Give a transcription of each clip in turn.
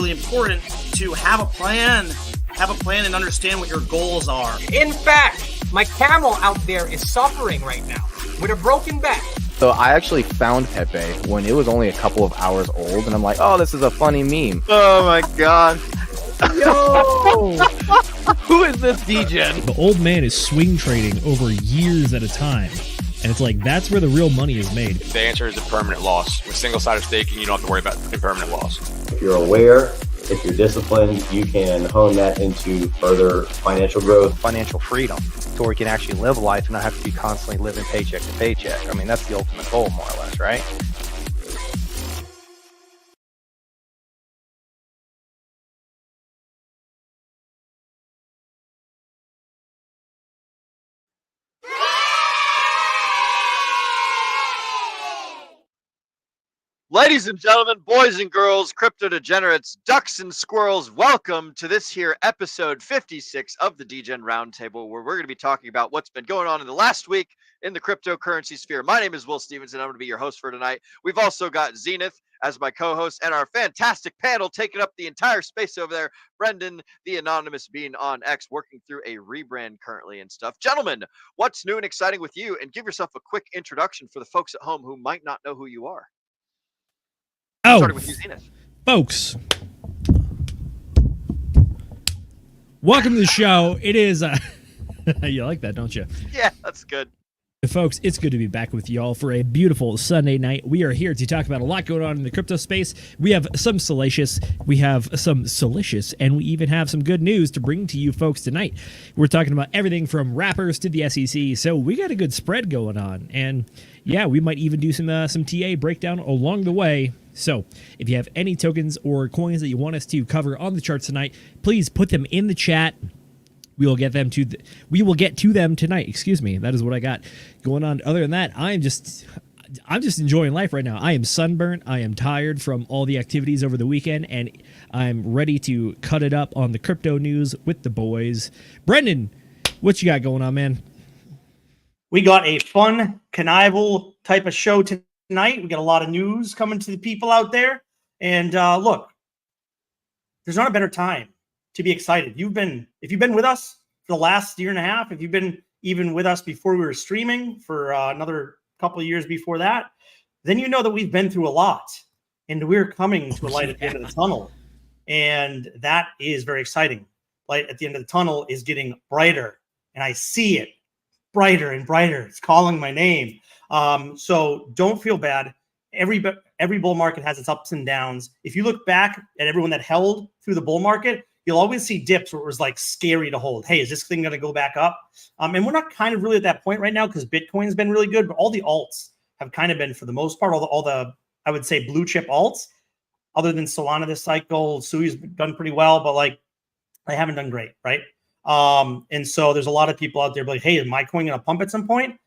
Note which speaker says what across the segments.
Speaker 1: really important to have a plan and understand what your goals are.
Speaker 2: In fact, my camel out there is suffering right now with a broken back.
Speaker 3: So I actually found Pepe when it was only a couple of hours old, and I'm like, oh, this is a funny meme.
Speaker 4: Oh my god.
Speaker 3: Yo! Who is this Degen?
Speaker 5: The old man is swing trading over years at a time. And it's like, that's where the real money is made.
Speaker 4: The answer is a permanent loss. With single-sided staking, you don't have to worry about impermanent loss.
Speaker 6: If you're aware, if you're disciplined, you can hone that into further financial growth.
Speaker 3: Financial freedom, to where you can actually live life and not have to be constantly living paycheck to paycheck. I mean, that's the ultimate goal, more or less, right?
Speaker 4: Ladies and gentlemen, boys and girls, crypto degenerates, ducks and squirrels, welcome to this here episode 56 of the Degen Roundtable, where we're going to be talking about what's been going on in the last week in the cryptocurrency sphere. My name is Will Stevenson. I'm going to be your host for tonight. We've also got Zenith as my co-host and our fantastic panel taking up the entire space over there. Brendan, the anonymous being on X, working through a rebrand currently and stuff. Gentlemen, what's new and exciting with you? And give yourself a quick introduction for the folks at home who might not know who you are. Starting with you, Zenith.
Speaker 5: Folks, welcome to the show. It is, you like that, don't you?
Speaker 4: Yeah, that's good.
Speaker 5: Folks, it's good to be back with y'all for a beautiful Sunday night. We are here to talk about a lot going on in the crypto space. We have some salacious, we have some salicious, and we even have some good news to bring to you folks tonight. We're talking about everything from rappers to the SEC, so we got a good spread going on. And yeah, we might even do some TA breakdown along the way. So if you have any tokens or coins that you want us to cover on the charts tonight, please put them in the chat. We will get to them tonight. Excuse me. That is what I got going on. Other than that, I'm just enjoying life right now. I am sunburnt. I am tired from all the activities over the weekend, and I'm ready to cut it up on the crypto news with the boys. Brendan, what you got going on, man?
Speaker 1: We got a fun, connival type of show tonight. We got a lot of news coming to the people out there. And look, there's not a better time to be excited. If you've been with us for the last year and a half, if you've been even with us before we were streaming for another couple of years before that, then you know that we've been through a lot and we're coming to a light at the end of the tunnel. And that is very exciting. Light at the end of the tunnel is getting brighter, and I see it brighter and brighter. It's calling my name. So don't feel bad. Every bull market has its ups and downs. If you look back at everyone that held through the bull market, you'll always see dips where it was like scary to hold. Hey, is this thing going to go back up? And we're not kind of really at that point right now because Bitcoin's been really good, but all the alts have kind of been, for the most part, all the I would say blue chip alts, other than Solana this cycle. Sui's done pretty well, but like they haven't done great, right? And so there's a lot of people out there like, hey, is my coin going to pump at some point?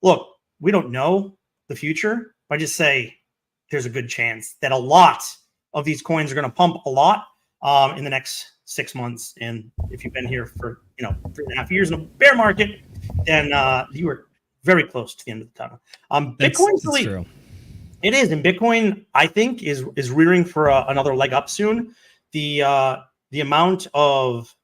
Speaker 1: Look, we don't know the future, but I just say there's a good chance that a lot of these coins are going to pump a lot in the next 6 months. And if you've been here for 3.5 years in a bear market, then you are very close to the end of the tunnel. Bitcoin's really true. It is, and Bitcoin I think is rearing for another leg up soon. The amount of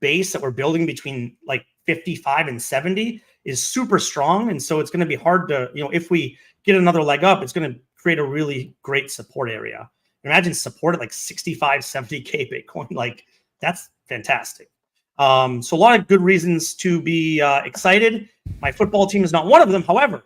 Speaker 1: base that we're building between like 55 and 70 is super strong, and so it's going to be hard to if we get another leg up, it's going to create a really great support area. Imagine support at like 65, 70K Bitcoin. Like that's fantastic. So a lot of good reasons to be excited. My football team is not one of them. However,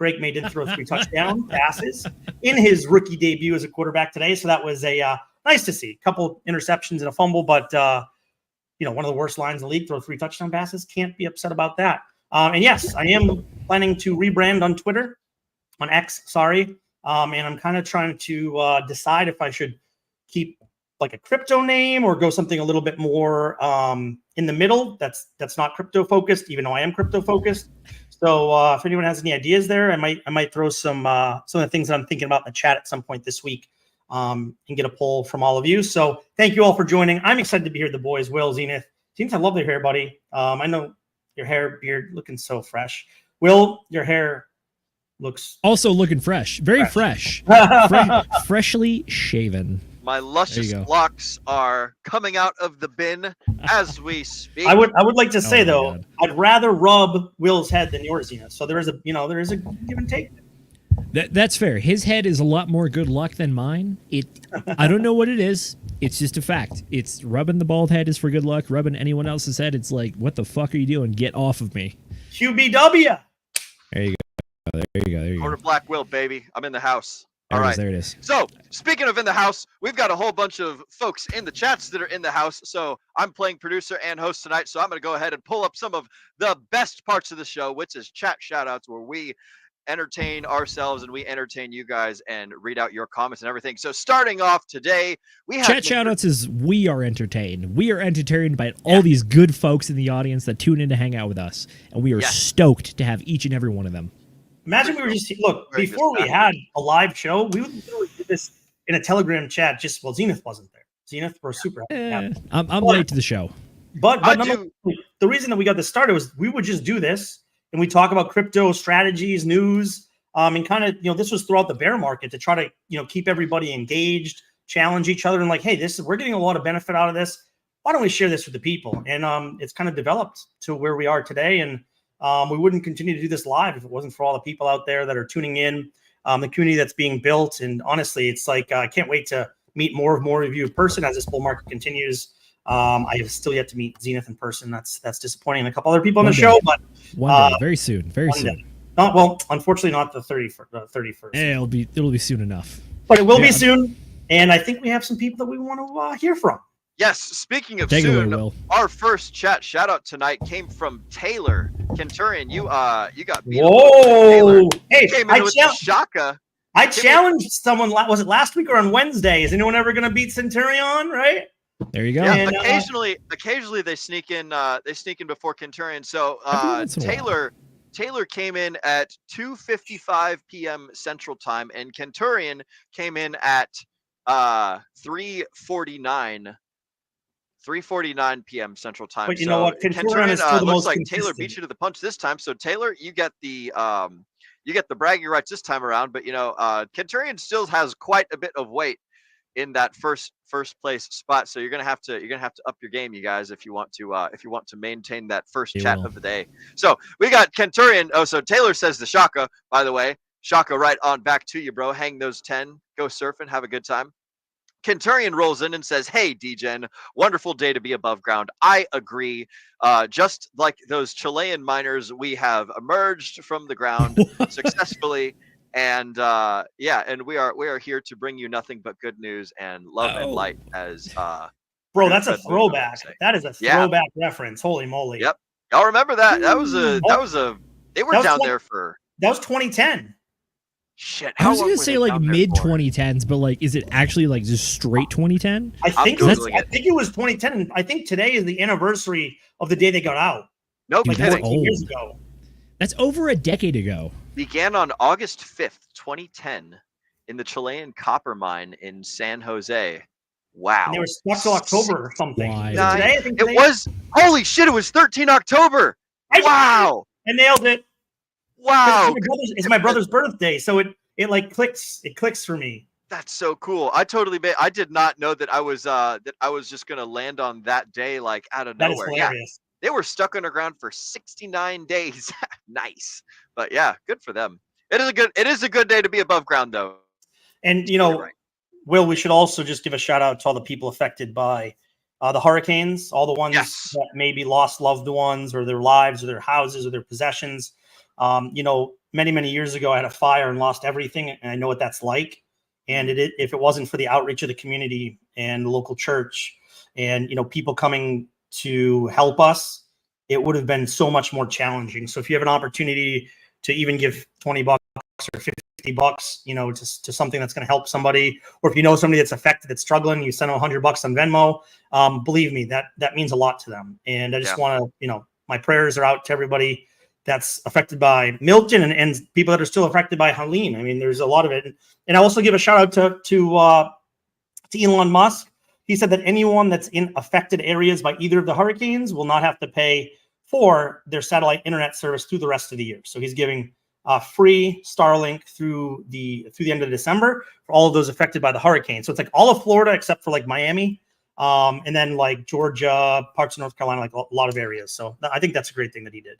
Speaker 1: Drake May did throw 3 touchdown passes in his rookie debut as a quarterback today. So that was a nice to see. A couple interceptions and a fumble, but one of the worst lines in the league, throw 3 touchdown passes. Can't be upset about that. And yes, I am planning to rebrand on Twitter, on X, sorry. And I'm kind of trying to decide if I should keep like a crypto name or go something a little bit more in the middle. That's not crypto focused, even though I am crypto focused. So if anyone has any ideas there, I might throw some of the things that I'm thinking about in the chat at some point this week and get a poll from all of you. So thank you all for joining. I'm excited to be here with the boys. Will, Zenith, I love their hair, buddy. I know your hair, beard looking so fresh. Will, your hair looks
Speaker 5: also looking fresh, very fresh, freshly shaven.
Speaker 4: My luscious
Speaker 5: go.
Speaker 4: locks are coming out of the bin as we speak.
Speaker 1: I would like to say
Speaker 5: my
Speaker 1: though,
Speaker 5: God.
Speaker 1: I'd rather rub Will's head than yours, Zenith. So there is a give and take.
Speaker 5: That's fair. His head is a lot more good luck than mine. I don't know what it is. It's just a fact. It's rubbing the bald head is for good luck. Rubbing anyone else's head, it's like, what the fuck are you doing? Get off of me.
Speaker 1: QBW.
Speaker 5: There you go. There you
Speaker 4: Quarter
Speaker 5: go.
Speaker 4: Black Will, baby. I'm in the house.
Speaker 5: There
Speaker 4: All
Speaker 5: it
Speaker 4: right.
Speaker 5: is. There it is.
Speaker 4: So, speaking of in the house, we've got a whole bunch of folks in the chats that are in the house. So, I'm playing producer and host tonight. So, I'm going to go ahead and pull up some of the best parts of the show, which is chat shoutouts, where we entertain ourselves and we entertain you guys and read out your comments and everything. So, starting off today, we have
Speaker 5: Chat shoutouts is we are entertained. We are entertained by all these good folks in the audience that tune in to hang out with us. And we are stoked to have each and every one of them.
Speaker 1: Imagine we were just look
Speaker 4: Very
Speaker 1: before we
Speaker 4: good.
Speaker 1: had a live show. We would literally do this in a Telegram chat. Zenith wasn't there. Zenith, we're super happy. to have.
Speaker 5: I'm late to the show.
Speaker 1: But
Speaker 4: I
Speaker 1: nonetheless, the reason that we got this started was we would just do this and we talk about crypto strategies, news, and kind of this was throughout the bear market to try to keep everybody engaged, challenge each other, and like, hey, we're getting a lot of benefit out of this. Why don't we share this with the people? And it's kind of developed to where we are today. And we wouldn't continue to do this live if it wasn't for all the people out there that are tuning in, the community that's being built. And honestly, it's like I can't wait to meet more of you in person as this bull market continues. I have still yet to meet Zenith in person. That's disappointing. A couple other people on the show, but
Speaker 5: one day, very soon, very soon.
Speaker 1: day. Well, unfortunately, not the 31st.
Speaker 5: It'll be soon enough.
Speaker 1: But it will be soon. And I think we have some people that we want to hear from.
Speaker 4: Yes, speaking of
Speaker 5: Take it away,
Speaker 4: soon,
Speaker 5: Will.
Speaker 4: our first chat shout out tonight came from Taylor. Kenturian, you got beat.
Speaker 1: Whoa! Hey,
Speaker 4: Came in with the Shaka.
Speaker 1: I challenged someone. Was it last week or on Wednesday? Is anyone ever going to beat Centurion? Right?
Speaker 5: There you go.
Speaker 4: Yeah,
Speaker 1: And,
Speaker 4: occasionally they sneak in. They sneak in before Kenturian. So
Speaker 5: Every once in a while.
Speaker 4: Taylor came in at 2:55 p.m. Central Time, and Kenturian came in at 3:49 p.m. Central Time.
Speaker 1: But you know what? Kenturian is still the
Speaker 4: looks
Speaker 1: most
Speaker 4: like
Speaker 1: consistent.
Speaker 4: Taylor beat you to the punch this time. So Taylor, you get the bragging rights this time around. But Kenturian still has quite a bit of weight in that first place spot. So you're gonna have to up your game, you guys, if you want to maintain that first chat of the day. So we got Kenturian. Oh, so Taylor says the Shaka, by the way. Shaka, right on back to you, bro. Hang those 10. Go surfing. Have a good time. Kenturian rolls in and says, hey, Degen, wonderful day to be above ground. I agree. Just like those Chilean miners, we have emerged from the ground successfully. And and we are here to bring you nothing but good news and love and light as
Speaker 1: bro, that's a throwback. That is a throwback reference. Holy moly.
Speaker 4: Yep. Y'all remember that? They were down there for.
Speaker 1: That was 2010.
Speaker 4: Shit.
Speaker 5: I was gonna say like mid 2010s, but like, is it actually like just straight 2010?
Speaker 1: I think it was 2010. I think today is the anniversary of the day they got out.
Speaker 4: Nope.
Speaker 5: Dude,
Speaker 1: like
Speaker 5: that's
Speaker 1: 14 years
Speaker 5: old.
Speaker 1: ago.
Speaker 5: That's over a decade ago.
Speaker 4: Began on August 5th, 2010, in the Chilean copper mine in San Jose. Wow.
Speaker 1: And they were stuck till October or something.
Speaker 5: Why?
Speaker 1: Today, I think
Speaker 4: It was, holy shit, it was 13 October. Wow.
Speaker 1: I nailed it.
Speaker 4: Wow.
Speaker 1: It's my brother's birthday, so it like clicks. It clicks for me.
Speaker 4: That's so cool. I did not know that I was just gonna land on that day like out of
Speaker 1: That is
Speaker 4: nowhere.
Speaker 1: hilarious.
Speaker 4: They were stuck underground for 69 days. Nice. But yeah, good for them. It is a good day to be above ground though.
Speaker 1: And
Speaker 4: Right.
Speaker 1: Will, we should also just give a shout out to all the people affected by the hurricanes, all the ones that maybe lost loved ones or their lives or their houses or their possessions. Many years ago, I had a fire and lost everything, and I know what that's like. And if it wasn't for the outreach of the community and the local church and people coming to help us, it would have been so much more challenging. So if you have an opportunity to even give $20 or $50, to something that's going to help somebody, or if you know somebody that's affected, that's struggling, you send them $100 on Venmo. Believe me, that means a lot to them. And I just want to, my prayers are out to everybody that's affected by Milton and people that are still affected by Helene. I mean, there's a lot of it. And I also give a shout out to Elon Musk. He said that anyone that's in affected areas by either of the hurricanes will not have to pay for their satellite internet service through the rest of the year. So he's giving free Starlink through the end of December for all of those affected by the hurricane. So it's like all of Florida except for like Miami, and then like Georgia, parts of North Carolina, like a lot of areas. So I think that's a great thing that he did.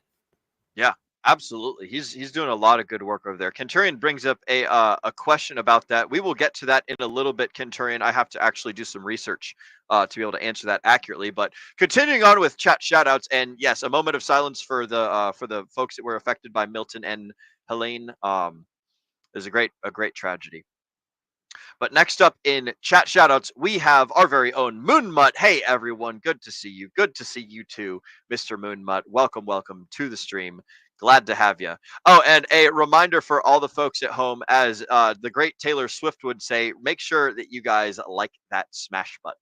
Speaker 4: Yeah, absolutely. He's doing a lot of good work over there. Kenturian brings up a question about that. We will get to that in a little bit, Kenturian. I have to actually do some research to be able to answer that accurately. But continuing on with chat shoutouts, and yes, a moment of silence for the folks that were affected by Milton and Helene. Is a great tragedy. But next up in chat shoutouts, we have our very own Moonmutt. Hey everyone, good to see you. Good to see you too, Mr. Moonmutt. Welcome to the stream. Glad to have you. Oh, and a reminder for all the folks at home, as the great Taylor Swift would say, make sure that you guys like that smash button.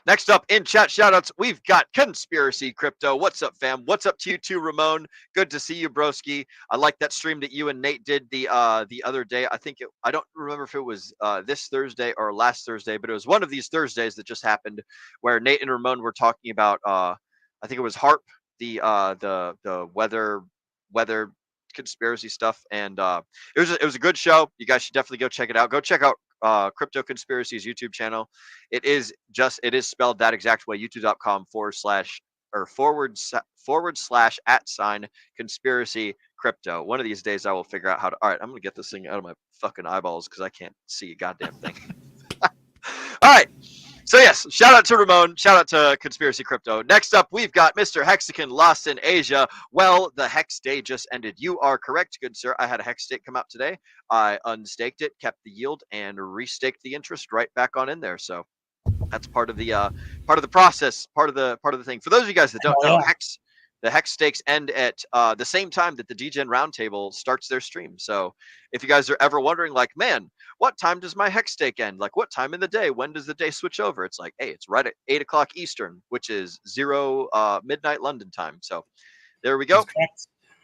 Speaker 4: Next up in chat shoutouts, we've got Conspiracy Crypto. What's up, fam? What's up to you too, Ramon? Good to see you, broski. I like that stream that you and Nate did the other day. I don't remember if it was this Thursday or last Thursday, but it was one of these Thursdays that just happened where Nate and Ramon were talking about I think it was HARP, the weather conspiracy stuff, and it was a good show. You guys should definitely go check it out. Go check out Crypto Conspiracy's YouTube channel. It is spelled that exact way, youtube.com // conspiracy crypto. One of these days I will figure out how to. All right, I'm gonna get this thing out of my fucking eyeballs because I can't see a goddamn thing. All right. So yes, shout out to Ramon, shout out to Conspiracy Crypto. Next up, we've got Mr. Hexagon lost in Asia. Well, the Hex day just ended. You are correct, good sir. I had a Hex stake come out today. I unstaked it, kept the yield, and restaked the interest right back on in there. So that's part of the process, part of the thing. For those of you guys that don't know, the Hex stakes end at the same time that the Degen Roundtable starts their stream. So if you guys are ever wondering, like, man, what time does my Hex stake end? Like, what time in the day? When does the day switch over? It's like, hey, it's right at 8 o'clock Eastern, which is 0 midnight London time. So there we go.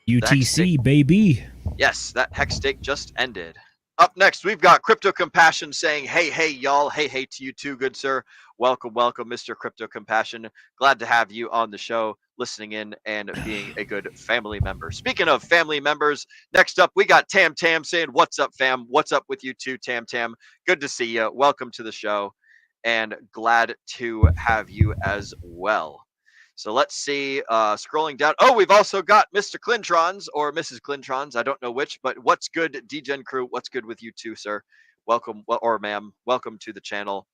Speaker 5: UTC, baby.
Speaker 4: Yes, that Hex stake just ended. Up next, we've got Crypto Compassion saying, hey, y'all. Hey to you too, good sir. Welcome, Mr. Crypto Compassion. Glad to have you on the show, listening in and being a good family member. Speaking of family members, next up, we got Tam saying, what's up, fam? What's up with you too, Tam? Good to see you. Welcome to the show, and glad to have you as well. So let's see, scrolling down. Oh, we've also got Mr. Clintrons or Mrs. Clintrons. I don't know which, but what's good, Degen crew? What's good with you too, sir? Welcome, or ma'am. Welcome to the channel.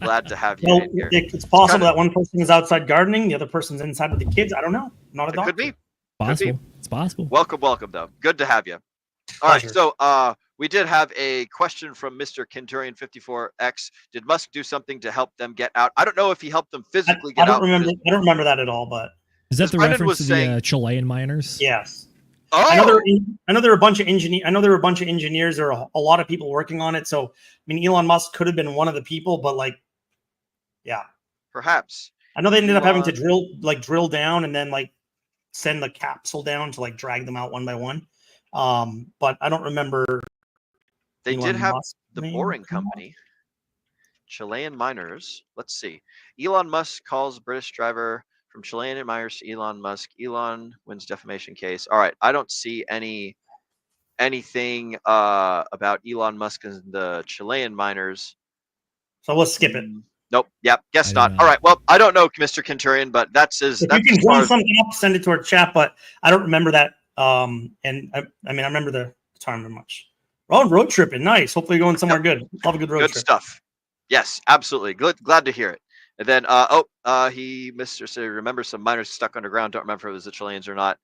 Speaker 4: Glad to have you in here.
Speaker 1: It's possible that one person is outside gardening, the other person's inside with the kids. I don't know. Not a doctor.
Speaker 4: Could be.
Speaker 5: Possible. It's possible.
Speaker 4: Welcome, though. Good to have you. All right, so we did have a question from Mr. Kenturian 54X. Did Musk do something to help them get out? I don't know if he helped them physically get out.
Speaker 1: I don't remember that at all, but
Speaker 5: is that the reference to the Chilean miners?
Speaker 1: Yes.
Speaker 4: Oh.
Speaker 1: I know there were a bunch of engineers. There are a lot of people working on it. So, I mean, Elon Musk could have been one of the people, but like, yeah,
Speaker 4: perhaps.
Speaker 1: I know they ended up having to drill down and then like send the capsule down to like drag them out one by one. But I don't remember.
Speaker 4: They
Speaker 1: Elon
Speaker 4: did have
Speaker 1: Musk
Speaker 4: the
Speaker 1: name.
Speaker 4: Boring Company, Chilean miners. Let's see. Elon Musk calls British driver from Chilean miners to Elon Musk. Elon wins defamation case. All right. I don't see anything about Elon Musk and the Chilean miners.
Speaker 1: So let's skip it.
Speaker 4: Nope. Yep. Guess not. All right. Well, I don't know, Mr. Kenturian, but that's his.
Speaker 1: If you can draw something up, send it to our chat. But I don't remember that. And I remember the time very much. Road tripping, nice. Hopefully, you're going somewhere good. Love a good road trip.
Speaker 4: Good stuff. Yes, absolutely. Glad to hear it. And then, Mr. City remembers some miners stuck underground. Don't remember if it was the Chileans or not.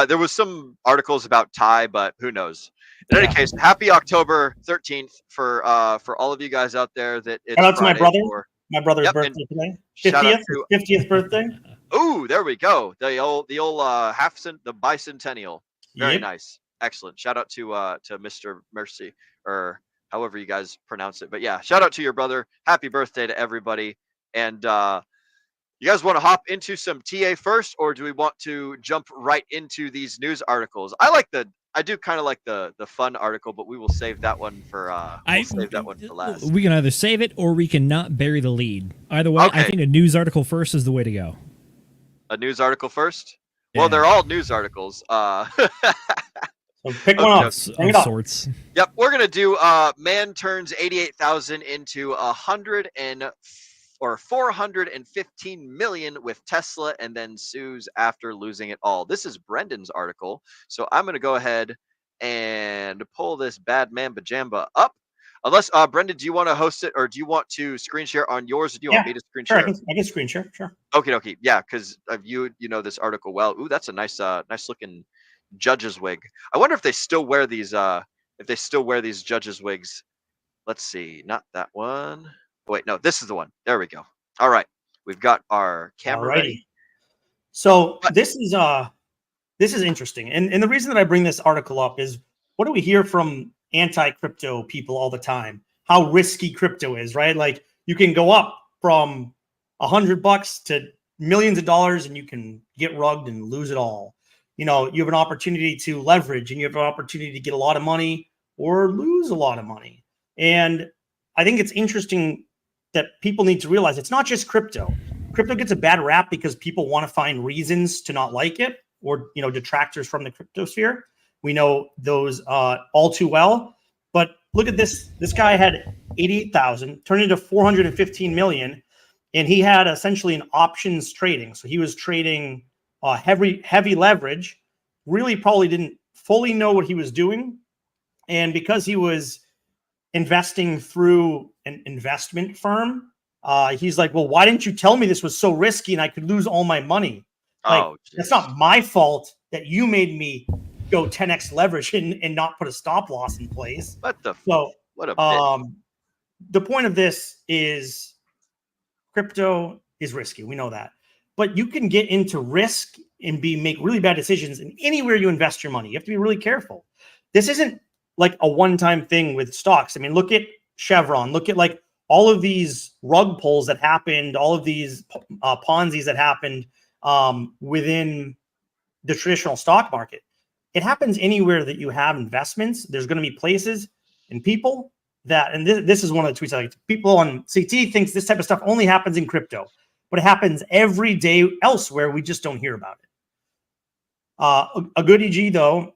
Speaker 4: There was some articles about TY, but who knows? In any case, happy October 13th for all of you guys out there. That it's
Speaker 1: shout out to my brother. My brother's birthday today. 50th birthday.
Speaker 4: Ooh, there we go. The old the bicentennial. Very nice. Excellent. Shout out to Mr. Mercy, or however you guys pronounce it. But yeah, shout out to your brother. Happy birthday to everybody. And you guys want to hop into some TA first, or do we want to jump right into these news articles? I do kind of like the fun article, but we will save that one for last.
Speaker 5: We can either save it or we can not bury the lead. Either way, okay. I think a news article first is the way to go.
Speaker 4: A news article first?
Speaker 5: Yeah.
Speaker 4: Well, they're all news articles.
Speaker 1: So pick one up.
Speaker 5: Of
Speaker 1: Bring it up.
Speaker 5: sorts.
Speaker 4: Yep, we're gonna do man turns 88,000 into 415 million with Tesla and then sues after losing it all. This is Brendan's article, so I'm gonna go ahead and pull this bad mamba jamba up. Unless Brendan, do you want to host it, or do you want to screen share on yours, or do you want me to screen
Speaker 1: Sure,
Speaker 4: share?
Speaker 1: I can screen share. Sure.
Speaker 4: Okay, yeah, because you know this article well. Ooh, that's a nice looking judge's wig. I wonder if they still wear these judge's wigs. Let's see, not that one. Oh, wait, no, this is the one. There we go. All right, we've got our camera ready.
Speaker 1: So this is interesting, and the reason that I bring this article up is what do we hear from anti-crypto people all the time? How risky crypto is, right? Like you can go up from $100 to millions of dollars, and you can get rugged and lose it all. You know, you have an opportunity to leverage, and you have an opportunity to get a lot of money or lose a lot of money. And I think it's interesting that people need to realize it's not just crypto. Crypto gets a bad rap because people want to find reasons to not like it, or, you know, detractors from the crypto sphere. We know those all too well. But look at this. This guy had 88,000, turned into 415 million, and he had essentially an options trading. So he was trading heavy leverage, really probably didn't fully know what he was doing. And because he was investing through an investment firm, he's like, well, why didn't you tell me this was so risky and I could lose all my money? Like, that's not my fault that you made me go 10x leverage and not put a stop loss in place.
Speaker 4: What the?
Speaker 1: So,
Speaker 4: what a bitch.
Speaker 1: The point of this is crypto is risky. We know that. But you can get into risk and make really bad decisions in anywhere you invest your money. You have to be really careful. This isn't like a one-time thing with stocks. I mean, look at Chevron. Look at like all of these rug pulls that happened, all of these Ponzi's that happened within the traditional stock market. It happens anywhere that you have investments. There's going to be places and people that, and this is one of the tweets I like. People on CT thinks this type of stuff only happens in crypto, but it happens every day elsewhere. We just don't hear about it. A good EG though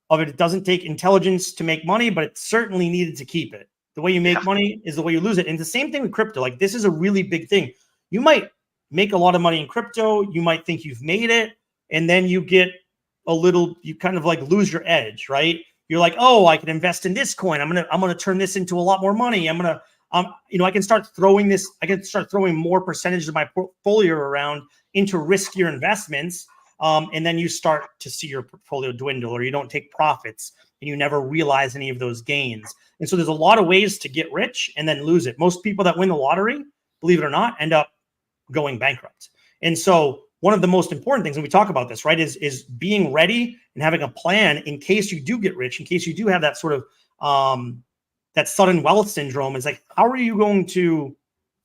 Speaker 1: of it doesn't take intelligence to make money, but it's certainly needed to keep it. The way you make money is the way you lose it. And the same thing with crypto. Like this is a really big thing. You might make a lot of money in crypto. You might think you've made it, and then you get you kind of like lose your edge, right? You're like, oh, I can invest in this coin. I'm gonna turn this into a lot more money. I can start throwing more percentage of my portfolio around into riskier investments. And then you start to see your portfolio dwindle, or you don't take profits and you never realize any of those gains. And so there's a lot of ways to get rich and then lose it. Most people that win the lottery, believe it or not, end up going bankrupt. And so one of the most important things, and we talk about this, right, is being ready and having a plan in case you do get rich, in case you do have that sort of that sudden wealth syndrome. It's like, how are you going to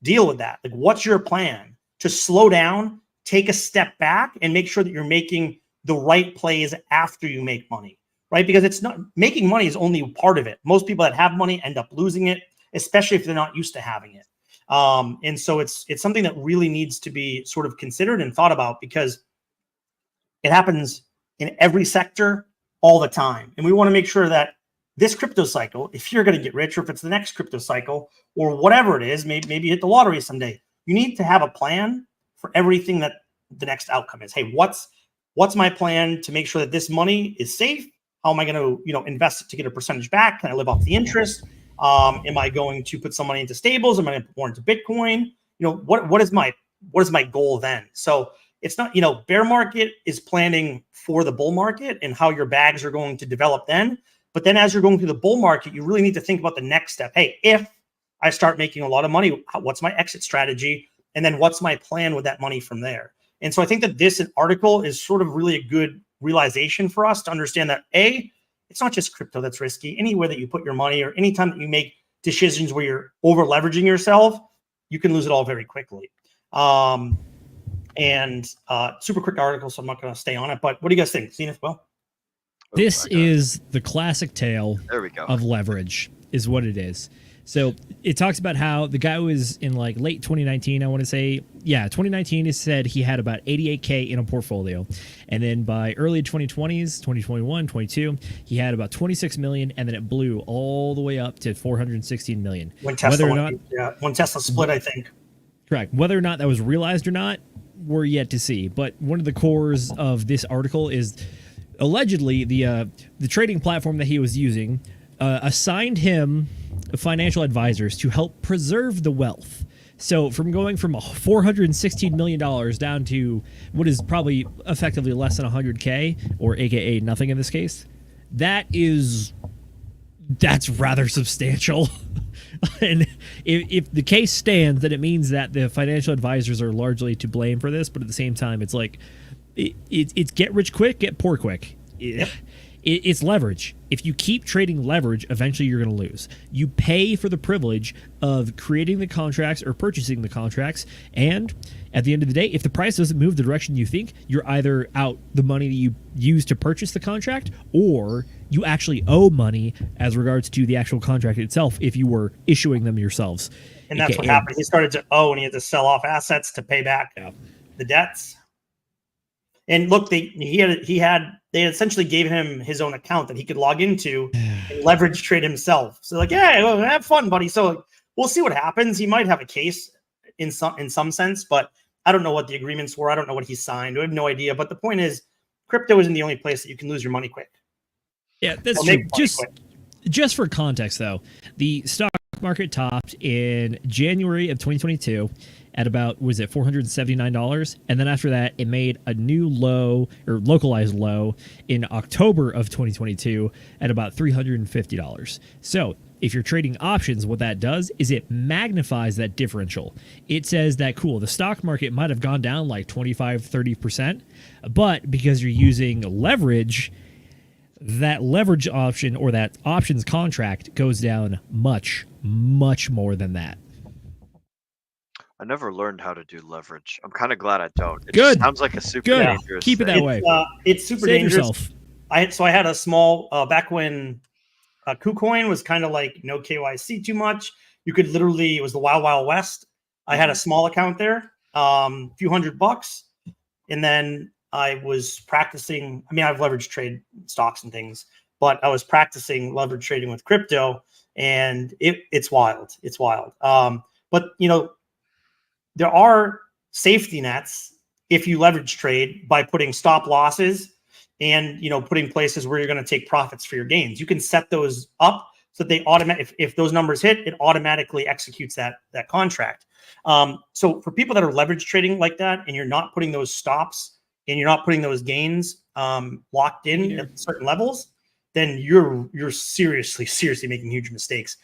Speaker 1: deal with that? Like, what's your plan to slow down, take a step back, and make sure that you're making the right plays after you make money, right? Because it's not, making money is only part of it. Most people that have money end up losing it, especially if they're not used to having it. And so it's something that really needs to be sort of considered and thought about, because it happens in every sector all the time. And we want to make sure that this crypto cycle, if you're going to get rich, or if it's the next crypto cycle or whatever it is, maybe you hit the lottery someday, you need to have a plan for everything that the next outcome is. Hey, what's my plan to make sure that this money is safe? How am I going to, invest it to get a percentage back? Can I live off the interest? Am I going to put some money into stables? Am I going to put more into Bitcoin? What is my goal then? So it's not, bear market is planning for the bull market and how your bags are going to develop then. But then as you're going through the bull market, you really need to think about the next step. Hey, if I start making a lot of money, what's my exit strategy? And then what's my plan with that money from there? And so I think that this article is sort of really a good realization for us to understand that, A, it's not just crypto that's risky. Anywhere that you put your money, or anytime that you make decisions where you're over leveraging yourself, you can lose it all very quickly. Super quick article, so I'm not going to stay on it. But what do you guys think, Zenith? Well,
Speaker 5: this is the classic tale
Speaker 4: there we go.
Speaker 5: of leverage, is what it is. So it talks about how the guy was in like late 2019, I want to say. Yeah, 2019 is said he had about 88K in a portfolio. And then by early 2020s, 2021, 22, he had about 26 million, and then it blew all the way up to 416 million.
Speaker 1: When Tesla split, I think.
Speaker 5: Correct. Whether or not that was realized or not, we're yet to see. But one of the cores of this article is allegedly the trading platform that he was using assigned him financial advisors to help preserve the wealth. So from going from $416 million down to what is probably effectively less than 100K, or AKA nothing in this case, that's rather substantial. And if the case stands, then it means that the financial advisors are largely to blame for this. But at the same time, it's like it's get rich quick, get poor quick.
Speaker 1: Yep.
Speaker 5: It's leverage. If you keep trading leverage, eventually you're going to lose. You pay for the privilege of creating the contracts or purchasing the contracts, and at the end of the day, if the price doesn't move the direction you think, you're either out the money that you used to purchase the contract, or you actually owe money as regards to the actual contract itself if you were issuing them yourselves.
Speaker 1: And that's what happened. He started to owe, and he had to sell off assets to pay back the debts. And look, they essentially gave him his own account that he could log into and leverage trade himself. So like, yeah, well, have fun, buddy. So like, we'll see what happens. He might have a case in some sense, but I don't know what the agreements were. I don't know what he signed. I have no idea. But the point is, crypto isn't the only place that you can lose your money quick.
Speaker 5: Yeah, that's true. Just for context, though, the stock market topped in January of 2022 at about, was it $479? And then after that, it made a new low, or localized low, in October of 2022 at about $350. So if you're trading options, what that does is it magnifies that differential. It says that, cool, the stock market might have gone down like 25-30%, but because you're using leverage, that leverage option or that options contract goes down much, much more than that.
Speaker 4: I never learned how to do leverage. I'm kind of glad I don't. It
Speaker 5: Good.
Speaker 4: just sounds like a super
Speaker 5: Good.
Speaker 4: dangerous
Speaker 5: Keep it
Speaker 4: thing.
Speaker 5: that way.
Speaker 1: It's super
Speaker 5: Save
Speaker 1: dangerous.
Speaker 5: yourself.
Speaker 1: I had a small back when KuCoin was kind of like no KYC too much. You could literally, it was the Wild Wild West. I had a small account there, a few $100, and then I was practicing. I mean, I've leveraged trade stocks and things, but I was practicing leverage trading with crypto, and it's wild. It's wild. But you know, there are safety nets if you leverage trade by putting stop losses and, you know, putting places where you're going to take profits for your gains. You can set those up so that they if those numbers hit, it automatically executes that contract. So for people that are leverage trading like that, and you're not putting those stops and you're not putting those gains locked in at certain levels, then you're seriously making huge mistakes.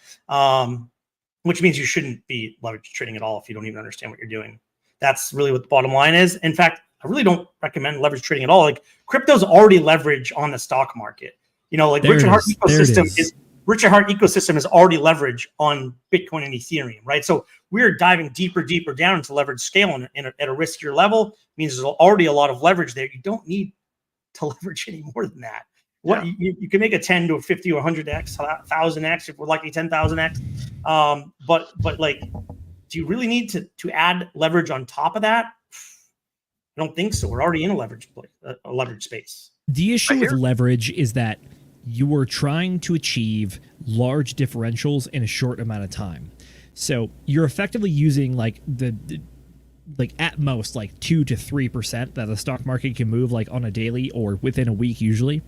Speaker 1: Which means you shouldn't be leverage trading at all if you don't even understand what you're doing. That's really what the bottom line is. In fact, I really don't recommend leverage trading at all. Like, crypto's already leverage on the stock market. You know, like Richard Hart ecosystem is already leverage on Bitcoin and Ethereum, right? So we're diving deeper down into leverage scale at a riskier level. It means there's already a lot of leverage there. You don't need to leverage any more than that. What you can make a 10 to a 50 or 100x, 1000x, if we're lucky 10,000x. But like, do you really need to add leverage on top of that? I don't think so. We're already in a leverage space.
Speaker 5: The issue with leverage is that you are trying to achieve large differentials in a short amount of time. So you're effectively using like like at most like 2 to 3% that the stock market can move like on a daily or within a week usually.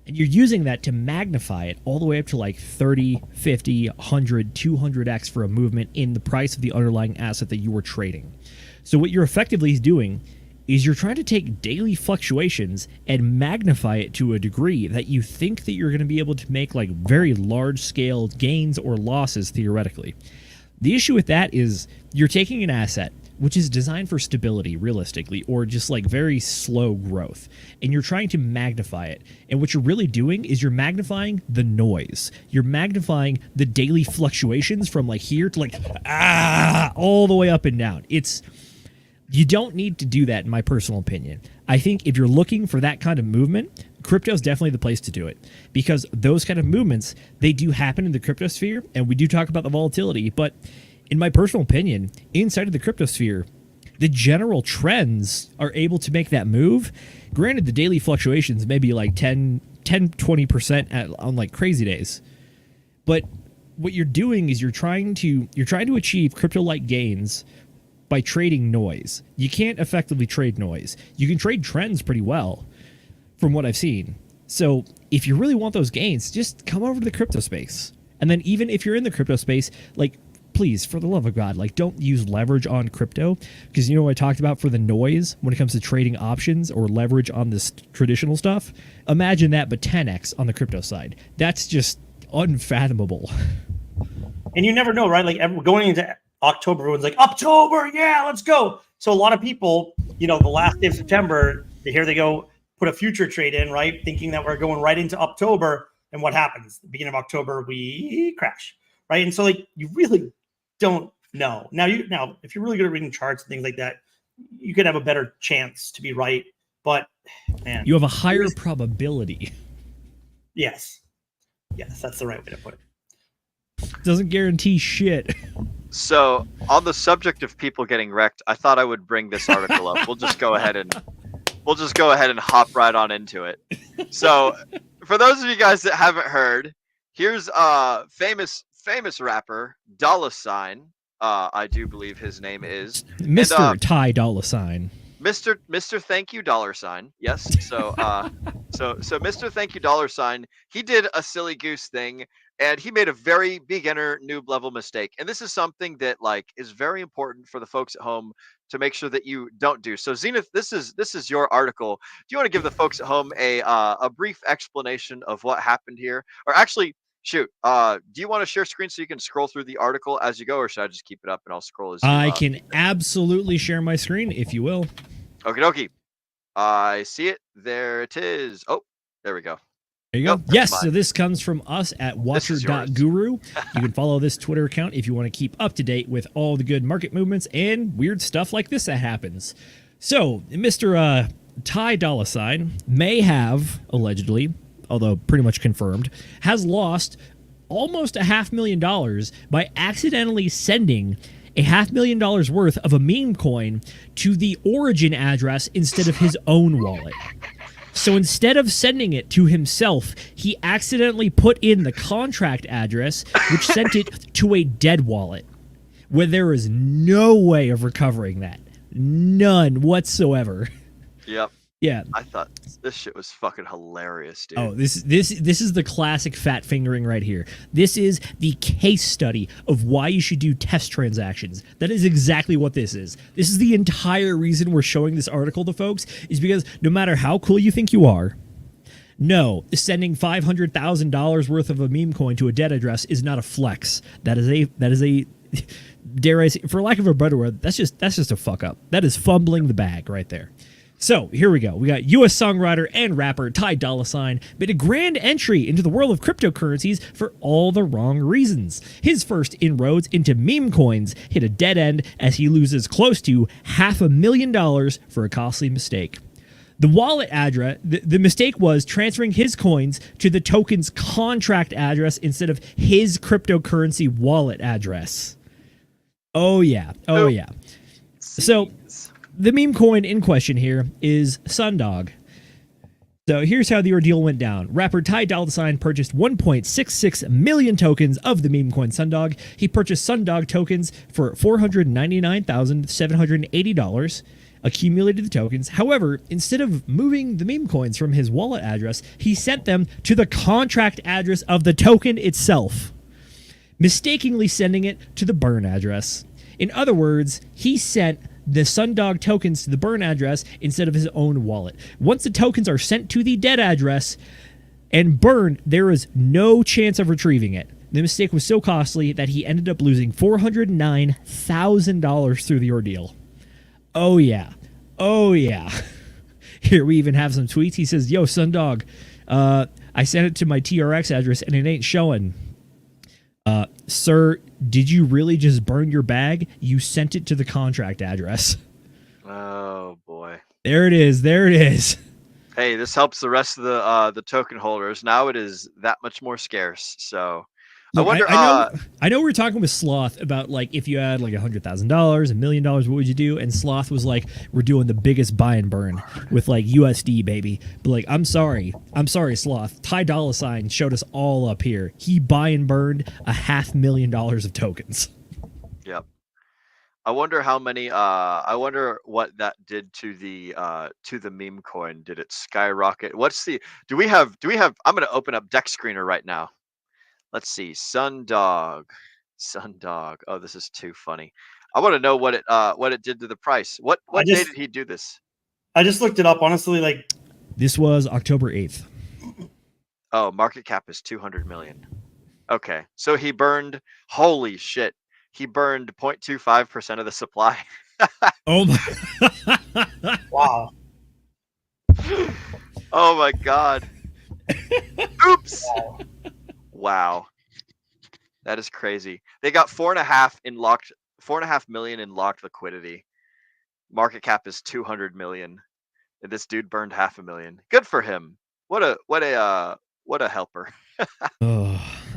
Speaker 5: And you're using that to magnify it all the way up to like 30, 50, 100, 200x for a movement in the price of the underlying asset that you were trading. So what you're effectively doing is you're trying to take daily fluctuations and magnify it to a degree that you think that you're going to be able to make like very large scale gains or losses theoretically. The issue with that is you're taking an asset which is designed for stability realistically, or just like very slow growth, and you're trying to magnify it. And what you're really doing is you're magnifying the noise. You're magnifying the daily fluctuations from like here to like all the way up and down. You don't need to do that, in my personal opinion. I think if you're looking for that kind of movement, crypto is definitely the place to do it, because those kind of movements, they do happen in the crypto sphere, and we do talk about the volatility. But in my personal opinion, inside of the crypto sphere, the general trends are able to make that move. Granted, the daily fluctuations may be like 20% on like crazy days. But what you're doing is you're trying to achieve crypto-like gains by trading noise. You can't effectively trade noise. You can trade trends pretty well, from what I've seen. So if you really want those gains, just come over to the crypto space. And then even if you're in the crypto space, like, please, for the love of God, like, don't use leverage on crypto, because you know what I talked about for the noise when it comes to trading options or leverage on this traditional stuff? Imagine that, but 10x on the crypto side. That's just unfathomable.
Speaker 1: And you never know, right? Like, going into October, everyone's like, October, yeah, let's go. So a lot of people, the last day of September, here they go, put a future trade in, right? Thinking that we're going right into October. And what happens? The beginning of October, we crash, right? And so, like, you really don't know. Now, if you're really good at reading charts and things like that, you could have a better chance to be right. But, man.
Speaker 5: You have a higher probability.
Speaker 1: Yes. Yes, that's the right way to put it.
Speaker 5: Doesn't guarantee shit.
Speaker 4: So, on the subject of people getting wrecked, I thought I would bring this article up. We'll just go ahead and hop right on into it. So, for those of you guys that haven't heard, here's famous rapper Dolla Sign. I do believe his name is
Speaker 5: Mr. TY Dolla Sign.
Speaker 4: Mr. Thank You Dollar Sign. Yes. So Mr. Thank You Dollar Sign, he did a silly goose thing, and he made a very beginner noob level mistake. And this is something that, like, is very important for the folks at home to make sure that you don't do. So Zenith, this is your article. Do you want to give the folks at home a brief explanation of what happened here? Or actually, shoot, do you want to share screen so you can scroll through the article as you go, or should I just keep it up and I'll scroll as you
Speaker 5: I can absolutely share my screen if you will.
Speaker 4: Okie dokie. I see it. There it is. Oh, there we go.
Speaker 5: There you go.
Speaker 4: Nope,
Speaker 5: yes,
Speaker 4: fine.
Speaker 5: so this comes from us at watcher.guru. You can follow this Twitter account if you want to keep up to date with all the good market movements and weird stuff like this that happens. So, Mr. TY Dolla Sign may have, allegedly, although pretty much confirmed, has lost almost $500,000 by accidentally sending $500,000 worth of a meme coin to the origin address instead of his own wallet. So instead of sending it to himself, he accidentally put in the contract address, which sent it to a dead wallet, where there is no way of recovering that. None whatsoever.
Speaker 4: Yep.
Speaker 5: Yeah.
Speaker 4: I thought this shit was fucking hilarious, dude.
Speaker 5: Oh, this is the classic fat fingering right here. This is the case study of why you should do test transactions. That is exactly what this is. This is the entire reason we're showing this article to folks, is because no matter how cool you think you are, no, sending $500,000 worth of a meme coin to a dead address is not a flex. That is a dare I say, for lack of a better word, that's just a fuck up. That is fumbling the bag right there. So, here we go. We got U.S. songwriter and rapper TY Dolla Sign made a grand entry into the world of cryptocurrencies for all the wrong reasons. His first inroads into meme coins hit a dead end as he loses close to $500,000 for a costly mistake. The wallet address, the mistake was transferring his coins to the token's contract address instead of his cryptocurrency wallet address. Oh, yeah. Oh, yeah. So, the meme coin in question here is Sundog. So here's how the ordeal went down. Rapper TY Dolla Sign purchased 1.66 million tokens of the meme coin Sundog. He purchased Sundog tokens for $499,780, accumulated the tokens. However, instead of moving the meme coins from his wallet address, he sent them to the contract address of the token itself, mistakenly sending it to the burn address. In other words, he sent the Sundog tokens to the burn address instead of his own wallet. Once the tokens are sent to the dead address and burned, there is no chance of retrieving it. The mistake was so costly that he ended up losing $409,000 through the ordeal. Oh yeah. Oh yeah. Here we even have some tweets. He says, "Yo, Sundog, I sent it to my TRX address and it ain't showing. Sir, did you really just burn your bag? You sent it to the contract address." There it is. There it is.
Speaker 4: Hey, this helps the rest of the token holders. Now it is that much more scarce. So
Speaker 5: Look,
Speaker 4: I wonder.
Speaker 5: I know we were talking with Sloth about like if you had like $100,000, $1 million, what would you do? And Sloth was like, "We're doing the biggest buy and burn with like USD, baby." But like, I'm sorry, Sloth. Ty Dolla Sign showed us all up here. He buy and burned $500,000 of tokens.
Speaker 4: Yep. I wonder how many. I wonder what that did to the meme coin. Did it skyrocket? What's the? Do we have? I'm gonna open up Deck Screener right now. Let's see. Sundog. Oh, this is too funny. I want to know what it did to the price. What day did he do this?
Speaker 1: I just looked it up. Honestly, like
Speaker 5: This was October 8th.
Speaker 4: Oh, market cap is 200 million. Okay, so he burned. Holy shit! He burned 0.25% of the supply.
Speaker 5: Oh my!
Speaker 1: wow.
Speaker 4: Oh my god. Oops. Wow. That is crazy. They got 4.5 million in locked liquidity. Market cap is 200 million. And this dude burned 500,000. Good for him. What a helper.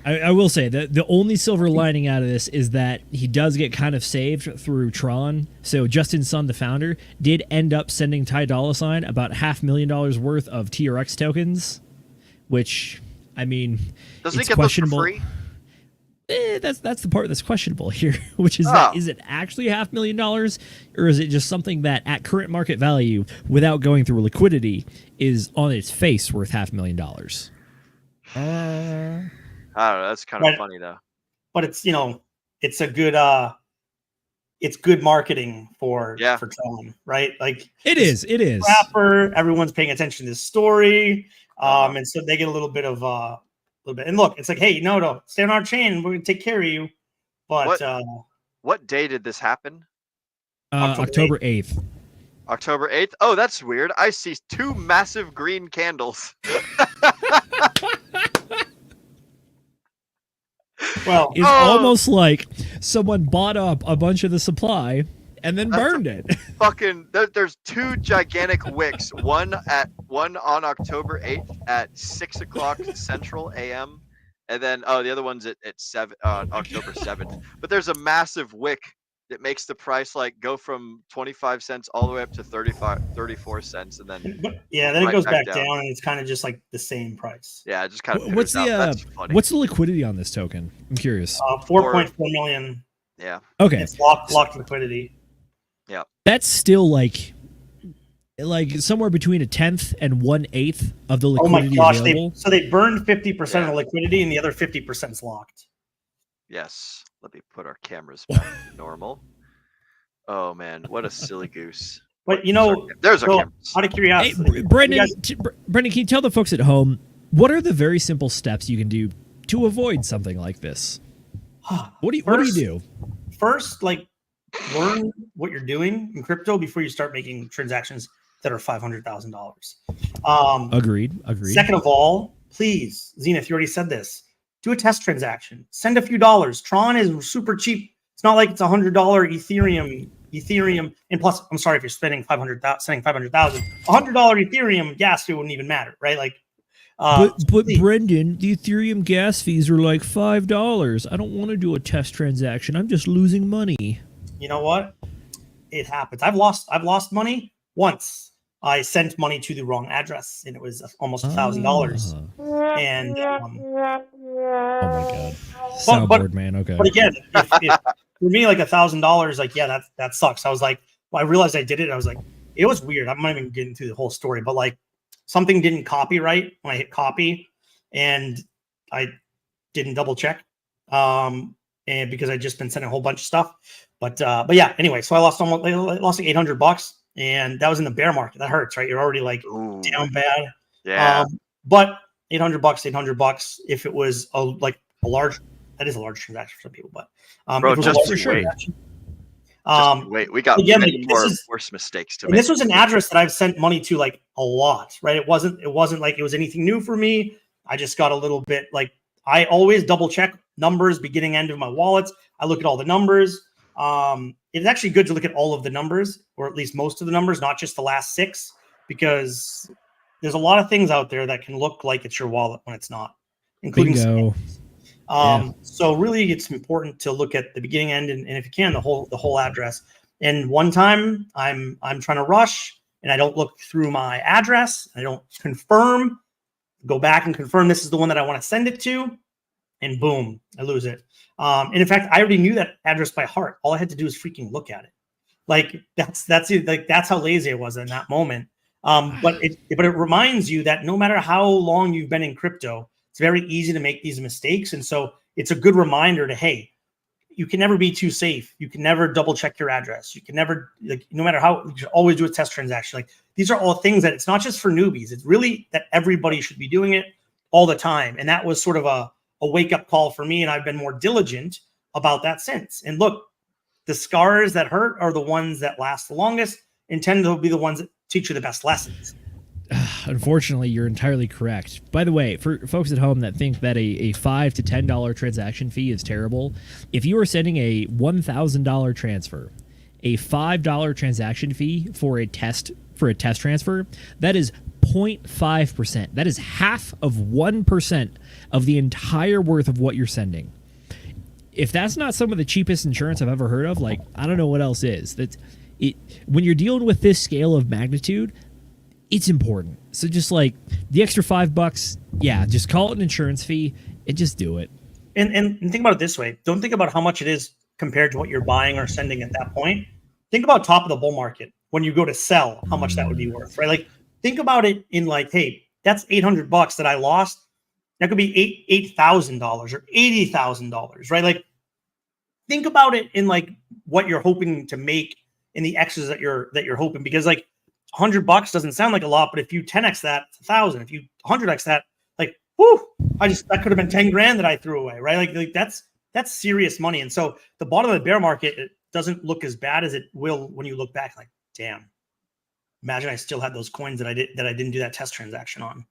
Speaker 5: I will say that the only silver lining out of this is that he does get kind of saved through Tron. So Justin Sun, the founder, did end up sending Ty Dolla Sign about $500,000 worth of TRX tokens, which, I mean,
Speaker 4: Doesn't
Speaker 5: it's
Speaker 4: he get those for
Speaker 5: questionable.
Speaker 4: free?
Speaker 5: That's the part that's questionable here, which is that is it actually $500,000, or is it just something that at current market value, without going through liquidity, is on its face worth $500,000?
Speaker 4: I don't know. That's kind of funny though.
Speaker 1: But it's it's a good it's good marketing for Tron, right? Like
Speaker 5: it is.
Speaker 1: Rapper, everyone's paying attention to this story, and so they get a little bit. And look, it's like, hey, no, stay on our chain. We're gonna take care of you. But
Speaker 4: what day did this happen?
Speaker 5: October 8th.
Speaker 4: October 8th. Oh, that's weird. I see 2 massive green candles.
Speaker 1: Well,
Speaker 5: it's almost like someone bought up a bunch of the supply and then burned it.
Speaker 4: Fucking, there's 2 gigantic wicks. One on October 8th at 6 o'clock Central AM, and then the other one's at October 7th. But there's a massive wick that makes the price like go from 25 cents all the way up to 34 cents, and then
Speaker 1: then it goes back down, and it's kind of just like the same price.
Speaker 4: Yeah, it just kind of.
Speaker 5: What's the liquidity on this token? I'm curious.
Speaker 1: 4.4 million.
Speaker 4: Yeah.
Speaker 5: Okay.
Speaker 1: It's locked liquidity.
Speaker 4: Yeah.
Speaker 5: That's still like somewhere between 1/10 and 1/8 of the liquidity available.
Speaker 1: So they burned 50% of the liquidity, and the other 50% is locked.
Speaker 4: Yes. Let me put our cameras back to normal. Oh man, what a silly goose!
Speaker 1: But
Speaker 4: there's our cameras.
Speaker 1: Out of curiosity,
Speaker 5: hey, Brendan, can you tell the folks at home what are the very simple steps you can do to avoid something like this? What do you do?
Speaker 1: First, learn what you're doing in crypto before you start making transactions that are $500,000.
Speaker 5: Agreed.
Speaker 1: Second of all, please, Zenith, you already said this. Do a test transaction. Send a few dollars. Tron is super cheap. It's not like it's $100 Ethereum. And plus, I'm sorry if you're spending sending $500,000. $100 Ethereum gas fee wouldn't even matter, right?
Speaker 5: But Brendan, the Ethereum gas fees are like $5. I don't want to do a test transaction. I'm just losing money.
Speaker 1: You know what? It happens. I've lost money once. I sent money to the wrong address, and it was almost $1,000. And
Speaker 5: oh my god, soundboard man. Okay,
Speaker 1: but again, if for me, like $1,000, that sucks. I was like, I realized I did it. I was like, it was weird. I'm not even getting through the whole story, but something didn't copy right when I hit copy, and I didn't double check, and because I just been sending a whole bunch of stuff. But yeah, anyway, so I lost like $800. And that was in the bear market. That hurts, right? You're already down bad.
Speaker 4: Yeah.
Speaker 1: But $800. If it was a large, that is a large transaction for some people. But
Speaker 4: bro,
Speaker 1: if it was
Speaker 4: just
Speaker 1: a large
Speaker 4: transaction, wait. We got many more worse mistakes to make.
Speaker 1: And this was an address that I've sent money to a lot, right? It wasn't like it was anything new for me. I just got a little bit I always double check numbers, beginning, end of my wallets. I look at all the numbers. it's actually good to look at all of the numbers, or at least most of the numbers, not just the last 6, because there's a lot of things out there that can look like it's your wallet when it's not, including
Speaker 5: Bingo.
Speaker 1: scams. So really, it's important to look at the beginning, end, and if you can, the whole address. And one time, I'm trying to rush, and I don't look through my address. I don't confirm. Go back and confirm this is the one that I want to send it to, and boom, I lose it. And in fact, I already knew that address by heart. All I had to do was freaking look at it. Like that's it. Like that's how lazy I was in that moment. But it reminds you that no matter how long you've been in crypto, it's very easy to make these mistakes. And so it's a good reminder to, hey, you can never be too safe. You can never double check your address. You can never, like, no matter how, you should always do a test transaction. Like, these are all things that it's not just for newbies. It's really that everybody should be doing it all the time. And that was sort of a wake up call for me. And I've been more diligent about that since. And look, the scars that hurt are the ones that last the longest and tend to be the ones that teach you the best lessons.
Speaker 5: Unfortunately, you're entirely correct. By the way, for folks at home that think that a $5 to $10 transaction fee is terrible, if you are sending a $1,000 transfer, a $5 transaction fee for a test transfer, that is 0.5%. That is half of 1% of the entire worth of what you're sending. If that's not some of the cheapest insurance I've ever heard of, like, I don't know what else is. That's it. When you're dealing with this scale of magnitude, it's important. So just like the extra $5, yeah, just call it an insurance fee and just do it.
Speaker 1: And think about it this way. Don't think about how much it is compared to what you're buying or sending at that point. Think about top of the bull market when you go to sell, how much that would be worth, right? Like, think about it in like, hey, that's $800 that I lost. That could be $8,000 or $80,000, right? Like, think about it in like what you're hoping to make in the X's that you're hoping, because like $100 doesn't sound like a lot, but if you 10x that, it's 1,000. If you 100x that, like, whoo, that could have been 10 grand that I threw away, right? Like that's serious money. And so the bottom of the bear market, it doesn't look as bad as it will when you look back. Like, damn, imagine I still had those coins that I didn't do that test transaction on.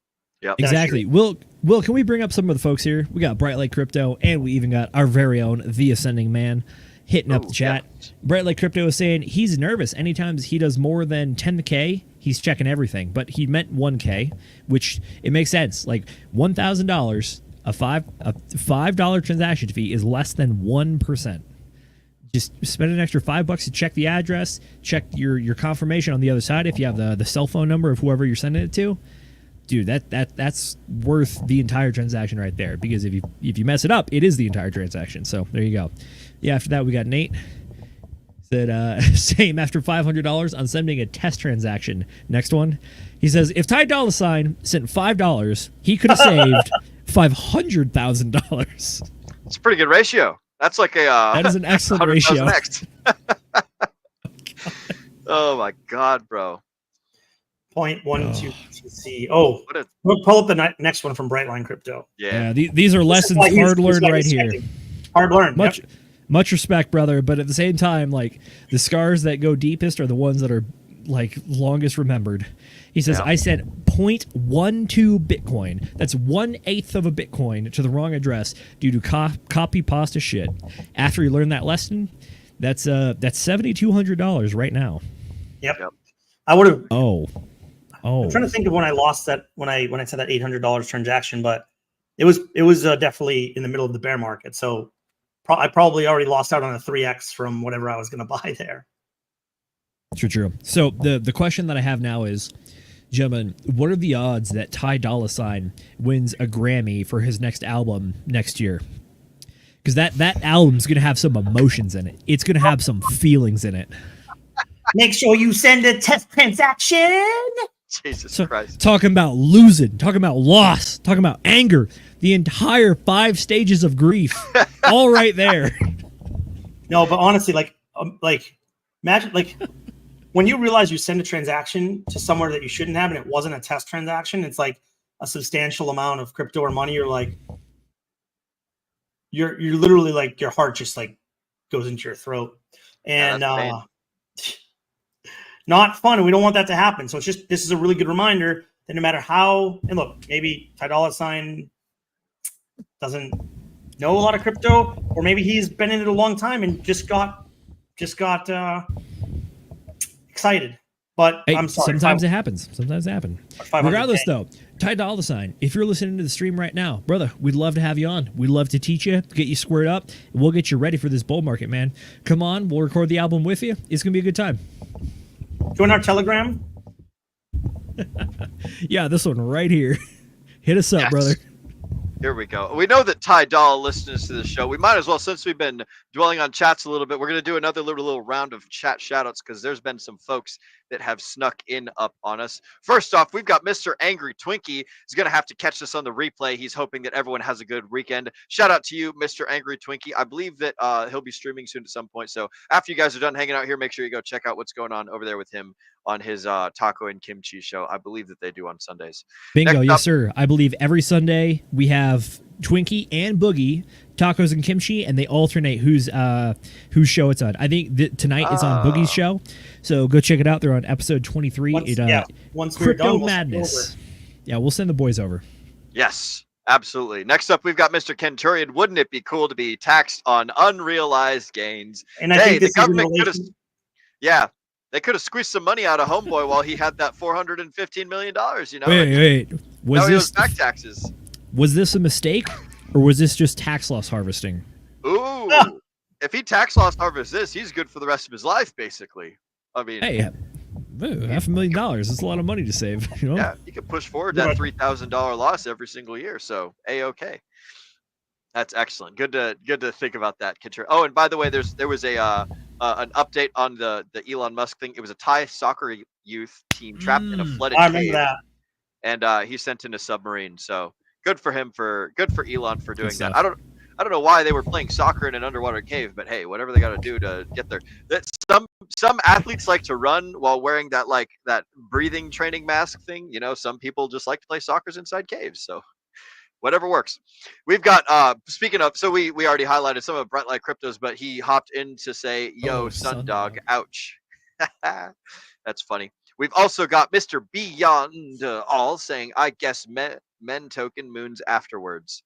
Speaker 4: Yeah,
Speaker 5: exactly. Will, can we bring up some of the folks here? We got Bright Light Crypto, and we even got our very own The Ascending Man hitting up the chat. Yeah. Bright Light Crypto is saying he's nervous anytime he does more than 10K. He's checking everything, but he meant 1K, which it makes sense. Like $1,000, a $5 transaction fee is less than 1%. Just spend an extra $5 to check the address, check your confirmation on the other side if you have the cell phone number of whoever you're sending it to. Dude, that's worth the entire transaction right there. Because if you mess it up, it is the entire transaction. So there you go. Yeah. After that, we got Nate said same after $500 on sending a test transaction. Next one, he says if TY Dolla sent $5, he could have saved $500,000.
Speaker 4: It's a pretty good ratio. That's like
Speaker 5: that is an excellent ratio.
Speaker 4: Oh my God, bro.
Speaker 1: 0.12 TC. Oh, we'll pull up the next one from Brightline Crypto.
Speaker 5: Yeah, these are lessons hard learned right here.
Speaker 1: Hard learned.
Speaker 5: Much respect, brother. But at the same time, like, the scars that go deepest are the ones that are like longest remembered. He says, I sent 0.12 Bitcoin. That's 1/8 of a Bitcoin to the wrong address due to copy pasta shit. After you learn that lesson, that's $7,200 right now.
Speaker 1: Yep. I would have.
Speaker 5: Oh.
Speaker 1: I'm trying to think of when I lost that, when I said that $800 transaction, but it was definitely in the middle of the bear market. So I probably already lost out on a 3x from whatever I was going to buy there.
Speaker 5: True. So the question that I have now is, gentlemen, what are the odds that TY Dolla wins a Grammy for his next album next year? Because that album's going to have some emotions in it. It's going to have some feelings in it.
Speaker 1: Make sure you send a test transaction.
Speaker 4: Jesus Christ.
Speaker 5: Talking about losing, talking about loss, talking about anger, the entire 5 stages of grief, all right there.
Speaker 1: No, but honestly, like imagine, like, when you realize you send a transaction to somewhere that you shouldn't have and it wasn't a test transaction, it's like a substantial amount of crypto or money. You're like, you're literally like, your heart just like goes into your throat. And not fun, and we don't want that to happen. So this is a really good reminder that no matter how, and look, maybe TY Dolla doesn't know a lot of crypto, or maybe he's been in it a long time and just got just got excited. But
Speaker 5: Hey,
Speaker 1: I'm sorry.
Speaker 5: sometimes it happens. Sometimes it happens.
Speaker 1: 500K.
Speaker 5: Regardless, though, Ty Dolla sign. If you're listening to the stream right now, brother, we'd love to have you on. We'd love to teach you, get you squared up. We'll get you ready for this bull market, man. Come on, we'll record the album with you. It's gonna be a good time.
Speaker 1: Join our Telegram.
Speaker 5: Yeah, this one right here. Hit us up,
Speaker 4: Yes.
Speaker 5: brother.
Speaker 4: Here we go. We know that Ty Dolla listens to the show. We might as well, since we've been dwelling on chats a little bit, we're going to do another little round of chat shoutouts because there's been some folks that have snuck in up on us. First off, we've got Mr. Angry Twinkie. He's going to have to catch this on the replay. He's hoping that everyone has a good weekend. Shout out to you, Mr. Angry Twinkie. I believe that he'll be streaming soon at some point. So after you guys are done hanging out here, make sure you go check out what's going on over there with him on his taco and kimchi show. I believe that they do on Sundays.
Speaker 5: Bingo,
Speaker 4: Next
Speaker 5: yes,
Speaker 4: up-
Speaker 5: sir. I believe every Sunday we have Twinkie and Boogie, tacos and kimchi, and they alternate whose show it's on. I think tonight is on Boogie's show, so go check it out. They're on episode 23.
Speaker 1: Once we're
Speaker 5: Crypto
Speaker 1: done, we'll
Speaker 5: Madness.
Speaker 1: send over.
Speaker 5: Yeah, we'll send the boys over.
Speaker 4: Yes, absolutely. Next up, we've got Mr. Kenturian. Wouldn't it be cool to be taxed on unrealized gains?
Speaker 1: And I
Speaker 4: Hey,
Speaker 1: think
Speaker 4: the
Speaker 1: this is in
Speaker 4: government could have,
Speaker 1: relation.
Speaker 4: yeah, they could have squeezed some money out of Homeboy while he had that $415 million. You know,
Speaker 5: Wait.
Speaker 4: now he owes back taxes.
Speaker 5: Was this a mistake, or was this just tax loss harvesting?
Speaker 4: Ooh, if he tax loss harvests this, he's good for the rest of his life, basically. I mean,
Speaker 5: Hey, $500,000. That's a lot of money to save. You know?
Speaker 4: yeah, he could push forward that $3,000 loss every single year. So A-okay. That's excellent. Good to think about that, Kenturian. Oh, and by the way, there was a an update on the Elon Musk thing. It was a Thai soccer youth team trapped in a flooded
Speaker 1: I
Speaker 4: cave,
Speaker 1: remember that.
Speaker 4: and he sent in a submarine. So good for him good for Elon for doing that.
Speaker 5: stuff.
Speaker 4: I don't know why they were playing soccer in an underwater cave, but hey, whatever they got to do to get there. That some athletes like to run while wearing that breathing training mask thing. You know, some people just like to play soccer inside caves. So whatever works. We've got speaking of, so we already highlighted some of Bright Light Cryptos, but he hopped in to say, yo, Sundog, ouch. That's funny. We've also got Mr. Beyond All saying, I guess men token moons afterwards.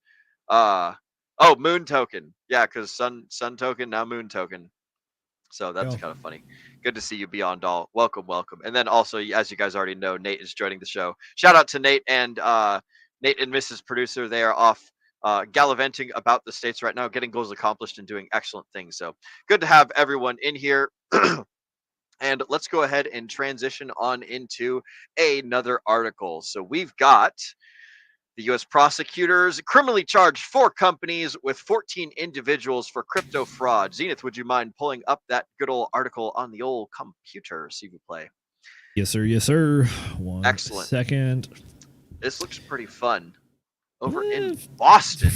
Speaker 4: Oh, moon token. Yeah, because sun token, now moon token. So that's kind of funny. Good to see you, Beyond All. Welcome. And then also, as you guys already know, Nate is joining the show. Shout out to Nate and Mrs. Producer. They are off gallivanting about the States right now, getting goals accomplished and doing excellent things. So good to have everyone in here. And let's go ahead and transition on into another article. So we've got the U.S. prosecutors criminally charged 4 companies with 14 individuals for crypto fraud. Zenith, would you mind pulling up that good old article on the old computer? See if you play.
Speaker 5: Yes, sir. One
Speaker 4: Excellent.
Speaker 5: second.
Speaker 4: This looks pretty fun. Over in Boston.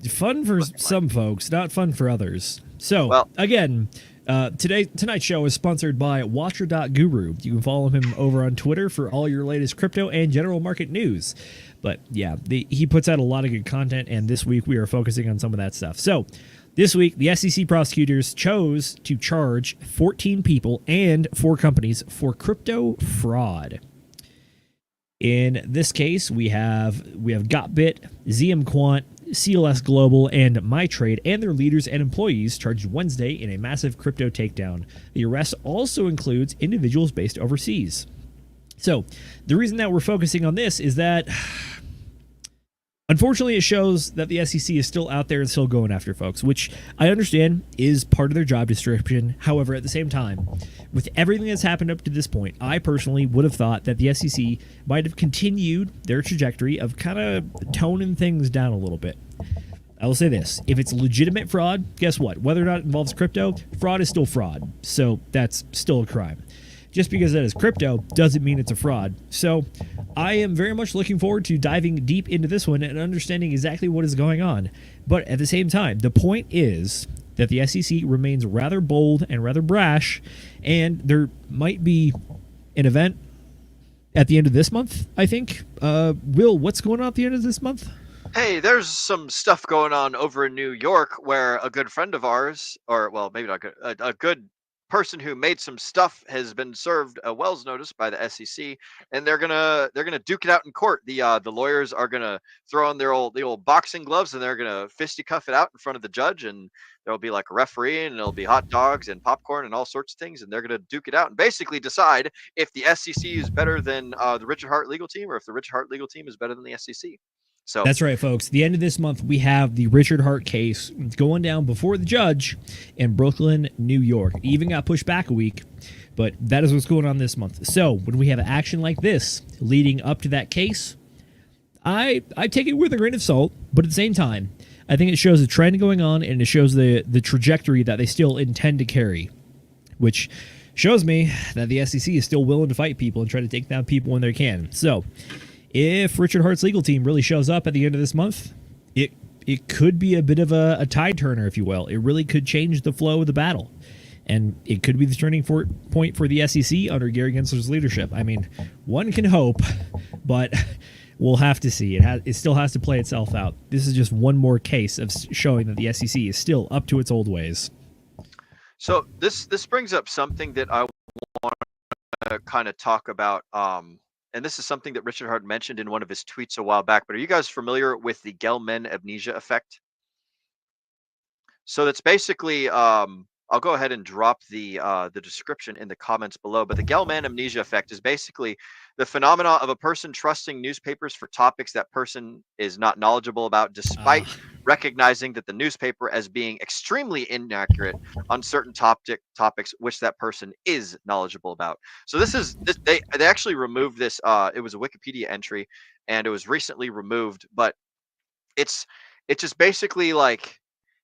Speaker 5: Fun for some folks, not fun for others. So, again, tonight's show is sponsored by Watcher.guru. You can follow him over on Twitter for all your latest crypto and general market news. But yeah, he puts out a lot of good content, and this week we are focusing on some of that stuff. So this week, the SEC prosecutors chose to charge 14 people and 4 companies for crypto fraud. In this case, we have GotBit, ZM Quant, CLS Global, and MyTrade and their leaders and employees charged Wednesday in a massive crypto takedown. The arrest also includes individuals based overseas. So, the reason that we're focusing on this is that, unfortunately, it shows that the SEC is still out there and still going after folks, which I understand is part of their job description. However, at the same time, with everything that's happened up to this point, I personally would have thought that the SEC might have continued their trajectory of kind of toning things down a little bit. I will say this. If it's legitimate fraud, guess what? Whether or not it involves crypto, fraud is still fraud. So that's still a crime. Just because that is crypto doesn't mean it's a fraud. So I am very much looking forward to diving deep into this one and understanding exactly what is going on. But at the same time, the point is that the SEC remains rather bold and rather brash, and there might be an event at the end of this month, I think. Will, what's going on at the end of this month?
Speaker 4: Hey, there's some stuff going on over in New York where a good friend of ours, or well, maybe not good, a good person who made some stuff has been served a Wells notice by the SEC, and they're gonna duke it out in court. The lawyers are gonna throw on the old boxing gloves, and they're gonna fisticuff it out in front of the judge, and there'll be like a referee, and there'll be hot dogs and popcorn and all sorts of things, and they're gonna duke it out and basically decide if the SEC is better than the Richard Hart legal team, or if the Richard Hart legal team is better than the SEC. So
Speaker 5: That's right, folks. The end of this month, we have the Richard Hart case going down before the judge in Brooklyn, New York. It even got pushed back a week, but that is what's going on this month. So when we have action like this leading up to that case, I take it with a grain of salt, but at the same time, I think it shows a trend going on, and it shows the trajectory that they still intend to carry, which shows me that the SEC is still willing to fight people and try to take down people when they can. So if Richard Hart's legal team really shows up at the end of this month, it could be a bit of a tide turner, if you will. It really could change the flow of the battle. And it could be the turning point for the SEC under Gary Gensler's leadership. I mean, one can hope, but we'll have to see. It still has to play itself out. This is just one more case of showing that the SEC is still up to its old ways.
Speaker 4: So this brings up something that I want to kind of talk about. And this is something that Richard Hart mentioned in one of his tweets a while back. But are you guys familiar with the Gelman amnesia effect? So that's basically, I'll go ahead and drop the description in the comments below. But the Gelman amnesia effect is basically the phenomena of a person trusting newspapers for topics that person is not knowledgeable about, despite recognizing that the newspaper as being extremely inaccurate on certain topics which that person is knowledgeable about. So they actually removed this. It was a Wikipedia entry, and it was recently removed. But it's just basically like,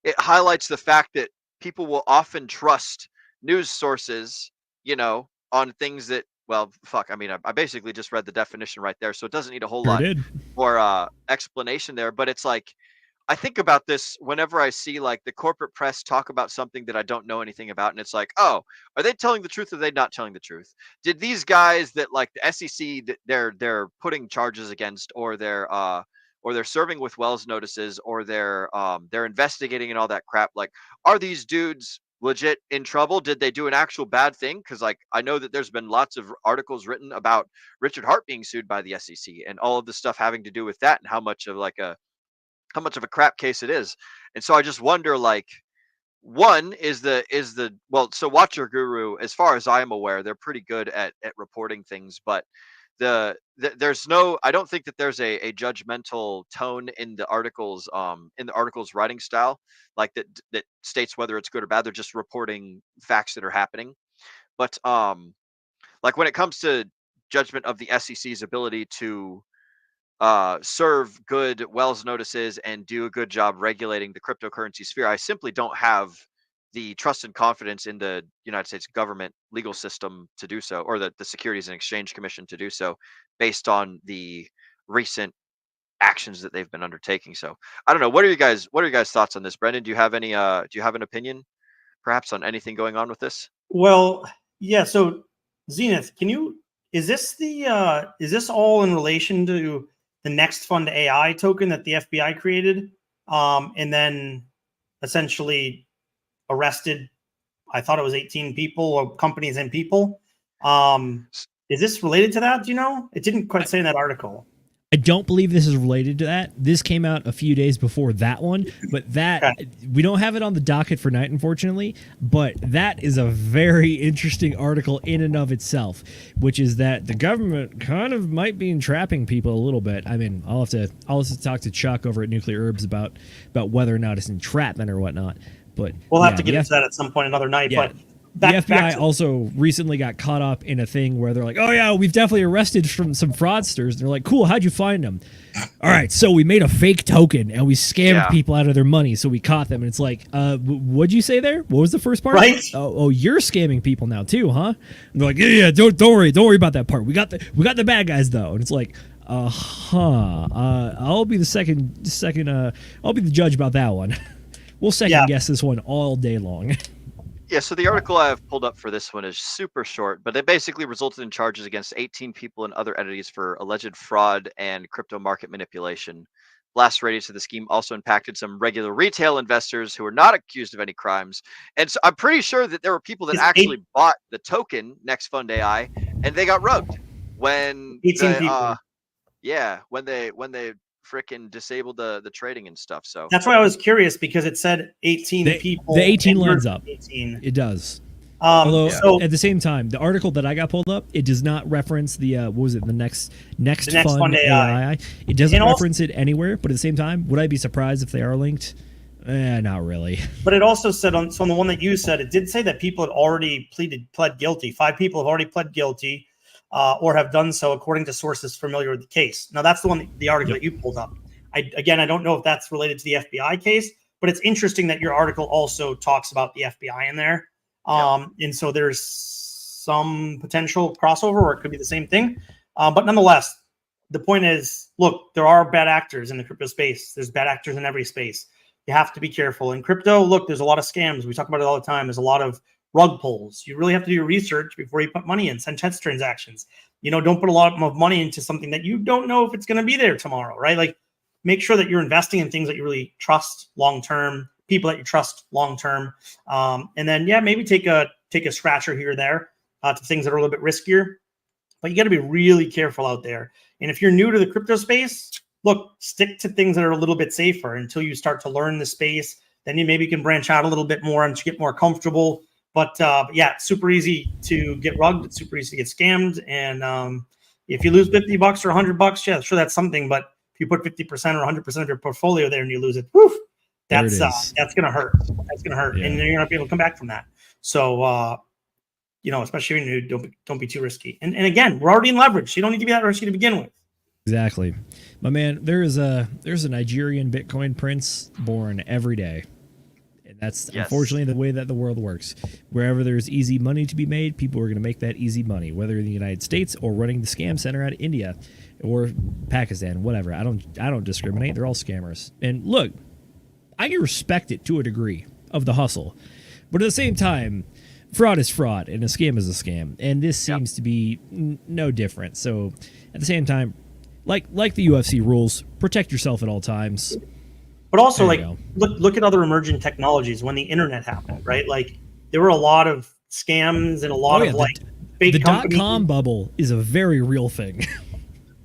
Speaker 4: it highlights the fact that people will often trust news sources, on things that, well, fuck. I mean, I basically just read the definition right there, so it doesn't need a whole lot more explanation there. But it's like, I think about this whenever I see like the corporate press talk about something that I don't know anything about, and it's like, oh, are they telling the truth or are they not telling the truth? Did these guys that like the SEC that they're putting charges against, or they're serving with Wells notices, or they're investigating and all that crap, like, are these dudes legit in trouble? Did they do an actual bad thing? Because like, I know that there's been lots of articles written about Richard Hart being sued by the SEC and all of the stuff having to do with that, and how much of a crap case it is. And so I just wonder, like, one is so Watcher Guru, as far as I'm aware, they're pretty good at reporting things, but there's no, I don't think that there's a judgmental tone in the articles writing style, like that states whether it's good or bad. They're just reporting facts that are happening. But like when it comes to judgment of the SEC's ability to serve good Wells notices and do a good job regulating the cryptocurrency sphere, I simply don't have the trust and confidence in the United States government legal system to do so, or the Securities and Exchange Commission to do so, based on the recent actions that they've been undertaking. So I don't know. What are you guys' thoughts on this? Brendan, do you have an opinion perhaps on anything going on with this?
Speaker 1: Well, yeah. So Zenith, is this all in relation to the Next Fund AI token that the FBI created, and then essentially arrested, I thought it was 18 people, or companies and people. Is this related to that? Do you know? It didn't quite say in that article.
Speaker 5: I don't believe this is related to that. This came out a few days before that one, but we don't have it on the docket for night, unfortunately. But that is a very interesting article in and of itself, which is that the government kind of might be entrapping people a little bit. I mean, I'll have to talk to Chuck over at Nuclear Herbs about whether or not it's entrapment or whatnot. But
Speaker 1: we'll have to get into that at some point another night.
Speaker 5: Yeah.
Speaker 1: But
Speaker 5: the FBI also recently got caught up in a thing where they're like, oh yeah, we've definitely arrested some fraudsters. And they're like, cool, how'd you find them? All right, so we made a fake token and we scammed people out of their money, so we caught them. And it's like, what'd you say there? What was the first part?
Speaker 1: Right.
Speaker 5: Oh, you're scamming people now too, huh? And they're like, yeah, don't worry about that part. We got the bad guys though. And it's like, I'll be I'll be the judge about that one. We'll second guess this one all day long.
Speaker 4: Yeah, so the article I have pulled up for this one is super short, but it basically resulted in charges against 18 people and other entities for alleged fraud and crypto market manipulation. Blast radius of the scheme also impacted some regular retail investors who were not accused of any crimes. And so I'm pretty sure that there were people that
Speaker 1: It's
Speaker 4: actually bought the token Next Fund AI and they got rugged when
Speaker 1: 18 people.
Speaker 4: when they freaking disabled the trading and stuff. So
Speaker 1: That's why I was curious, because it said 18 people.
Speaker 5: The 18
Speaker 1: and
Speaker 5: lines
Speaker 1: you're
Speaker 5: up.
Speaker 1: 18.
Speaker 5: It does. Although
Speaker 1: So
Speaker 5: at the same time, the article that I got pulled up, it does not reference the what was it, the next fund AI. It doesn't
Speaker 1: And also-
Speaker 5: reference it anywhere. But at the same time, would I be surprised if they are linked? Not really.
Speaker 1: But it also said on the one that you said, it did say that people had already pled guilty. 5 people have already pled guilty, or have done so according to sources familiar with the case. Now that's the article that you pulled up. I don't know if that's related to the FBI case, but it's interesting that your article also talks about the FBI in there. And so there's some potential crossover, or it could be the same thing. But nonetheless, the point is, look, there are bad actors in the crypto space. There's bad actors in every space. You have to be careful. In crypto, look, there's a lot of scams. We talk about it all the time. There's a lot of rug pulls. You really have to do your research before you put money in, send test transactions. Don't put a lot of money into something that you don't know if it's going to be there tomorrow, right? Like, make sure that you're investing in things that you really trust long-term, people that you trust long-term. And then, maybe take a scratcher here or there to things that are a little bit riskier. But you got to be really careful out there. And if you're new to the crypto space, look, stick to things that are a little bit safer until you start to learn the space. Then you maybe can branch out a little bit more and get more comfortable. But it's super easy to get rugged. It's super easy to get scammed. And if you lose $50 or $100, sure, that's something. But if you put 50% or 100% of your portfolio there and you lose it, that's going to hurt. That's going to hurt.
Speaker 5: Yeah.
Speaker 1: And you're not be able to come back from that. So, especially when you don't be too risky. And again, we're already in leverage. So you don't need to be that risky to begin with.
Speaker 5: Exactly. My man, there's a Nigerian Bitcoin prince born every day. And that's unfortunately the way that the world works. Wherever there's easy money to be made, people are going to make that easy money, whether in the United States or running the scam center out of India or Pakistan, whatever. I don't discriminate. They're all scammers. And look, I can respect it to a degree of the hustle. But at the same time, fraud is fraud and a scam is a scam. And this seems to be no different. So at the same time, like the UFC rules, protect yourself at all times.
Speaker 1: But also, look at other emerging technologies when the internet happened, right? Like, there were a lot of scams and a lot of fake
Speaker 5: the
Speaker 1: companies.
Speaker 5: .com bubble is a very real thing.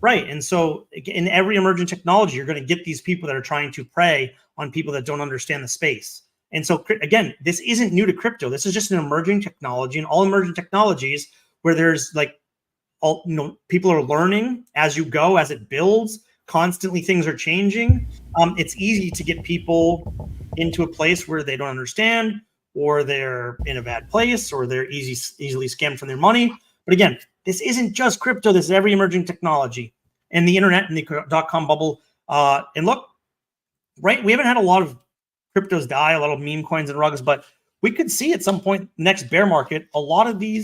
Speaker 1: Right. And so in every emerging technology, you're going to get these people that are trying to prey on people that don't understand the space. And so, again, this isn't new to crypto. This is just an emerging technology, and all emerging technologies where there's people are learning as you go, as it builds. Constantly things are changing. It's easy to get people into a place where they don't understand, or they're in a bad place, or they're easily scammed from their money. But again, this isn't just crypto. This is every emerging technology and the internet and the .com bubble. And look, right, we haven't had a lot of cryptos die, a lot of meme coins and rugs, but we could see at some point next bear market, we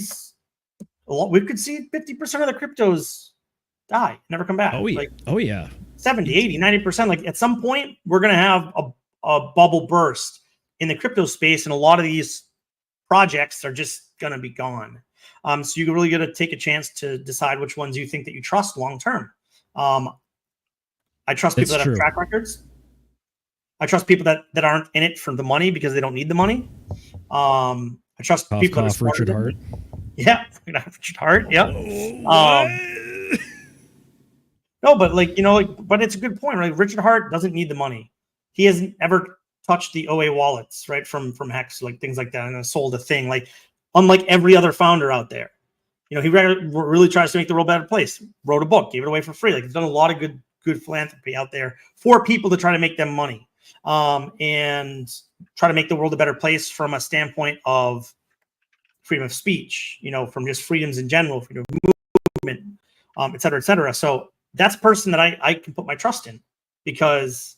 Speaker 1: could see 50% of the cryptos die, never come back.
Speaker 5: Oh yeah.
Speaker 1: 70, 80, 90%. Like, at some point, we're going to have a bubble burst in the crypto space, and a lot of these projects are just going to be gone. So you really got to take a chance to decide which ones you think that you trust long term. I trust people that have track records. I trust people that aren't in it for the money because they don't need the money. I trust people that are smarter
Speaker 5: Richard Hart.
Speaker 1: Yeah, Richard Hart. Yeah. No, but but it's a good point, right? Richard Hart doesn't need the money. He hasn't ever touched the OA wallets, right? From Hex, things like that, and sold a thing. Unlike every other founder out there, he really tries to make the world a better place. Wrote a book, gave it away for free. He's done a lot of good philanthropy out there for people to try to make them money, and try to make the world a better place from a standpoint of freedom of speech. From just freedoms in general, freedom of movement, et cetera, et cetera. So that's a person that I can put my trust in, because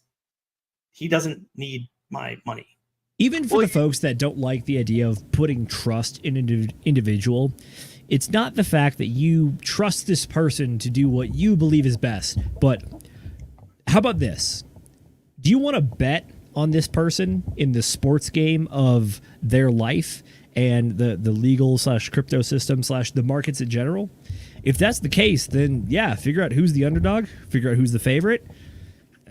Speaker 1: he doesn't need my money.
Speaker 5: Even for the folks that don't like the idea of putting trust in an individual, it's not the fact that you trust this person to do what you believe is best. But how about this? Do you want to bet on this person in the sports game of their life and the legal / crypto system / the markets in general? If that's the case, then figure out who's the underdog, figure out who's the favorite.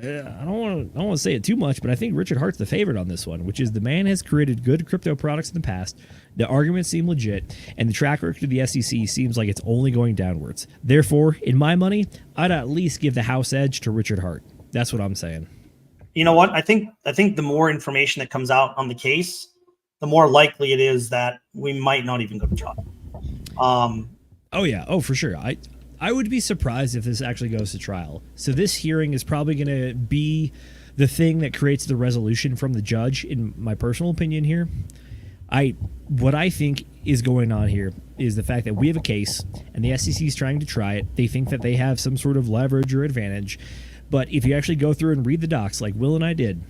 Speaker 5: I don't want to say it too much, but I think Richard Hart's the favorite on this one, which is the man has created good crypto products in the past. The arguments seem legit, and the track record of the SEC seems like it's only going downwards. Therefore, in my money, I'd at least give the house edge to Richard Hart. That's what I'm saying.
Speaker 1: You know what? I think the more information that comes out on the case, the more likely it is that we might not even go to trial.
Speaker 5: Oh yeah. Oh, for sure. I would be surprised if this actually goes to trial. So this hearing is probably going to be the thing that creates the resolution from the judge, in my personal opinion here. What I think is going on here is the fact that we have a case and the SEC is trying to try it. They think that they have some sort of leverage or advantage. But if you actually go through and read the docs like Will and I did,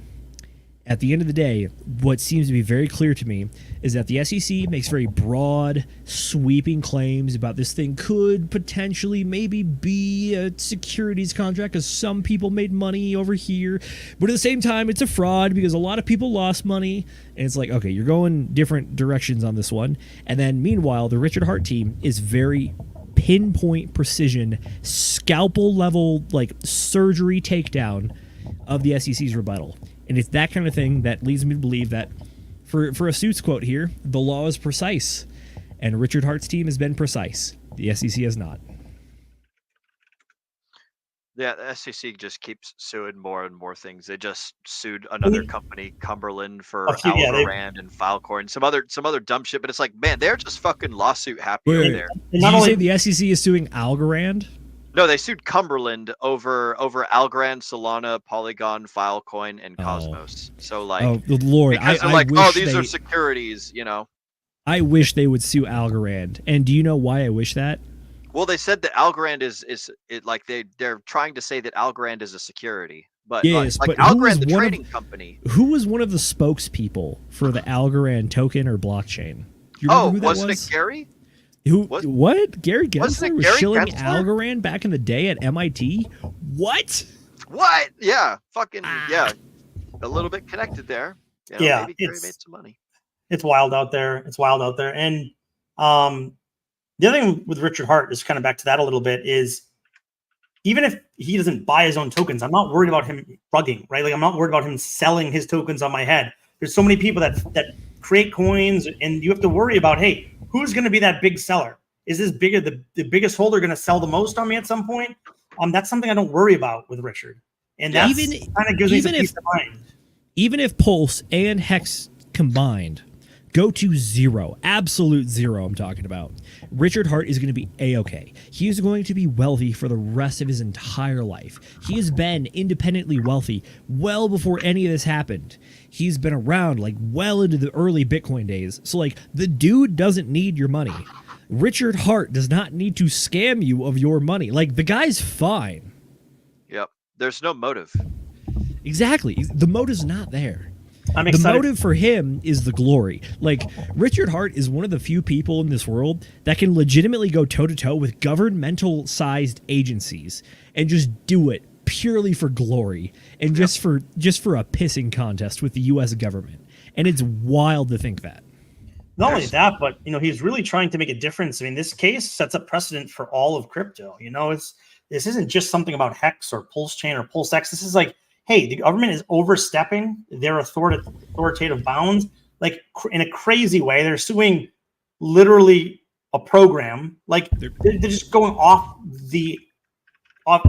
Speaker 5: at the end of the day, what seems to be very clear to me is that the SEC makes very broad, sweeping claims about this thing could potentially maybe be a securities contract because some people made money over here. But at the same time, it's a fraud because a lot of people lost money. And it's like, okay, you're going different directions on this one. And then meanwhile, the Richard Hart team is very pinpoint precision, scalpel level, like surgery takedown of the SEC's rebuttal. And it's that kind of thing that leads me to believe that, for a Suits quote here, the law is precise. And Richard Hart's team has been precise. The SEC has not.
Speaker 4: Yeah, the SEC just keeps suing more and more things. They just sued another company, Cumberland, for Algorand and Filecoin, some other dumb shit. But it's like, man, they're just fucking lawsuit happy over there.
Speaker 5: Did you say the SEC is suing Algorand?
Speaker 4: No, they sued Cumberland over Algorand, Solana, Polygon, Filecoin, and Cosmos. So like,
Speaker 5: oh Lord,
Speaker 4: because they're like, oh, these are securities, you know.
Speaker 5: I wish they would sue Algorand. And do you know why I wish that?
Speaker 4: Well, they said that Algorand is like they're trying to say that Algorand is a security, but
Speaker 5: yes,
Speaker 4: like
Speaker 5: but
Speaker 4: Algorand, the trading company.
Speaker 5: Who was one of the spokespeople for the Algorand token or blockchain? Do you remember who that
Speaker 4: wasn't it Gary?
Speaker 5: What? Gary Gensler was shilling
Speaker 4: Gensler?
Speaker 5: Algorand back in the day at MIT? What?
Speaker 4: Yeah, fucking yeah. A little bit connected there. You know,
Speaker 1: yeah,
Speaker 4: maybe Gary made some money.
Speaker 1: It's wild out there. And the other thing with Richard Hart is kind of back to that a little bit is even if he doesn't buy his own tokens, I'm not worried about him bugging, right? Like I'm not worried about him selling his tokens on my head. There's so many people that create coins, and you have to worry about, hey, who's going to be that big seller? Is this bigger? The biggest holder going to sell the most on me at some point? That's something I don't worry about with Richard, and that kind of gives me some peace of mind.
Speaker 5: Even if Pulse and Hex combined go to zero, absolute zero, I'm talking about, Richard Hart is going to be A-okay. He is going to be wealthy for the rest of his entire life. He has been independently wealthy well before any of this happened. He's been around like well into the early Bitcoin days. So like the dude doesn't need your money. Richard Hart does not need to scam you of your money. Like the guy's fine.
Speaker 4: Yep. There's no motive.
Speaker 5: Exactly. The motive's not there.
Speaker 1: I'm excited.
Speaker 5: The motive for him is the glory. Like, Richard Hart is one of the few people in this world that can legitimately go toe-to-toe with governmental-sized agencies and just do it purely for glory and just for a pissing contest with the U.S. government. And it's wild to think that.
Speaker 1: Not only that, but, he's really trying to make a difference. I mean, this case sets a precedent for all of crypto. This isn't just something about Hex or Pulse Chain or Pulse X. This is like, hey, the government is overstepping their authoritative bounds, like in a crazy way. They're suing literally a program. Like they're just going off the hook,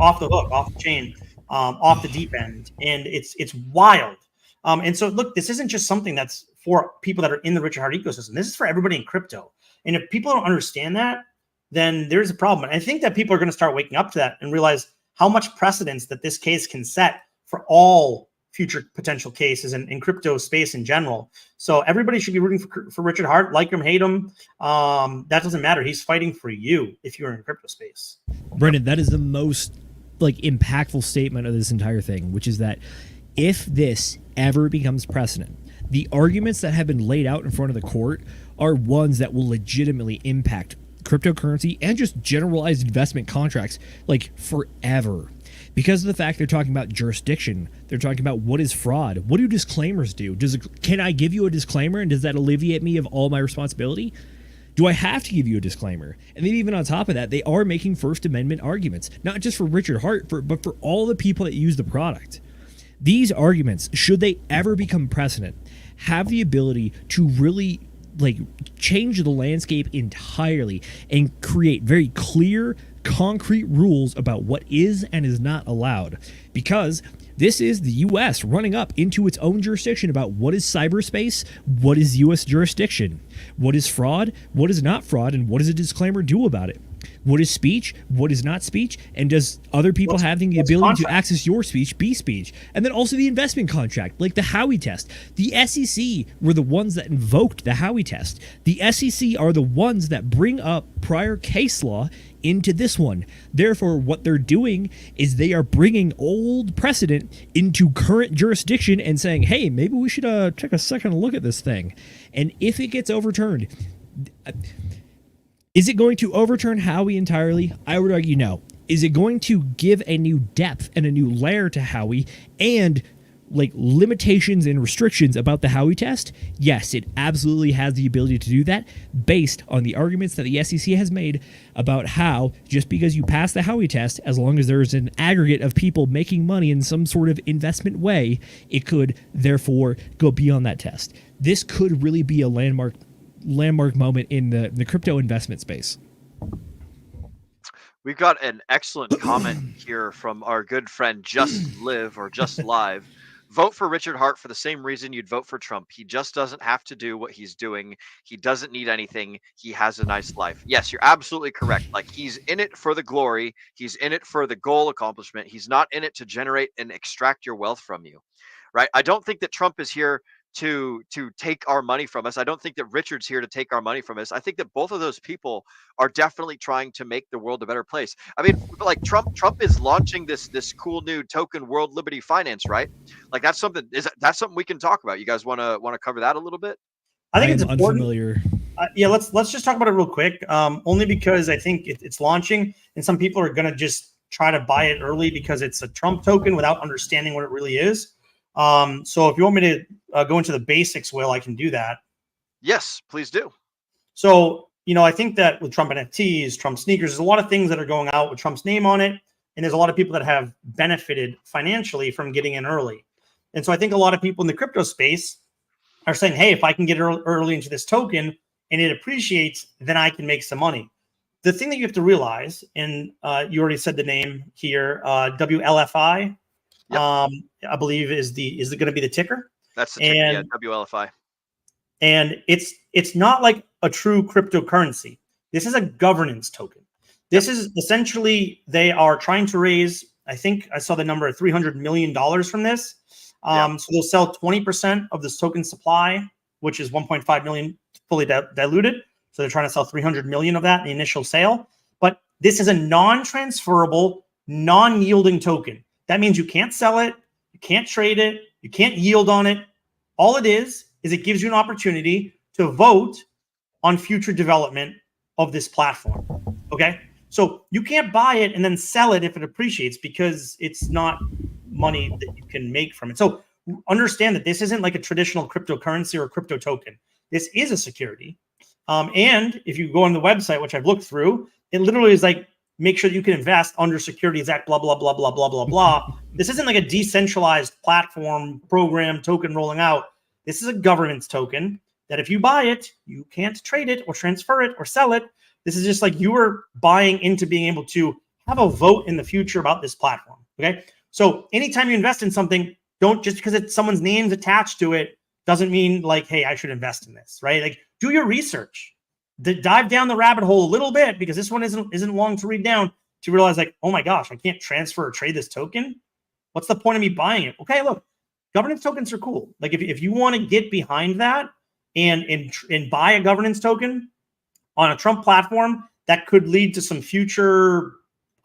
Speaker 1: off the chain, off the deep end, and it's wild. And so look, this isn't just something that's for people that are in the Richard Hart ecosystem. This is for everybody in crypto. And if people don't understand that, then there's a problem. And I think that people are going to start waking up to that and realize how much precedence that this case can set for all future potential cases in crypto space in general. So everybody should be rooting for Richard Hart, like him, hate him. That doesn't matter. He's fighting for you if you're in crypto space.
Speaker 5: Brendan, that is the most impactful statement of this entire thing, which is that if this ever becomes precedent, the arguments that have been laid out in front of the court are ones that will legitimately impact cryptocurrency and just generalized investment contracts forever. Because of the fact they're talking about jurisdiction, they're talking about what is fraud. What do disclaimers do? Can I give you a disclaimer, and does that alleviate me of all my responsibility? Do I have to give you a disclaimer? And then even on top of that, they are making First Amendment arguments, not just for Richard Hart, but for all the people that use the product. these arguments, should they ever become precedent, have the ability to really like change the landscape entirely and create very clear, concrete rules about what is and is not allowed. Because this is the U.S. running up into its own jurisdiction about what is cyberspace, what is U.S. jurisdiction, what is fraud, what is not fraud, and what does a disclaimer do about it? What is speech? What is not speech? And does other people having the ability to access your speech be speech? And then also the investment contract, like the Howey test. The SEC were the ones that invoked the Howey test. The SEC are the ones that bring up prior case law into this one. Therefore, what they're doing is they are bringing old precedent into current jurisdiction and saying, hey, maybe we should take a second look at this thing. And if it gets overturned, is it going to overturn Howey entirely? I would argue no. Is it going to give a new depth and a new layer to Howey and like limitations and restrictions about the Howey test? Yes, it absolutely has the ability to do that based on the arguments that the SEC has made about how just because you pass the Howey test, as long as there's an aggregate of people making money in some sort of investment way, it could therefore go beyond that test. This could really be a landmark moment in the crypto investment space.
Speaker 4: We've got an excellent comment here from our good friend Just Live or Just Live. Vote for Richard Hart for the same reason you'd vote for Trump. He just doesn't have to do what he's doing. He doesn't need anything. He has a nice life. Yes, you're absolutely correct. Like, he's in it for the glory. He's in it for the goal accomplishment. He's not in it to generate and extract your wealth from you, right? I don't think that Trump is here to take our money from us. I don't think that Richard's here to take our money from us. I think that both of those people are definitely trying to make the world a better place. I mean, like Trump is launching this cool new token, World Liberty Finance, right? Like that's something we can talk about. You guys want to cover that a little bit?
Speaker 1: I think it's important.
Speaker 5: Unfamiliar.
Speaker 1: Yeah, let's just talk about it real quick. Only because I think it's launching, and some people are gonna just try to buy it early because it's a Trump token without understanding what it really is. So if you want me to go into the basics, Will, I can do that.
Speaker 4: Yes, please do.
Speaker 1: So, I think that with Trump NFTs, Trump sneakers, there's a lot of things that are going out with Trump's name on it. And there's a lot of people that have benefited financially from getting in early. And so I think a lot of people in the crypto space are saying, hey, if I can get early into this token and it appreciates, then I can make some money. The thing that you have to realize, and you already said the name here, WLFI, yep. I believe is going to be the ticker.
Speaker 4: That's the ticker, yeah, WLFI.
Speaker 1: And it's not like a true cryptocurrency. This is a governance token. This is essentially, they are trying to raise, I think I saw the number of $300 million from this. So they'll sell 20% of this token supply, which is 1.5 million fully diluted. So they're trying to sell 300 million of that in the initial sale. But this is a non-transferable, non-yielding token. That means you can't sell it, you can't trade it, you can't yield on it. All it is it gives you an opportunity to vote on future development of this platform. Okay? So you can't buy it and then sell it if it appreciates because it's not money that you can make from it. So understand that this isn't like a traditional cryptocurrency or crypto token. This is a security. And if you go on the website, which I've looked through, it literally is like, make sure that you can invest under Securities Act, blah, blah, blah, blah, blah, blah, blah. This isn't like a decentralized platform program token rolling out. This is a governance token that if you buy it, you can't trade it or transfer it or sell it. This is just like you are buying into being able to have a vote in the future about this platform. Okay. So anytime you invest in something, don't just because it's someone's name's attached to it, doesn't mean like, hey, I should invest in this, right? Like do your research. Dive down the rabbit hole a little bit because this one isn't long to read down to realize like, oh my gosh, I can't transfer or trade this token. What's the point of me buying it? Okay, look, governance tokens are cool. Like if you want to get behind that and buy a governance token on a Trump platform, that could lead to some future,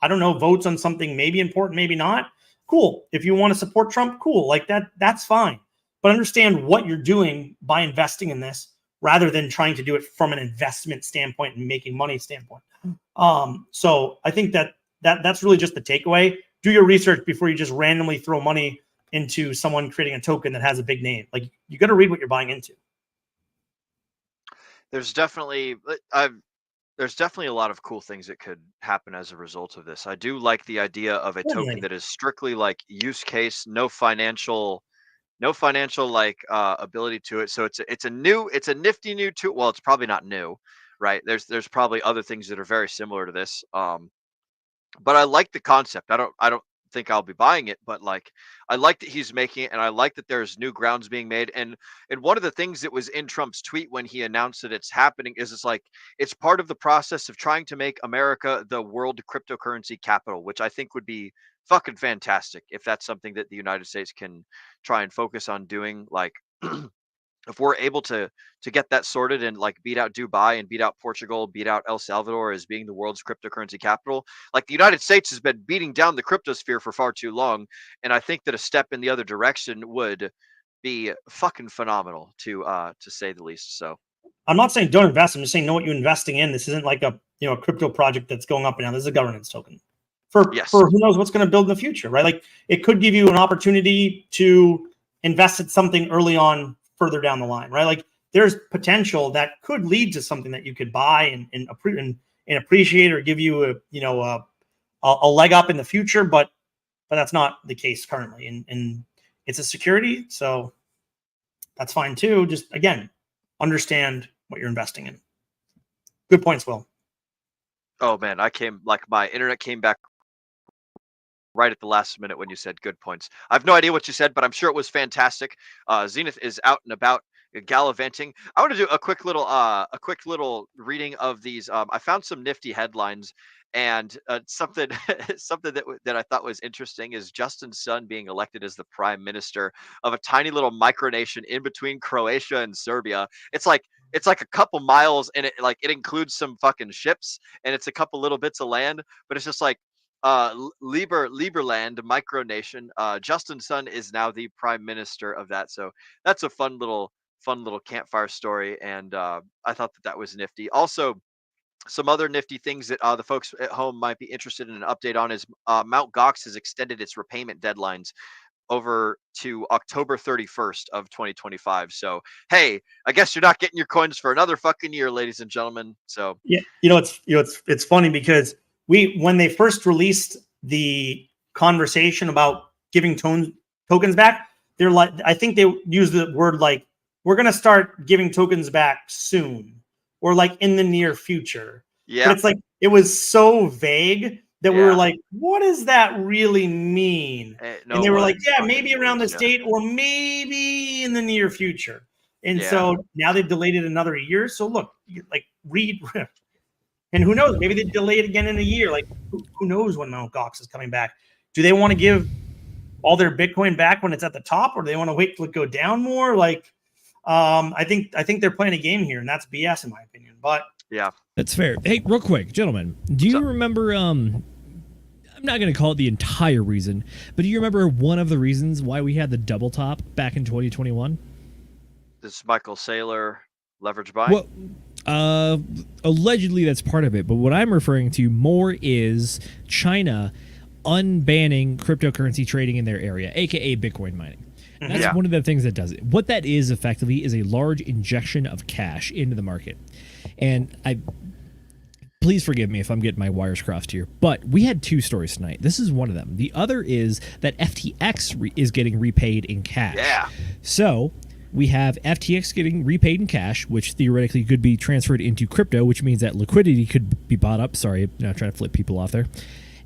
Speaker 1: I don't know, votes on something maybe important, maybe not. Cool. If you want to support Trump, cool. Like that's fine. But understand what you're doing by investing in this, rather than trying to do it from an investment standpoint and making money standpoint. So I think that's really just the takeaway. Do your research before you just randomly throw money into someone creating a token that has a big name. Like you got to read what you're buying into.
Speaker 4: There's definitely, there's definitely a lot of cool things that could happen as a result of this. I do like the idea of a token
Speaker 1: Definitely.
Speaker 4: that is strictly like use case, no financial like ability to it. So it's a nifty new tool. Well, it's probably not new, right? There's probably other things that are very similar to this. But I like the concept. I don't think I'll be buying it, but like I like that he's making it, and I like that there's new grounds being made. And one of the things that was in Trump's tweet when he announced that it's happening is it's like it's part of the process of trying to make America the world cryptocurrency capital, which I think would be fucking fantastic if that's something that the United States can try and focus on doing. Like if we're able to get that sorted and like beat out Dubai and beat out Portugal, beat out El Salvador as being the world's cryptocurrency capital, like the United States has been beating down the cryptosphere for far too long, and I think that a step in the other direction would be fucking phenomenal to say the least. So
Speaker 1: I'm not saying don't invest. I'm just saying know what you're investing in. This isn't like a a crypto project that's going up and down. This is a governance token for
Speaker 4: Yes.
Speaker 1: for who knows what's going to build in the future, right? Like it could give you an opportunity to invest in something early on, further down the line, right? Like there's potential that could lead to something that you could buy and appreciate or give you a leg up in the future, but that's not the case currently, and it's a security, so that's fine too. Just again, understand what you're investing in. Good points, Will.
Speaker 4: oh man, my internet came back right at the last minute when you said good points. I have no idea what you said, but I'm sure it was fantastic. Zenith is out and about gallivanting. I want to do a quick little reading of these. I found some nifty headlines, and something something that I thought was interesting is Justin Sun being elected as the prime minister of a tiny little micronation in between Croatia and Serbia. It's like a couple miles, and it includes some fucking ships, and it's a couple little bits of land, but it's just like Lieberland micronation. Justin Sun is now the prime minister of that, so that's a fun little campfire story, and I thought that was nifty. Also, some other nifty things that the folks at home might be interested in an update on is Mt. Gox has extended its repayment deadlines over to October 31st of 2025. So hey, I guess you're not getting your coins for another fucking year, ladies and gentlemen. So
Speaker 1: Yeah, it's funny because when they first released the conversation about giving tokens back, they're like, I think they used the word like, we're going to start giving tokens back soon or like in the near future.
Speaker 4: yeah,
Speaker 1: But it's like, it was so vague that we were
Speaker 4: Yeah.
Speaker 1: like, what does that really mean? And they were like, yeah,
Speaker 4: fucking
Speaker 1: maybe around this
Speaker 4: yeah.
Speaker 1: date or maybe in the near future. And
Speaker 4: Yeah.
Speaker 1: so now they've delayed it another year. So look, like read. And who knows? Maybe they delay it again in a year. Like, who knows when Mt. Gox is coming back? Do they want to give all their Bitcoin back when it's at the top, or do they want to wait till it go down more? Like, I think they're playing a game here, and that's BS in my opinion. But
Speaker 4: Yeah.
Speaker 5: That's fair. Hey, real quick, gentlemen, do you remember, I'm not going to call it the entire reason, but do you remember one of the reasons why we had the double top back in 2021?
Speaker 4: This is Michael Saylor leverage buying.
Speaker 5: Well, allegedly that's part of it, but what I'm referring to more is China unbanning cryptocurrency trading in their area, aka Bitcoin mining. That's
Speaker 4: Yeah.
Speaker 5: one of the things that does it. What that is effectively is a large injection of cash into the market. And please forgive me if I'm getting my wires crossed here, but we had two stories tonight. This is one of them. The other is that FTX is getting repaid in cash.
Speaker 4: Yeah.
Speaker 5: So we have FTX getting repaid in cash, which theoretically could be transferred into crypto, which means that liquidity could be bought up. Sorry, I'm not trying to flip people off there.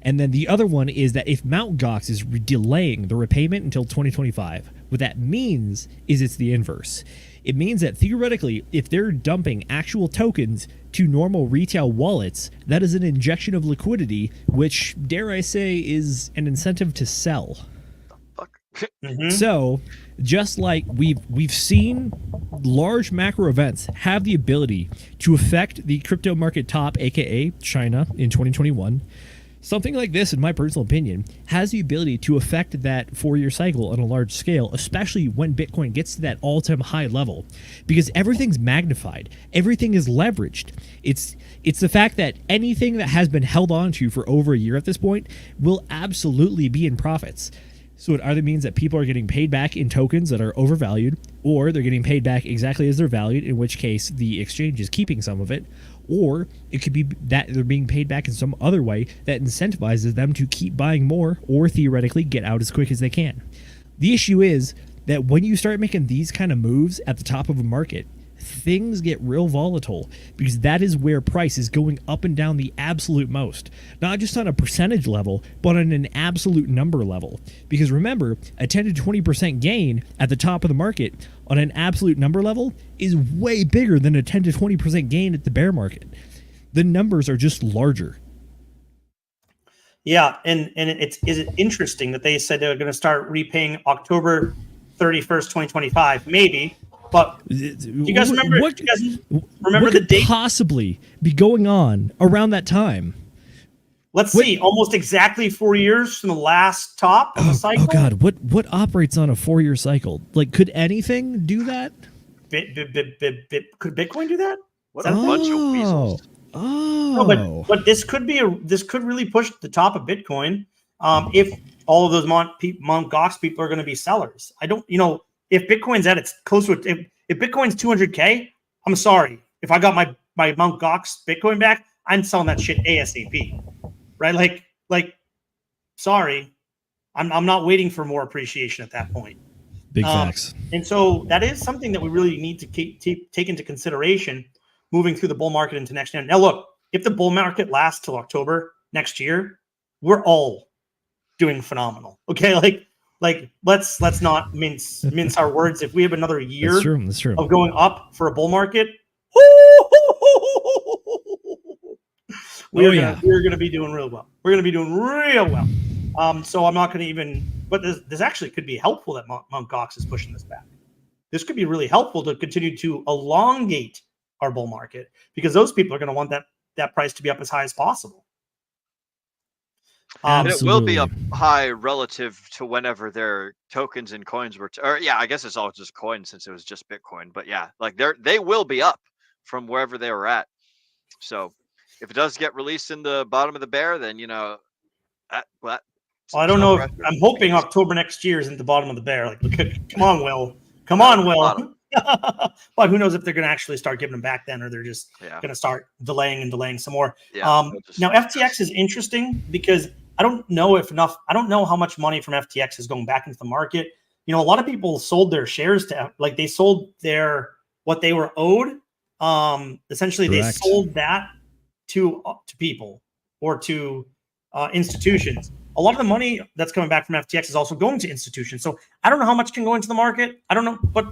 Speaker 5: And then the other one is that if Mt. Gox is delaying the repayment until 2025, what that means is it's the inverse. It means that theoretically, if they're dumping actual tokens to normal retail wallets, that is an injection of liquidity, which, dare I say, is an incentive to sell.
Speaker 4: Fuck.
Speaker 5: So, just like we've seen large macro events have the ability to affect the crypto market top, aka China, in 2021, something like this, in my personal opinion, has the ability to affect that 4-year cycle on a large scale, especially when Bitcoin gets to that all-time high level, because everything's magnified, everything is leveraged. It's the fact that anything that has been held on to for over a year at this point will absolutely be in profits. So it either means that people are getting paid back in tokens that are overvalued, or they're getting paid back exactly as they're valued, in which case the exchange is keeping some of it, or it could be that they're being paid back in some other way that incentivizes them to keep buying more or theoretically get out as quick as they can. The issue is that when you start making these kind of moves at the top of a market, things get real volatile, because that is where price is going up and down the absolute most, not just on a percentage level, but on an absolute number level. Because remember, a 10 to 20% gain at the top of the market on an absolute number level is way bigger than a 10 to 20% gain at the bear market. The numbers are just larger.
Speaker 1: Yeah, and is it interesting that they said they're going to start repaying October 31st, 2025, maybe. But do you guys remember?
Speaker 5: What
Speaker 1: The
Speaker 5: could
Speaker 1: date?
Speaker 5: possibly be going on around that time?
Speaker 1: Let's see. Almost exactly 4 years from the last top of the cycle.
Speaker 5: Oh God, what operates on a 4-year cycle? Like, could anything do that?
Speaker 1: Could Bitcoin do that?
Speaker 4: What a bunch of weasels.
Speaker 5: Oh,
Speaker 1: No, but this could really push the top of Bitcoin. If all of those Mt. Gox people are going to be sellers, if Bitcoin's at its close to it, if Bitcoin's 200K, I'm sorry. If I got my Mt. Gox Bitcoin back, I'm selling that shit ASAP, right? Like, sorry, I'm not waiting for more appreciation at that point.
Speaker 5: Big facts.
Speaker 1: And so that is something that we really need to take into consideration moving through the bull market into next year. Now, look, if the bull market lasts till October next year, we're all doing phenomenal. Okay, like let's not mince our words. If we have another year
Speaker 5: That's true.
Speaker 1: of going up for a bull market, we're going to be doing real well. We're going to be doing real well. So I'm not going to even. But this actually could be helpful that Mt. Gox is pushing this back. This could be really helpful to continue to elongate our bull market, because those people are going to want that price to be up as high as possible.
Speaker 4: And it will be up high relative to whenever their tokens and coins were, I guess it's all just coins since it was just Bitcoin. But yeah, like they will be up from wherever they were at. So if it does get released in the bottom of the bear, then
Speaker 1: I don't know. I'm hoping October next year isn't the bottom of the bear. Like, come on, Will. Come on, Will. But who knows if they're going to actually start giving them back then, or they're just going to start delaying some more. Now, FTX is interesting because I don't know how much money from FTX is going back into the market. A lot of people sold their shares they sold what they were owed. Essentially, Correct. They sold that to people or to institutions. A lot of the money that's coming back from FTX is also going to institutions. So I don't know how much can go into the market. I don't know, but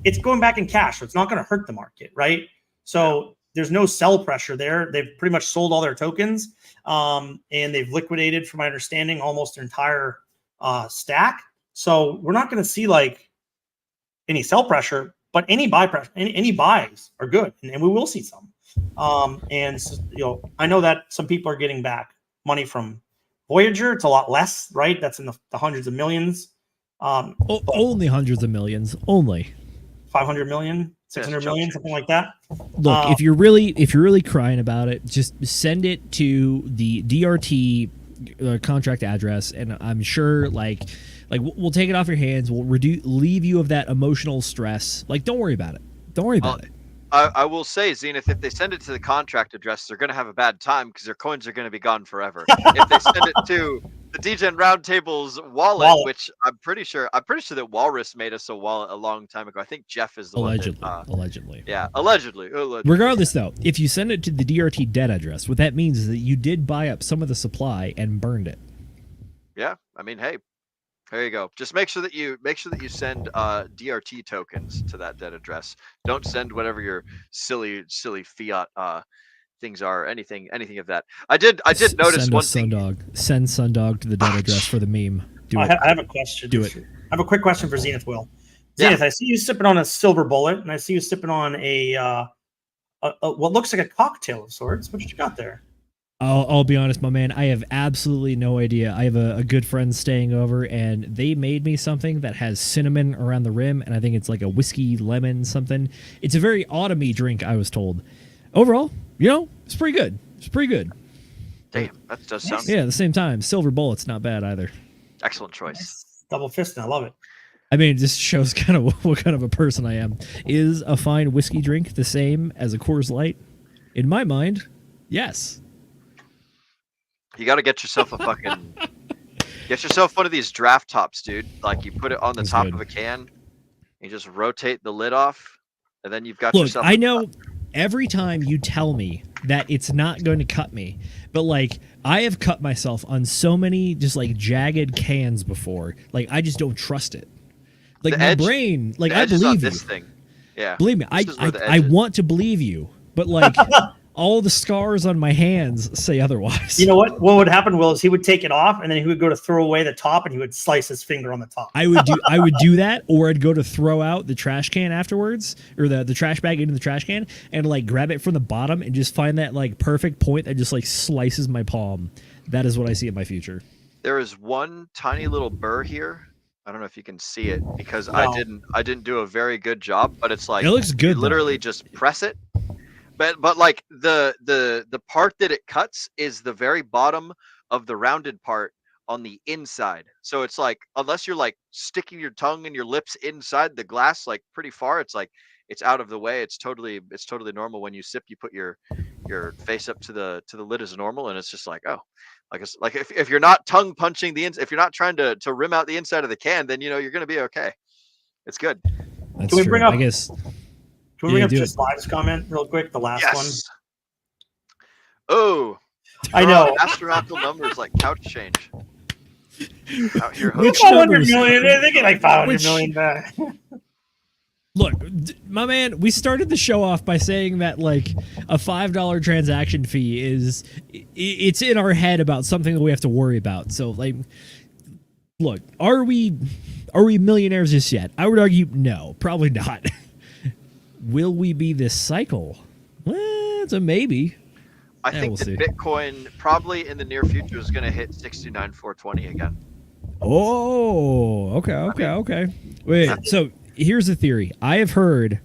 Speaker 1: it's going back in cash, so it's not going to hurt the market, right? So there's no sell pressure there. They've pretty much sold all their tokens, and they've liquidated, from my understanding, almost their entire stack. So we're not going to see any sell pressure, but any buy pressure, any buys are good, and we will see some. And I know that some people are getting back money from Voyager. It's a lot less, right? That's in the hundreds of millions.
Speaker 5: Only hundreds of millions. Only
Speaker 1: 500 million, 600 million, something like that.
Speaker 5: Look, if you're really crying about it, just send it to the DRT contract address, and I'm sure we'll take it off your hands. We'll relieve you of that emotional stress. Don't worry about it. Don't worry about it.
Speaker 4: I will say, Zenith, if they send it to the contract address, they're going to have a bad time because their coins are going to be gone forever. If they send it to the Degen Roundtable's wallet, which I'm pretty sure that Walrus made us a wallet a long time ago. I think Jeff is the
Speaker 5: allegedly.
Speaker 4: Yeah, allegedly.
Speaker 5: Regardless, though, if you send it to the DRT debt address, what that means is that you did buy up some of the supply and burned it.
Speaker 4: Yeah, I mean, hey. There you go. Just make sure that you send DRT tokens to that debt address. Don't send whatever your silly fiat things are. Anything of that. I did notice one thing.
Speaker 5: Send Sundog to the debt address for the meme.
Speaker 1: I have a question.
Speaker 5: Do it.
Speaker 1: I have a quick question for Zenith. Will Zenith? I see you sipping on a silver bullet, and I see you sipping on a what looks like a cocktail of sorts. What you got there?
Speaker 5: I'll be honest, my man. I have absolutely no idea. I have a good friend staying over, and they made me something that has cinnamon around the rim, and I think it's like a whiskey lemon something. It's a very autumny drink, I was told. Overall, it's pretty good. It's pretty good.
Speaker 4: Damn, that does sound.
Speaker 5: Yeah, at the same time, silver bullet's not bad either.
Speaker 4: Excellent choice.
Speaker 1: Double fisting, I love it.
Speaker 5: I mean, this shows kind of what kind of a person I am. Is a fine whiskey drink the same as a Coors Light? In my mind, yes.
Speaker 4: You got to get yourself one of these draft tops, dude. Like you put it on the
Speaker 5: That's
Speaker 4: top
Speaker 5: good.
Speaker 4: of a can, you just rotate the lid off, and then you've got
Speaker 5: Look,
Speaker 4: yourself.
Speaker 5: I know every time you tell me that it's not going to cut me, but like I have cut myself on so many just like jagged cans before. Like I just don't trust it. Like
Speaker 4: The
Speaker 5: my
Speaker 4: edge-
Speaker 5: brain, like
Speaker 4: the
Speaker 5: I
Speaker 4: edge is on
Speaker 5: believe you.
Speaker 4: this thing. Yeah.
Speaker 5: Believe me,
Speaker 4: This is where the
Speaker 5: I
Speaker 4: edge is.
Speaker 5: want to believe you, but like all the scars on my hands say otherwise.
Speaker 1: You know what? What would happen, Will, is he would take it off and then he would go to throw away the top and he would slice his finger on the top.
Speaker 5: I would do that, or I'd go to throw out the trash can afterwards, or the trash bag into the trash can, and like grab it from the bottom and just find that like perfect point that just like slices my palm. That is what I see in my future.
Speaker 4: There is one tiny little burr here. I don't know if you can see it because
Speaker 1: No.
Speaker 4: I didn't do a very good job, but it's like
Speaker 5: It looks good,
Speaker 4: you
Speaker 5: though.
Speaker 4: literally just press it. But like the part that it cuts is the very bottom of the rounded part on the inside. So it's like unless you're like sticking your tongue and your lips inside the glass like pretty far, it's like it's out of the way. It's totally normal when you sip. You put your face up to the lid as normal, and it's just like like it's like if you're not tongue punching if you're not trying to rim out the inside of the can, then you know you're gonna be okay. It's good.
Speaker 5: That's
Speaker 1: Can we
Speaker 5: true.
Speaker 1: bring up-
Speaker 5: I guess.
Speaker 1: Can we bring
Speaker 5: Yeah,
Speaker 1: up
Speaker 5: do
Speaker 1: just Live's comment real quick? The last one.
Speaker 4: Yes. Oh,
Speaker 1: I
Speaker 4: they're on
Speaker 1: know.
Speaker 4: astronomical numbers like couch change. Out here,
Speaker 5: Which
Speaker 4: hoping.
Speaker 1: 500
Speaker 5: numbers?
Speaker 1: million. They get like 500
Speaker 5: Which-
Speaker 1: million back.
Speaker 5: Look, my man, we started the show off by saying that like a $5 transaction fee is it's in our head about something that we have to worry about. So like, look, are we millionaires just yet? I would argue no, probably not. Will we be this cycle? Well, it's a maybe.
Speaker 4: I
Speaker 5: Yeah,
Speaker 4: think
Speaker 5: we'll
Speaker 4: that
Speaker 5: see.
Speaker 4: Bitcoin probably in the near future is going to hit 69,420 again.
Speaker 5: Oh, okay. Wait, so here's the theory. I have heard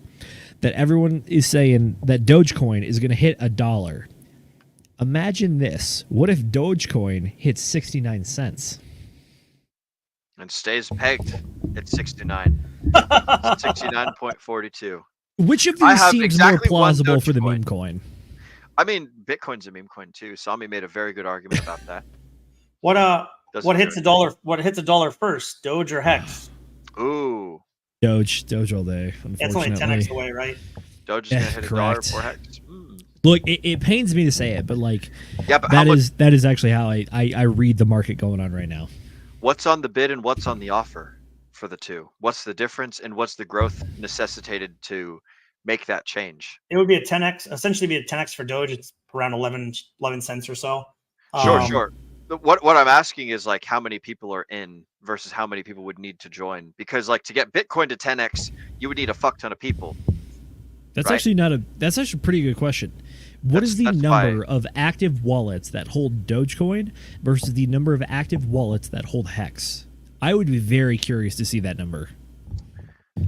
Speaker 5: that everyone is saying that Dogecoin is going to hit $1. Imagine this. What if Dogecoin hits 69 cents?
Speaker 4: And stays pegged at 69. 69.42.
Speaker 5: Which of
Speaker 4: I
Speaker 5: these
Speaker 4: have
Speaker 5: seems
Speaker 4: exactly
Speaker 5: more
Speaker 4: one
Speaker 5: plausible for the
Speaker 4: Dogecoin.
Speaker 5: meme coin?
Speaker 4: I mean, Bitcoin's a meme coin too. Sami made a very good argument about that.
Speaker 1: What
Speaker 4: Doesn't
Speaker 1: what hits
Speaker 4: really-
Speaker 1: a dollar? What hits a dollar first? Doge or Hex?
Speaker 4: Ooh,
Speaker 5: Doge all day.
Speaker 1: It's only
Speaker 5: Unfortunately,
Speaker 1: 10x away, right?
Speaker 4: Doge is
Speaker 5: Yeah,
Speaker 4: going to hit
Speaker 5: correct.
Speaker 4: $1 for Hex.
Speaker 5: look, it pains me to say it, but like
Speaker 4: Yeah, but how much,
Speaker 5: that is actually how I read the market going on right now.
Speaker 4: what's on the bid and what's on the offer for the two? What's the difference and what's the growth necessitated to make that change?
Speaker 1: It would be a 10x, essentially be a 10x for Doge. It's around 11 cents or so.
Speaker 4: Sure. What I'm asking is like how many people are in versus how many people would need to join, because like to get Bitcoin to 10x, you would need a fuck ton of people.
Speaker 5: That's
Speaker 4: Right.
Speaker 5: actually that's actually a pretty good question. What is the
Speaker 4: That's
Speaker 5: number
Speaker 4: why-
Speaker 5: of active wallets that hold Dogecoin versus the number of active wallets that hold Hex? I would be very curious to see that number.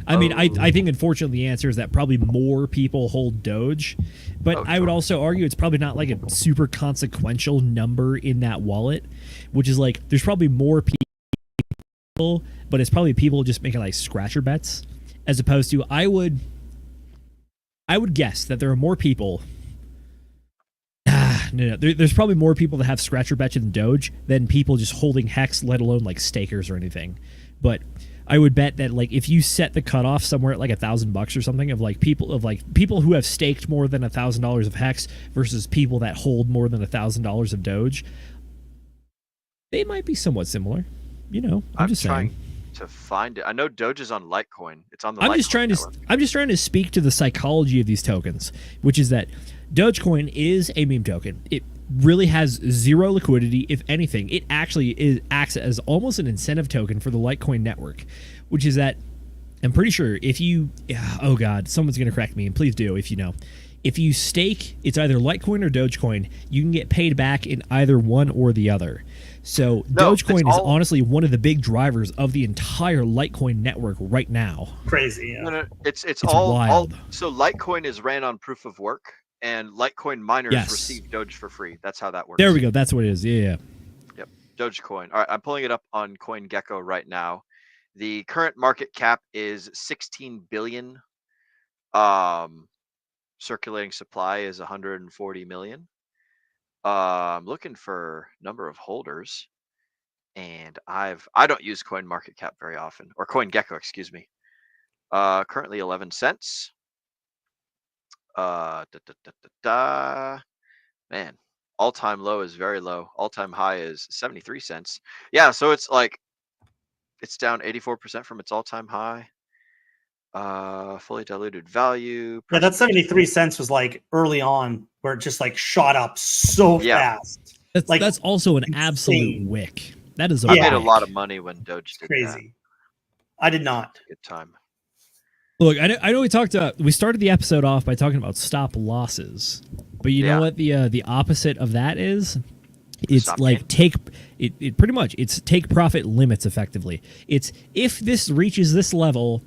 Speaker 5: I mean, I think unfortunately the answer is that probably more people hold Doge, but
Speaker 4: Oh,
Speaker 5: I would
Speaker 4: sure.
Speaker 5: also argue it's probably not like a super consequential number in that wallet, which is like there's probably more people, but it's probably people just making like scratcher bets, as opposed to I would guess that there are more people. No. There's probably more people that have scratcher bets in Doge than people just holding Hex, let alone like stakers or anything. But I would bet that like if you set the cutoff somewhere at like $1,000 or something of people who have staked more than $1,000 of Hex versus people that hold more than $1,000 of Doge, they might be somewhat similar. You know, I'm just
Speaker 4: trying
Speaker 5: saying.
Speaker 4: to find it. I know Doge is on Litecoin. It's on the.
Speaker 5: I'm
Speaker 4: Litecoin
Speaker 5: just trying to speak to the psychology of these tokens, which is that Dogecoin is a meme token. It really has zero liquidity. If anything, it actually acts as almost an incentive token for the Litecoin network, which is that I'm pretty sure if you, oh God, someone's going to correct me, and please do if you know. If you stake, it's either Litecoin or Dogecoin, you can get paid back in either one or the other. So
Speaker 4: No,
Speaker 5: Dogecoin
Speaker 4: it's
Speaker 5: is
Speaker 4: all-
Speaker 5: honestly one of the big drivers of the entire Litecoin network right now.
Speaker 1: Crazy. Yeah.
Speaker 4: No, it's
Speaker 5: It's
Speaker 4: all
Speaker 5: wild.
Speaker 4: So Litecoin is ran on proof of work, and Litecoin miners
Speaker 5: Yes.
Speaker 4: receive Doge for free. That's how that works.
Speaker 5: There we go. That's what it is. Yeah.
Speaker 4: Dogecoin. All right, I'm pulling it up on CoinGecko right now. The current market cap is 16 billion. Circulating supply is 140 million. I'm looking for number of holders, and I don't use CoinMarketCap very often, or CoinGecko, excuse me. Currently 11 cents. Man, all-time low is very low. All-time high is 73 cents. Yeah, so it's like it's down 84% from its all-time high. Fully diluted value.
Speaker 1: Yeah, that 73 cents was like early on where it just like shot up so fast.
Speaker 5: That's also an
Speaker 1: insane.
Speaker 5: Absolute wick. That is a
Speaker 4: I
Speaker 5: wick.
Speaker 4: made a lot of money when Doge did
Speaker 1: Crazy. I did not.
Speaker 4: that. Good time.
Speaker 5: Look, I know we started the episode off by talking about stop losses, but you know what the opposite of that is? It's
Speaker 4: Stop
Speaker 5: like it pretty much it's take profit limits effectively. It's if this reaches this level,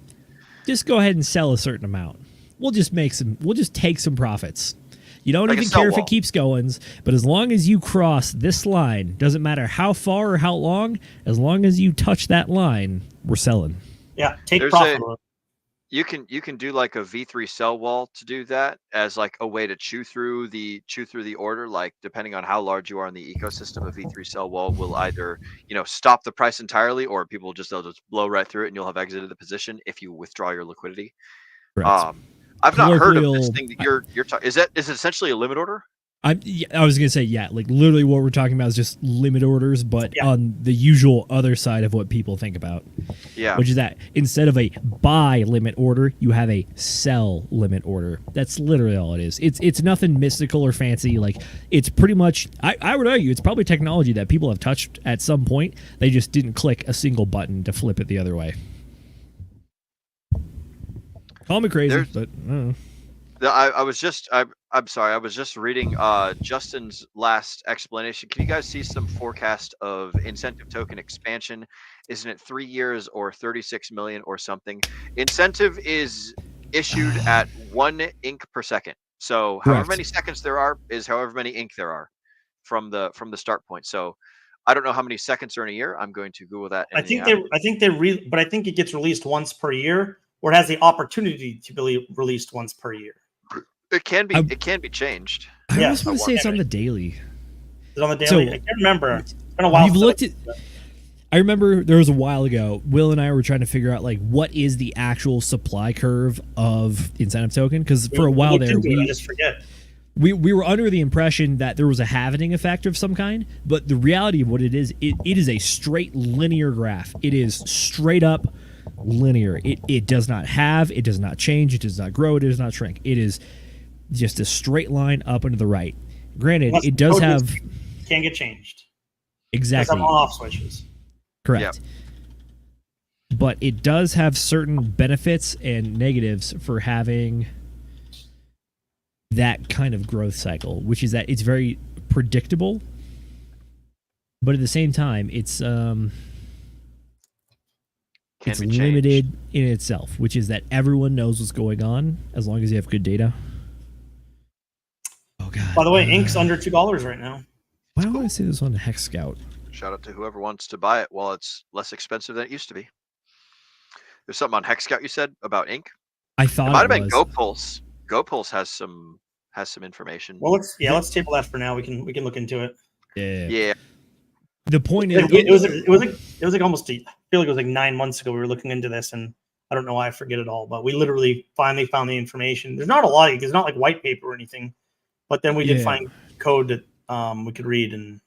Speaker 5: just go ahead and sell a certain amount. We'll just take some profits. You don't even care if it keeps going, but as long as you cross this line, doesn't matter how far or how long, as long as you touch that line, we're selling.
Speaker 1: Yeah, take profit.
Speaker 4: You can do like a V3 sell wall to do that as like a way to chew through the order. Like depending on how large you are in the ecosystem, a V3 sell wall will either stop the price entirely, or they'll just blow right through it and you'll have exited the position if you withdraw your liquidity.
Speaker 5: Correct.
Speaker 4: I've not heard of this thing that you're talking. Is it essentially a limit order?
Speaker 5: I was gonna say like literally what we're talking about is just limit orders, but on the usual other side of what people think about.
Speaker 4: Yeah.
Speaker 5: Which is that instead of a buy limit order, you have a sell limit order. That's literally all it is. It's nothing mystical or fancy. Like it's pretty much I would argue it's probably technology that people have touched at some point. They just didn't click a single button to flip it the other way. Call me crazy, but I don't know.
Speaker 4: I'm sorry. I was just reading Justin's last explanation. Can you guys see some forecast of incentive token expansion? Isn't it 3 years or 36 million or something? Incentive is issued at 1 ink per second. So however many seconds there are is however many ink there are from the start point. So I don't know how many seconds are in a year. I'm going to Google that.
Speaker 1: But I think it gets released once per year, or it has the opportunity to be released once per year.
Speaker 4: It can be. It can be changed.
Speaker 5: I almost want to say it's on the daily.
Speaker 1: Is it on the daily? I can't remember. It's been a while.
Speaker 5: You've looked at. I remember there was a while ago. Will and I were trying to figure out like what is the actual supply curve of incentive token, because for a while there
Speaker 1: I just forget.
Speaker 5: We were under the impression that there was a halvening effect of some kind, but the reality of what it is a straight linear graph. It is straight up linear. It does not halve. It does not change. It does not grow. It does not shrink. It is just a straight line up and to the right. Granted, it does have
Speaker 1: can't get changed.
Speaker 5: Exactly.
Speaker 1: It on-off switches.
Speaker 5: Correct. Yep. But it does have certain benefits and negatives for having that kind of growth cycle, which is that it's very predictable, but at the same time, it's limited in itself, which is that everyone knows what's going on as long as you have good data. Oh god!
Speaker 1: By the way, Ink's under $2 right now.
Speaker 5: Why don't I say this on Hex Scout?
Speaker 4: Shout out to whoever wants to buy it while it's less expensive than it used to be. There's something on Hex Scout you said about Ink.
Speaker 5: I thought
Speaker 4: it might have been GoPulse. GoPulse has some information.
Speaker 1: Well, let's table that for now. We can look into it.
Speaker 4: Yeah.
Speaker 5: The point is,
Speaker 1: it was like almost. I feel like it was like 9 months ago we were looking into this, and I don't know why I forget it all. But we literally finally found the information. There's not a lot. There's not like white paper or anything, but then we did find code that we could read, and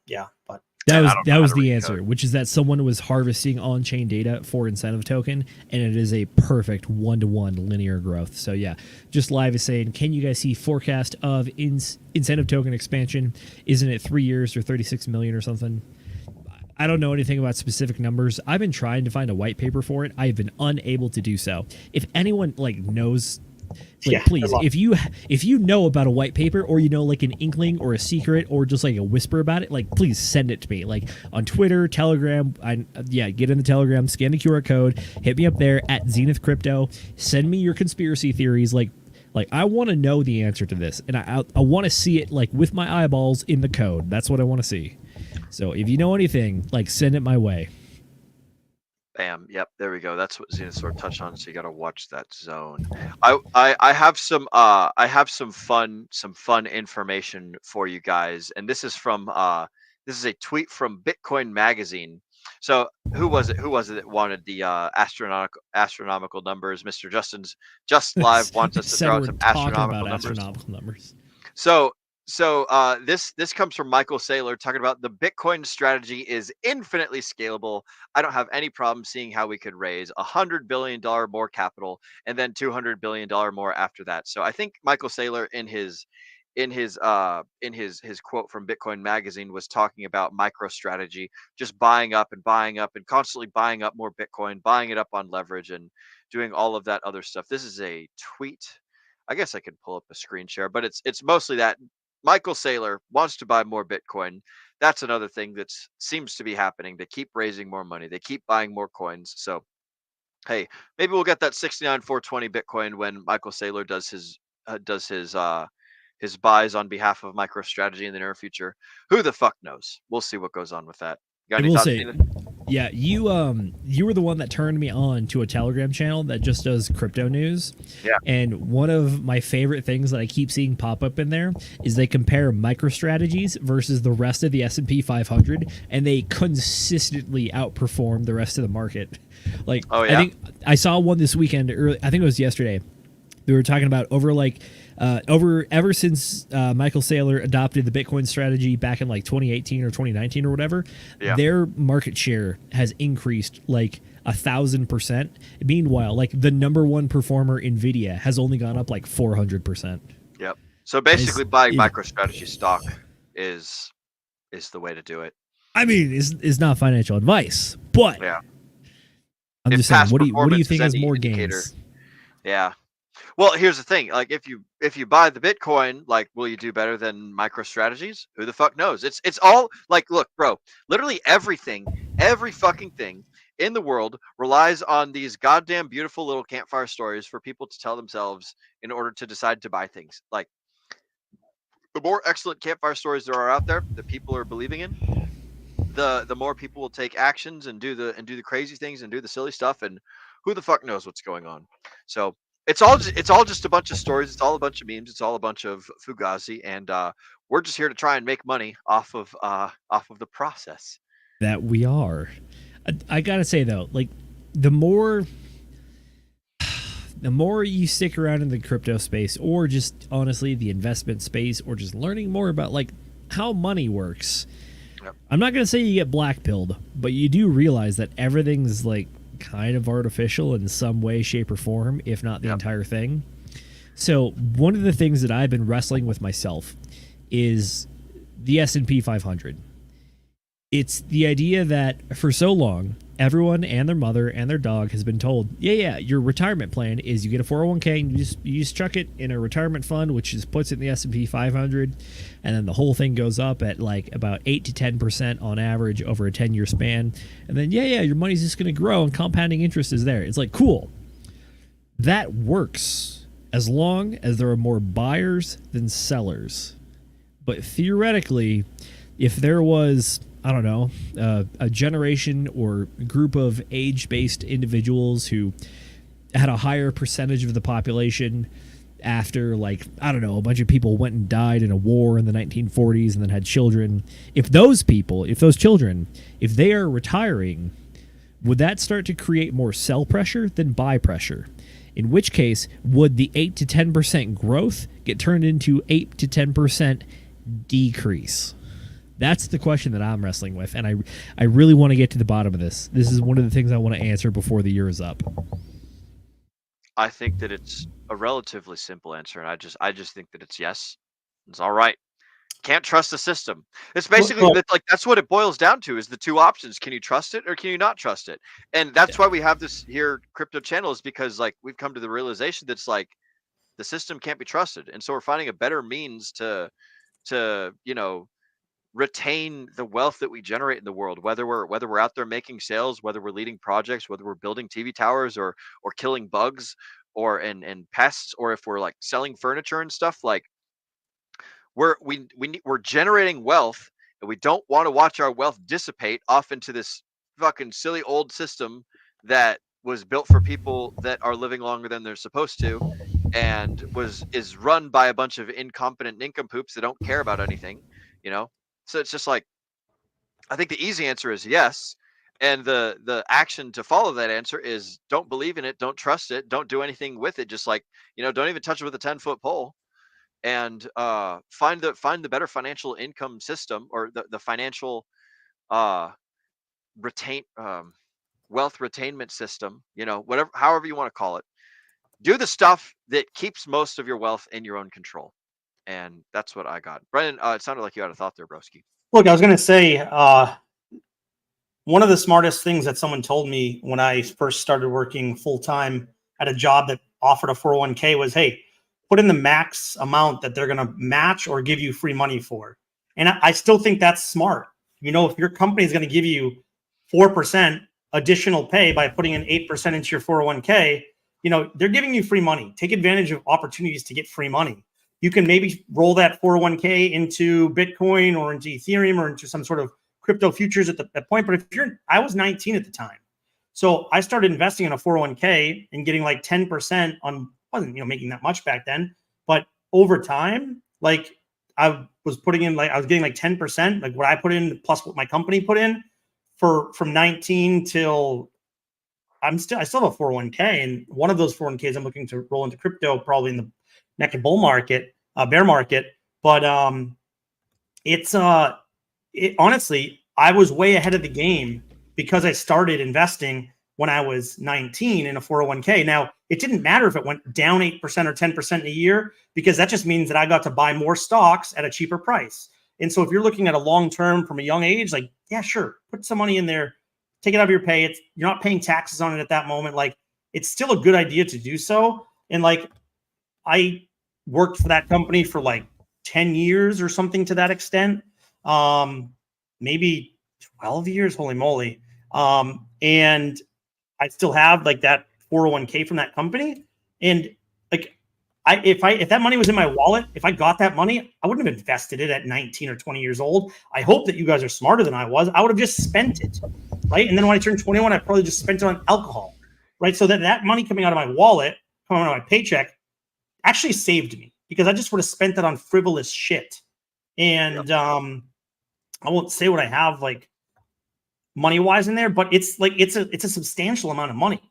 Speaker 1: but.
Speaker 5: That was the answer, code. Which is that someone was harvesting on-chain data for incentive token, and it is a perfect one-to-one linear growth. So yeah, just live is saying, can you guys see forecast of incentive token expansion? Isn't it 3 years or 36 million or something? I don't know anything about specific numbers. I've been trying to find a white paper for it. I've been unable to do so. If anyone knows. Please, if you know about a white paper, or like an inkling or a secret or just like a whisper about it, please send it to me, on Twitter, Telegram. Get in the Telegram, scan the QR code, hit me up there at Zenith Crypto. Send me your conspiracy theories. I want to know the answer to this, and I want to see it with my eyeballs in the code. That's what I want to see. So if you know anything, send it my way.
Speaker 4: Bam. Yep. There we go. That's what Zenith sort of touched on. So you got to watch that zone. I have some fun information for you guys, and this is from this is a tweet from Bitcoin Magazine. So who was it? Who was it that wanted the astronomical numbers? Mr. Justin's Just Live wants us to
Speaker 5: Said
Speaker 4: throw out
Speaker 5: we're
Speaker 4: some
Speaker 5: talking
Speaker 4: astronomical
Speaker 5: about
Speaker 4: numbers.
Speaker 5: astronomical numbers.
Speaker 4: So this comes from Michael Saylor talking about the Bitcoin strategy is infinitely scalable. I don't have any problem seeing how we could raise $100 billion more capital and then $200 billion more after that. So I think Michael Saylor in his quote from Bitcoin Magazine was talking about MicroStrategy, just buying up and constantly buying up more Bitcoin, buying it up on leverage and doing all of that other stuff. This is a tweet. I guess I could pull up a screen share, but it's mostly that Michael Saylor wants to buy more Bitcoin. That's another thing that seems to be happening. They keep raising more money. They keep buying more coins. So, hey, maybe we'll get that 69,420 Bitcoin when Michael Saylor does his buys on behalf of MicroStrategy in the near future. Who the fuck knows? We'll see what goes on with that. Got
Speaker 5: I
Speaker 4: any
Speaker 5: will
Speaker 4: thoughts,
Speaker 5: say,
Speaker 4: Zenith?
Speaker 5: yeah, you were the one that turned me on to a Telegram channel that just does crypto news.
Speaker 4: Yeah.
Speaker 5: And one of my favorite things that I keep seeing pop up in there is they compare MicroStrategies versus the rest of the S&P 500, and they consistently outperform the rest of the market. Like,
Speaker 4: Oh, yeah?
Speaker 5: I think I saw one this weekend. I think it was yesterday. They were talking about ever since Michael Saylor adopted the Bitcoin strategy back in like 2018 or 2019 or whatever,
Speaker 4: Yeah.
Speaker 5: their market share has increased like 1,000%. Meanwhile, like the number one performer, Nvidia, has only gone up like 400%.
Speaker 4: Yep. So basically, buying
Speaker 5: it-
Speaker 4: MicroStrategy stock is the way to do it.
Speaker 5: I mean, it's not financial advice, but
Speaker 4: Yeah.
Speaker 5: I'm
Speaker 4: If
Speaker 5: just saying,
Speaker 4: past
Speaker 5: what do you
Speaker 4: performance
Speaker 5: think
Speaker 4: is
Speaker 5: has
Speaker 4: any
Speaker 5: more
Speaker 4: indicator.
Speaker 5: gains?
Speaker 4: Yeah. Well, here's the thing. Like, if you buy the Bitcoin, like, will you do better than MicroStrategies? Who the fuck knows? It's all like, look, bro. Literally everything, every fucking thing in the world relies on these goddamn beautiful little campfire stories for people to tell themselves in order to decide to buy things. Like, the more excellent campfire stories there are out there that people are believing in, the more people will take actions and do the crazy things and do the silly stuff, and who the fuck knows what's going on. So it's all just a bunch of stories. It's all a bunch of memes. It's all a bunch of fugazi, and we're just here to try and make money off of the process.
Speaker 5: That we are. I gotta say though, like the more you stick around in the crypto space, or just honestly the investment space, or just learning more about like how money works.
Speaker 4: Yep.
Speaker 5: I'm not gonna say you get black-pilled, but you do realize that everything's like kind of artificial in some way, shape, or form, if not the
Speaker 4: Yep.
Speaker 5: entire thing. So one of the things that I've been wrestling with myself is the S&P 500. It's the idea that for so long, everyone and their mother and their dog has been told, yeah, your retirement plan is you get a 401k and you just chuck it in a retirement fund, which just puts it in the S&P 500, and then the whole thing goes up at like about 8 to 10% on average over a 10-year span. And then, yeah, your money's just going to grow and compounding interest is there. It's like, cool. That works as long as there are more buyers than sellers. But theoretically, if there was, I don't know, a generation or group of age-based individuals who had a higher percentage of the population after, like, I don't know, a bunch of people went and died in a war in the 1940s and then had children. If those children, if they are retiring, would that start to create more sell pressure than buy pressure? In which case, would the 8 to 10% growth get turned into 8 to 10% decrease? That's the question that I'm wrestling with, and I really want to get to the bottom of this. This is one of the things I want to answer before the year is up.
Speaker 4: I think that it's a relatively simple answer, and I just think that it's yes. It's all right. Can't trust the system. It's basically
Speaker 1: Well-
Speaker 4: that's what it boils down to, is the two options. Can you trust it or can you not trust it? And that's why we have this here crypto channel, is because like we've come to the realization that's like the system can't be trusted. And so we're finding a better means to retain the wealth that we generate in the world, whether we're out there making sales, whether we're leading projects, whether we're building TV towers or killing bugs or and pests, or if we're like selling furniture and stuff. Like we're generating wealth, and we don't want to watch our wealth dissipate off into this fucking silly old system that was built for people that are living longer than they're supposed to, and is run by a bunch of incompetent nincompoops that don't care about anything, you know? So it's just like, I think the easy answer is yes. And the action to follow that answer is don't believe in it, don't trust it, don't do anything with it. Just like, don't even touch it with a 10-foot pole, and find the better financial income system, or the financial uh retain wealth retainment system, whatever, however you want to call it. Do the stuff that keeps most of your wealth in your own control. And that's what I got. Brendan, it sounded like you had a thought there, broski.
Speaker 1: Look, I was going to say, one of the smartest things that someone told me when I first started working full time at a job that offered a 401k was, hey, put in the max amount that they're going to match or give you free money for. And I still think that's smart. If your company is going to give you 4% additional pay by putting in 8% into your 401k, they're giving you free money. Take advantage of opportunities to get free money. You can maybe roll that 401k into Bitcoin or into Ethereum or into some sort of crypto futures at that point. But I was 19 at the time. So I started investing in a 401k and getting like 10% on, wasn't, making that much back then, but over time, like I was getting like 10%, like what I put in plus what my company put in from 19 till I still have a 401k, and one of those 401ks I'm looking to roll into crypto probably in the next bear market. But honestly, I was way ahead of the game because I started investing when I was 19 in a 401k. Now, it didn't matter if it went down 8% or 10% in a year, because that just means that I got to buy more stocks at a cheaper price. And so if you're looking at a long-term from a young age, like, yeah, sure, put some money in there, take it out of your pay. You're not paying taxes on it at that moment. Like, it's still a good idea to do so. And like, I worked for that company for like 10 years or something to that extent. Maybe 12 years, holy moly. And I still have like that 401k from that company. And like, if that money was in my wallet, if I got that money, I wouldn't have invested it at 19 or 20 years old. I hope that you guys are smarter than I was. I would have just spent it, right? And then when I turned 21, I probably just spent it on alcohol, right? So that money coming out of my wallet, coming out of my paycheck, actually saved me, because I just would have spent it on frivolous shit. And I won't say what I have like money-wise in there, but it's a substantial amount of money.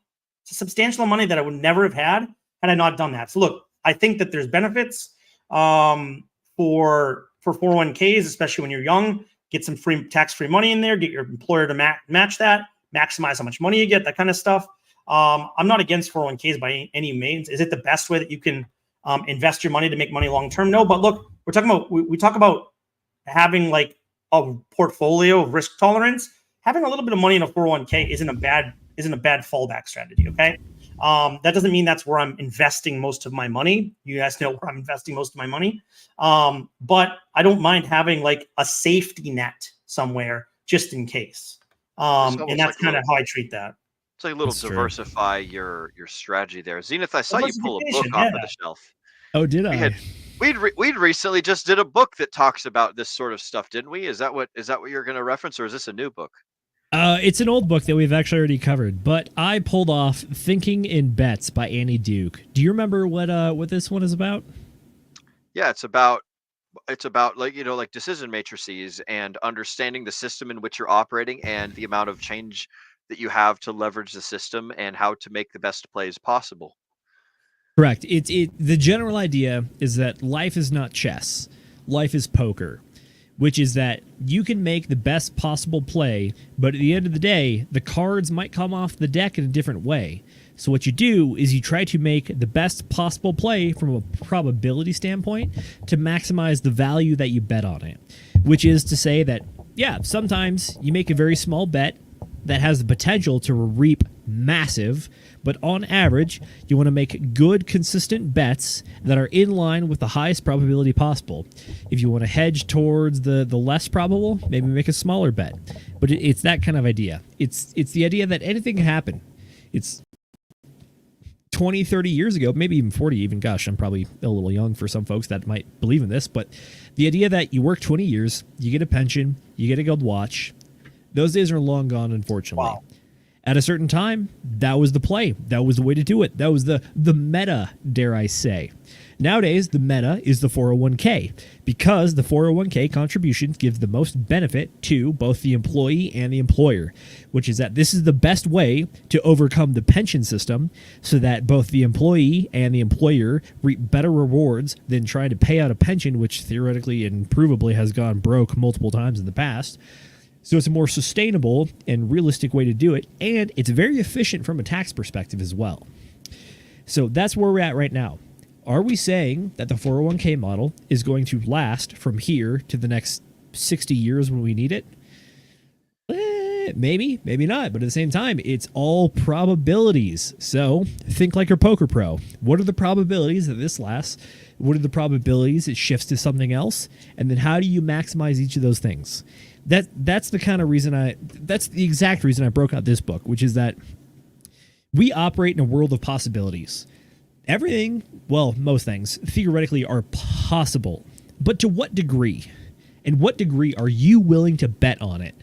Speaker 1: It's a substantial amount of money that I would never have had I not done that. So look, I think that there's benefits for 401ks, especially when you're young. Get some free tax-free money in there. Get your employer to match that. Maximize how much money you get. That kind of stuff. I'm not against 401ks by any means. Is it the best way that you can invest your money to make money long-term? No, but look, we're talking about we talk about having like a portfolio of risk tolerance. Having a little bit of money in a 401k isn't a bad fallback strategy. Okay. That doesn't mean that's where I'm investing most of my money. You guys know where I'm investing most of my money. But I don't mind having like a safety net somewhere just in case. And that's kind of how I treat that.
Speaker 4: It's like a little diversify your strategy there. Zenith, I saw you pull a book off of the shelf.
Speaker 5: Oh, did I?
Speaker 4: We'd recently just did a book that talks about this sort of stuff, didn't we? Is that what you're going to reference, or is this a new book?
Speaker 5: It's an old book that we've actually already covered, but I pulled off Thinking in Bets by Annie Duke. Do you remember what this one is about?
Speaker 4: Yeah, it's about like decision matrices and understanding the system in which you're operating and the amount of change that you have to leverage the system and how to make the best plays possible.
Speaker 5: Correct. The general idea is that life is not chess. Life is poker, which is that you can make the best possible play, but at the end of the day, the cards might come off the deck in a different way. So what you do is you try to make the best possible play from a probability standpoint to maximize the value that you bet on it, which is to say that, yeah, sometimes you make a very small bet that has the potential to reap massive, but on average, you want to make good, consistent bets that are in line with the highest probability possible. If you want to hedge towards the less probable, maybe make a smaller bet. But it's that kind of idea. It's the idea that anything can happen. It's 20, 30 years ago, maybe even 40 even. Gosh, I'm probably a little young for some folks that might believe in this, but the idea that you work 20 years, you get a pension, you get a gold watch, those days are long gone, unfortunately.
Speaker 1: Wow.
Speaker 5: At a certain time, that was the play. That was the way to do it. That was the meta, dare I say. Nowadays, the meta is the 401k because the 401k contributions give the most benefit to both the employee and the employer, which is that this is the best way to overcome the pension system so that both the employee and the employer reap better rewards than trying to pay out a pension, which theoretically and provably has gone broke multiple times in the past. So it's a more sustainable and realistic way to do it, and it's very efficient from a tax perspective as well. So that's where we're at right now. Are we saying that the 401k model is going to last from here to the next 60 years when we need it? Maybe, maybe not. But at the same time, it's all probabilities. So think like your poker pro. What are the probabilities that this lasts? What are the probabilities it shifts to something else? And then how do you maximize each of those things? That's the kind of reason that's the exact reason I broke out this book, which is that we operate in a world of possibilities. Everything, well, most things, theoretically are possible. But to what degree? And what degree are you willing to bet on it?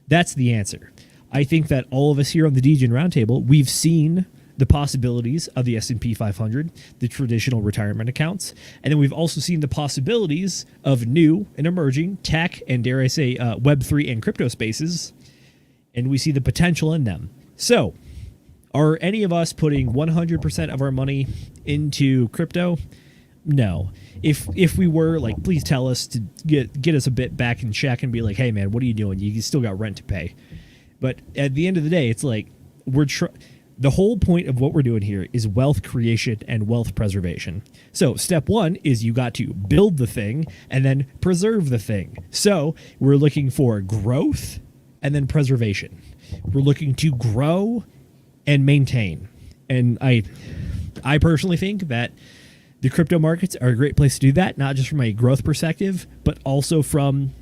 Speaker 5: That's the answer. I think that all of us here on the Degen Roundtable, we've seen the possibilities of the S&P 500, the traditional retirement accounts, and then we've also seen the possibilities of new and emerging tech and, dare I say, Web3 and crypto spaces, and we see the potential in them. So, are any of us putting 100% of our money into crypto? No. If we were, like, please tell us to get us a bit back in check and be like, hey, man, what are you doing? You still got rent to pay. But at the end of the day, it's like the whole point of what we're doing here is wealth creation and wealth preservation. So step one is you got to build the thing and then preserve the thing. So we're looking for growth and then preservation. We're looking to grow and maintain. And I personally think that the crypto markets are a great place to do that, not just from a growth perspective, but also from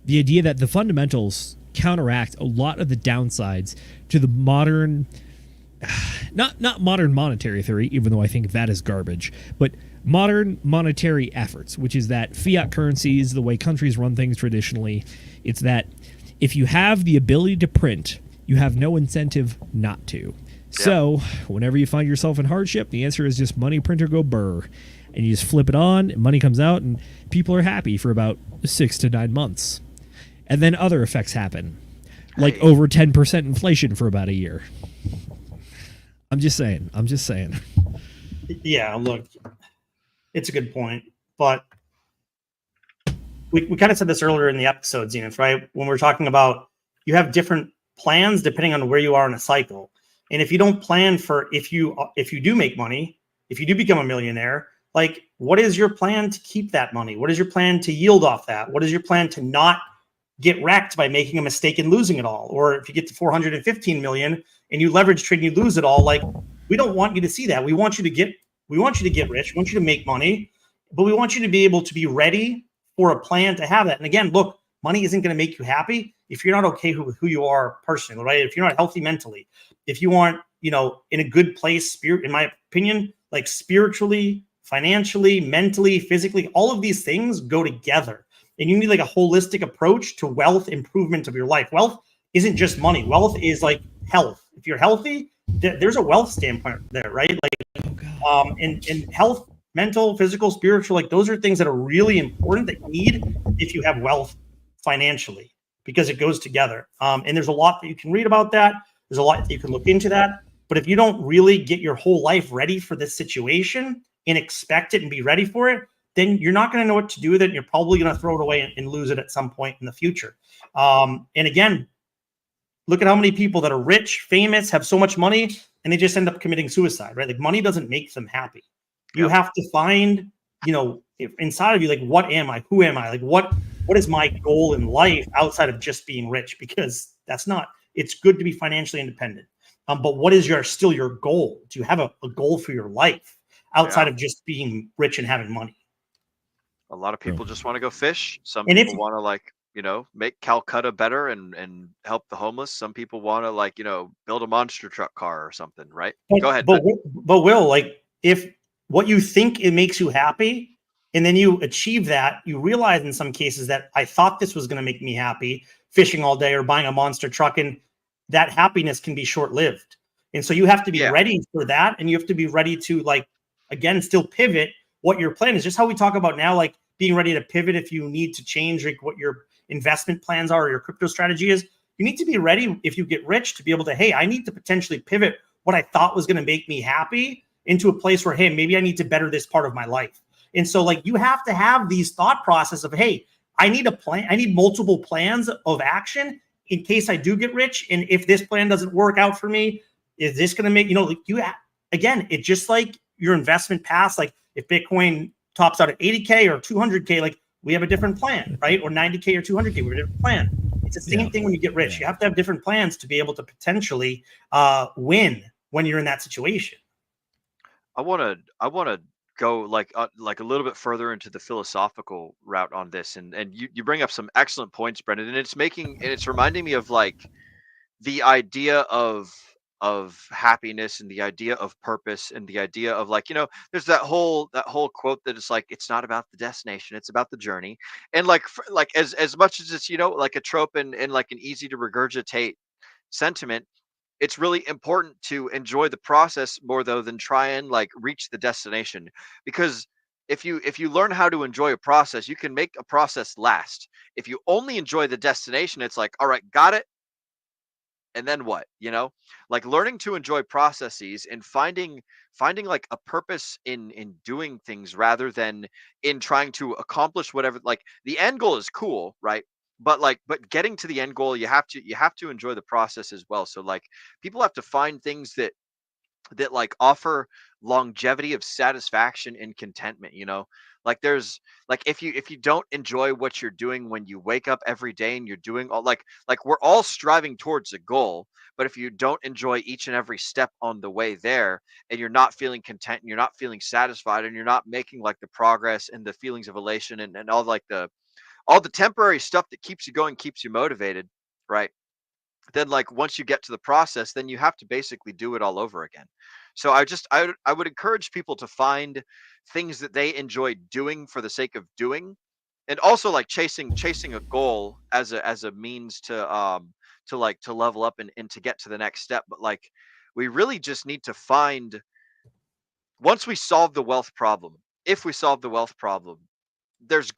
Speaker 5: the idea that the fundamentals counteract a lot of the downsides to the modern, not modern monetary theory, even though I think that is garbage, but modern monetary efforts, which is that fiat currencies, the way countries run things traditionally, it's that if you have the ability to print, you have no incentive not to. So whenever you find yourself in hardship, the answer is just money printer go burr. And you just flip it on, and money comes out, and people are happy for about 6 to 9 months. And then other effects happen, like over 10% inflation for about a year. I'm just saying.
Speaker 1: Yeah, look, it's a good point. But we kind of said this earlier in the episode, Zenith, right? When we're talking about you have different plans depending on where you are in a cycle. And if you don't plan for if you do make money, if you do become a millionaire, like, what is your plan to keep that money? What is your plan to yield off that? What is your plan to not get wrecked by making a mistake and losing it all? Or if you get to 415 million and you leverage trade and you lose it all, like, we don't want you to see that. We want you to get rich. We want you to make money, but we want you to be able to be ready for a plan to have that. And again, look, money isn't going to make you happy if you're not okay with who you are personally, right? If you're not healthy mentally, if you aren't, in a good place, in my opinion, like spiritually, financially, mentally, physically, all of these things go together. And you need like a holistic approach to wealth improvement of your life. Wealth isn't just money. Wealth is like health. If you're healthy, there's a wealth standpoint there, right? Like, and health, mental, physical, spiritual, like those are things that are really important that you need if you have wealth financially, because it goes together. And there's a lot that you can read about that. There's a lot that you can look into that. But if you don't really get your whole life ready for this situation and expect it and be ready for it, then you're not going to know what to do with it. And you're probably going to throw it away and lose it at some point in the future. And again, look at how many people that are rich, famous, have so much money, and they just end up committing suicide, right? Like, money doesn't make them happy. You have to find, inside of you, like, what am I? Who am I? Like, what is my goal in life outside of just being rich? Because it's good to be financially independent. But what is still your goal? Do you have a goal for your life outside of just being rich and having money?
Speaker 4: A lot of people just want to go fish. Some people want to make Calcutta better and help the homeless. Some people want to build a monster truck car or something, right? Go ahead.
Speaker 1: But Will, like, if what you think it makes you happy and then you achieve that, you realize in some cases that I thought this was going to make me happy, fishing all day or buying a monster truck, and that happiness can be short-lived. And so you have to be ready for that. And you have to be ready to, like, again, still pivot what your plan is. Just how we talk about now, like being ready to pivot if you need to change like what your investment plans are or your crypto strategy is. You need to be ready if you get rich to be able to, hey, I need to potentially pivot what I thought was going to make me happy into a place where, hey, maybe I need to better this part of my life. And so like you have to have these thought process of, hey, I need a plan. I need multiple plans of action in case I do get rich. And if this plan doesn't work out for me, is this going to make, like again, it's just like your investment path. Like if Bitcoin tops out at 80K or 200K, like we have a different plan, right? Or 90K or 200K, we have a different plan. It's the same thing when you get rich. You have to have different plans to be able to potentially win when you're in that situation.
Speaker 4: I want to go like a little bit further into the philosophical route on this, and you bring up some excellent points, Brendan, and it's reminding me of like the idea of happiness and the idea of purpose and the idea of like, there's that whole quote that is like, it's not about the destination, it's about the journey. And like as much as it's like a trope and like an easy to regurgitate sentiment, it's really important to enjoy the process more though than try and like reach the destination. Because if you learn how to enjoy a process, you can make a process last. If you only enjoy the destination, it's like, all right, got it, and then what? Like learning to enjoy processes and finding like a purpose in doing things rather than in trying to accomplish whatever. Like the end goal is cool, right? But getting to the end goal, you have to enjoy the process as well. So like people have to find things that like offer longevity of satisfaction and contentment. Like there's like if you don't enjoy what you're doing when you wake up every day and you're doing all like we're all striving towards a goal, but if you don't enjoy each and every step on the way there and you're not feeling content and you're not feeling satisfied and you're not making like the progress and the feelings of elation and all like all the temporary stuff that keeps you going, keeps you motivated, right? Then like once you get to the process, then you have to basically do it all over again. So I would encourage people to find things that they enjoy doing for the sake of doing, and also like chasing a goal as a means to level up and to get to the next step. But like we really just need to find, once we solve the wealth problem, if we solve the wealth problem, there's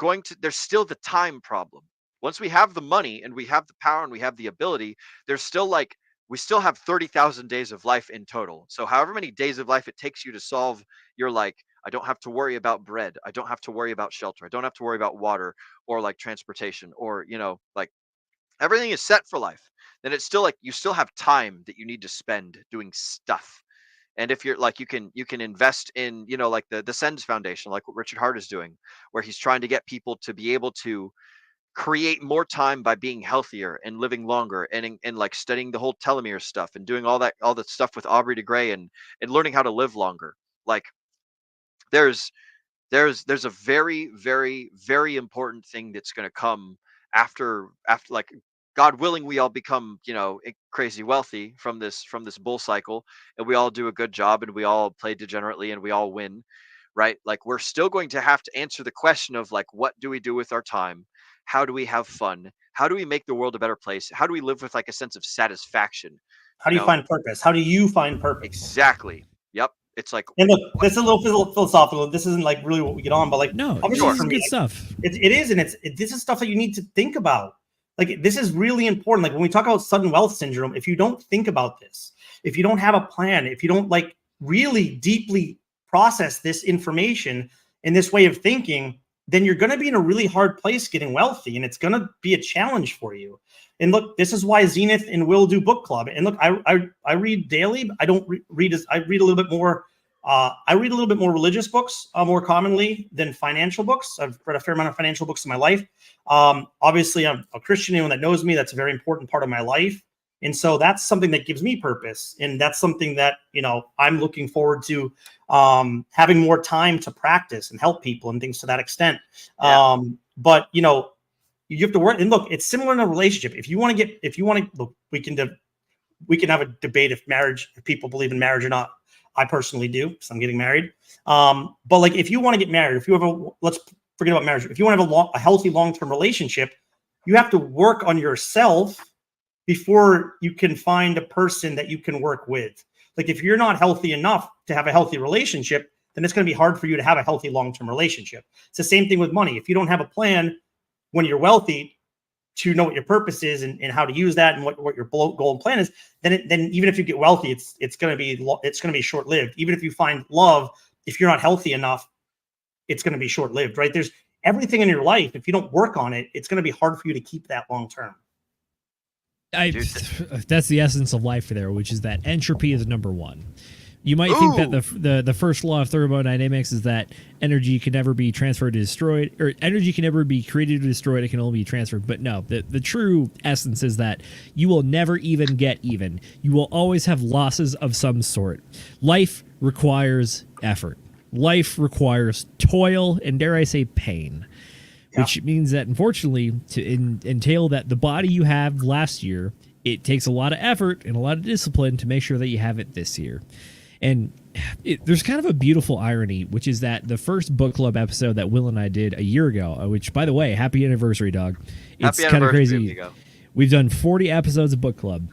Speaker 4: still the time problem. Once we have the money and we have the power and we have the ability, there's still like, we still have 30,000 days of life in total. So however many days of life it takes you to solve your like, I don't have to worry about bread, I don't have to worry about shelter, I don't have to worry about water or like transportation, or like everything is set for life, then it's still like you still have time that you need to spend doing stuff. And if you're like, you can invest in like the Sens Foundation, like what Richard Hart is doing, where he's trying to get people to be able to create more time by being healthier and living longer, and like studying the whole telomere stuff and doing all the stuff with Aubrey de Grey and learning how to live longer. Like there's a very, very, very important thing that's going to come after like, God willing, we all become crazy wealthy from this bull cycle, and we all do a good job and we all play degenerately and we all win, right? Like we're still going to have to answer the question of like, what do we do with our time? How do we have fun? How do we make the world a better place? How do we live with like a sense of satisfaction?
Speaker 1: How do you find purpose? How do you find purpose?
Speaker 4: Exactly. Yep. It's like,
Speaker 1: and look, this is a little philosophical. This isn't like really what we get on, but like,
Speaker 5: no,
Speaker 1: obviously
Speaker 5: this is
Speaker 1: for me,
Speaker 5: good stuff.
Speaker 1: It is, and this is stuff that you need to think about. Like this is really important. Like when we talk about sudden wealth syndrome, if you don't think about this, if you don't have a plan, if you don't like really deeply process this information in this way of thinking, then you're going to be in a really hard place getting wealthy, and it's going to be a challenge for you. And look, this is why Zenith and Will do book club. And look, I read daily. I don't read as I read a little bit more. I read a little bit more religious books more commonly than financial books. I've read a fair amount of financial books in my life. Obviously, I'm a Christian. Anyone that knows me, that's a very important part of my life. And so that's something that gives me purpose. And that's something that, I'm looking forward to having more time to practice and help people and things to that extent.
Speaker 4: Yeah.
Speaker 1: But, you have to work. And look, it's similar in a relationship. If you want to look, we can have a debate if people believe in marriage or not. I personally do, because I'm getting married. But like, if you want to get married, if you have let's forget about marriage. If you want to have a healthy long-term relationship, you have to work on yourself before you can find a person that you can work with. Like if you're not healthy enough to have a healthy relationship, then it's going to be hard for you to have a healthy long-term relationship. It's the same thing with money. If you don't have a plan when you're wealthy to know what your purpose is and how to use that and what your goal and plan is, then even if you get wealthy, it's going to be short-lived. Even if you find love, if you're not healthy enough, it's going to be short-lived, right? There's everything in your life. If you don't work on it, it's going to be hard for you to keep that long-term.
Speaker 5: That's the essence of life there, which is that entropy is number one. You might think that the first law of thermodynamics is that energy can never be transferred to destroyed, or energy can never be created or destroyed. It can only be transferred. But no, the true essence is that you will never even get even. You will always have losses of some sort. Life requires effort. Life requires toil and, dare I say, pain. Yeah. Which means that, unfortunately, to entail that the body you have last year, it takes a lot of effort and a lot of discipline to make sure that you have it this year. And there's kind of a beautiful irony, which is that the first book club episode that Will and I did a year ago, which, by the way, happy anniversary, dog. It's kind of crazy. We've done 40 episodes of book club.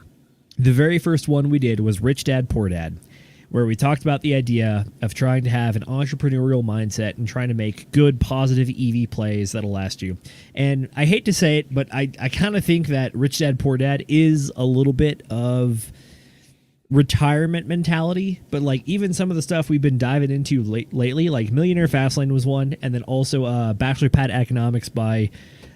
Speaker 5: The very first one we did was Rich Dad, Poor Dad, where we talked about the idea of trying to have an entrepreneurial mindset and trying to make good, positive EV plays that'll last you. And I hate to say it, but I kind of think that Rich Dad, Poor Dad is a little bit of retirement mentality. But like even some of the stuff we've been diving into lately, like Millionaire Fastlane was one, and then also Bachelor Pad Economics by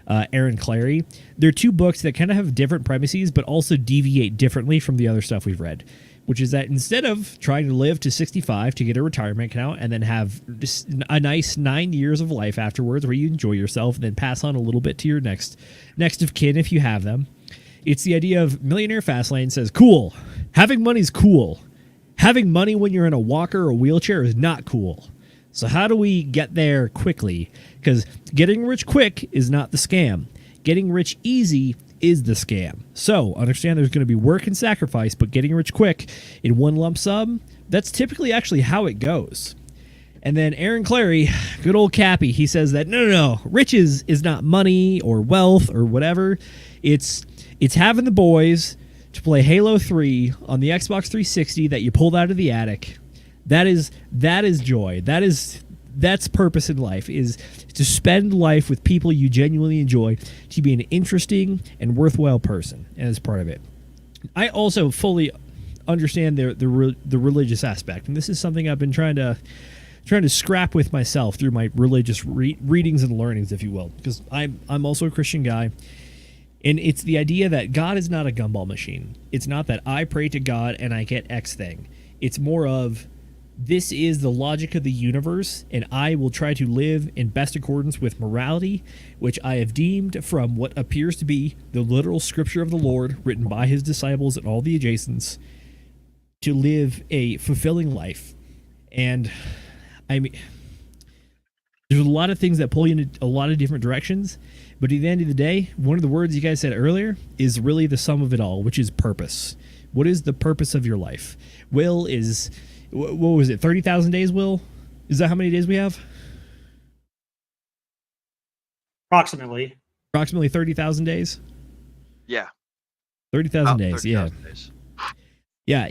Speaker 5: Aaron Clary. They're two books that kind of have different premises, but also deviate differently from the other stuff we've read. Which is that instead of trying to live to 65 to get a retirement account and then have a nice 9 years of life afterwards where you enjoy yourself and then pass on a little bit to your next of kin if you have them, it's the idea of Millionaire Fastlane says, cool, having money's cool. Having money when you're in a walker or a wheelchair is not cool. So how do we get there quickly? Because getting rich quick is not the scam. Getting rich easy is the scam. So understand there's going to be work and sacrifice, but getting rich quick in one lump sum, that's typically actually how it goes. And then Aaron Clary, good old Cappy, he says that no, riches is not money or wealth or whatever. It's having the boys to play Halo 3 on the Xbox 360 that you pulled out of the attic. That is joy. That's purpose in life, is to spend life with people you genuinely enjoy, to be an interesting and worthwhile person, and as part of it. I also fully understand the religious aspect, and this is something I've been trying to scrap with myself through my religious readings and learnings, if you will, because I'm also a Christian guy, and it's the idea that God is not a gumball machine. It's not that I pray to God and I get X thing. It's more of, this is the logic of the universe, and I will try to live in best accordance with morality, which I have deemed from what appears to be the literal scripture of the Lord, written by his disciples and all the adjacents, to live a fulfilling life. And I mean, there's a lot of things that pull you in a lot of different directions, but at the end of the day, one of the words you guys said earlier is really the sum of it all, which is purpose. What is the purpose of your life? Will is... What was it, 30,000 days, Will? Is that how many days we have?
Speaker 1: Approximately
Speaker 5: 30,000 days?
Speaker 4: Yeah.
Speaker 5: 30,000 days, 30,000 days. Yeah,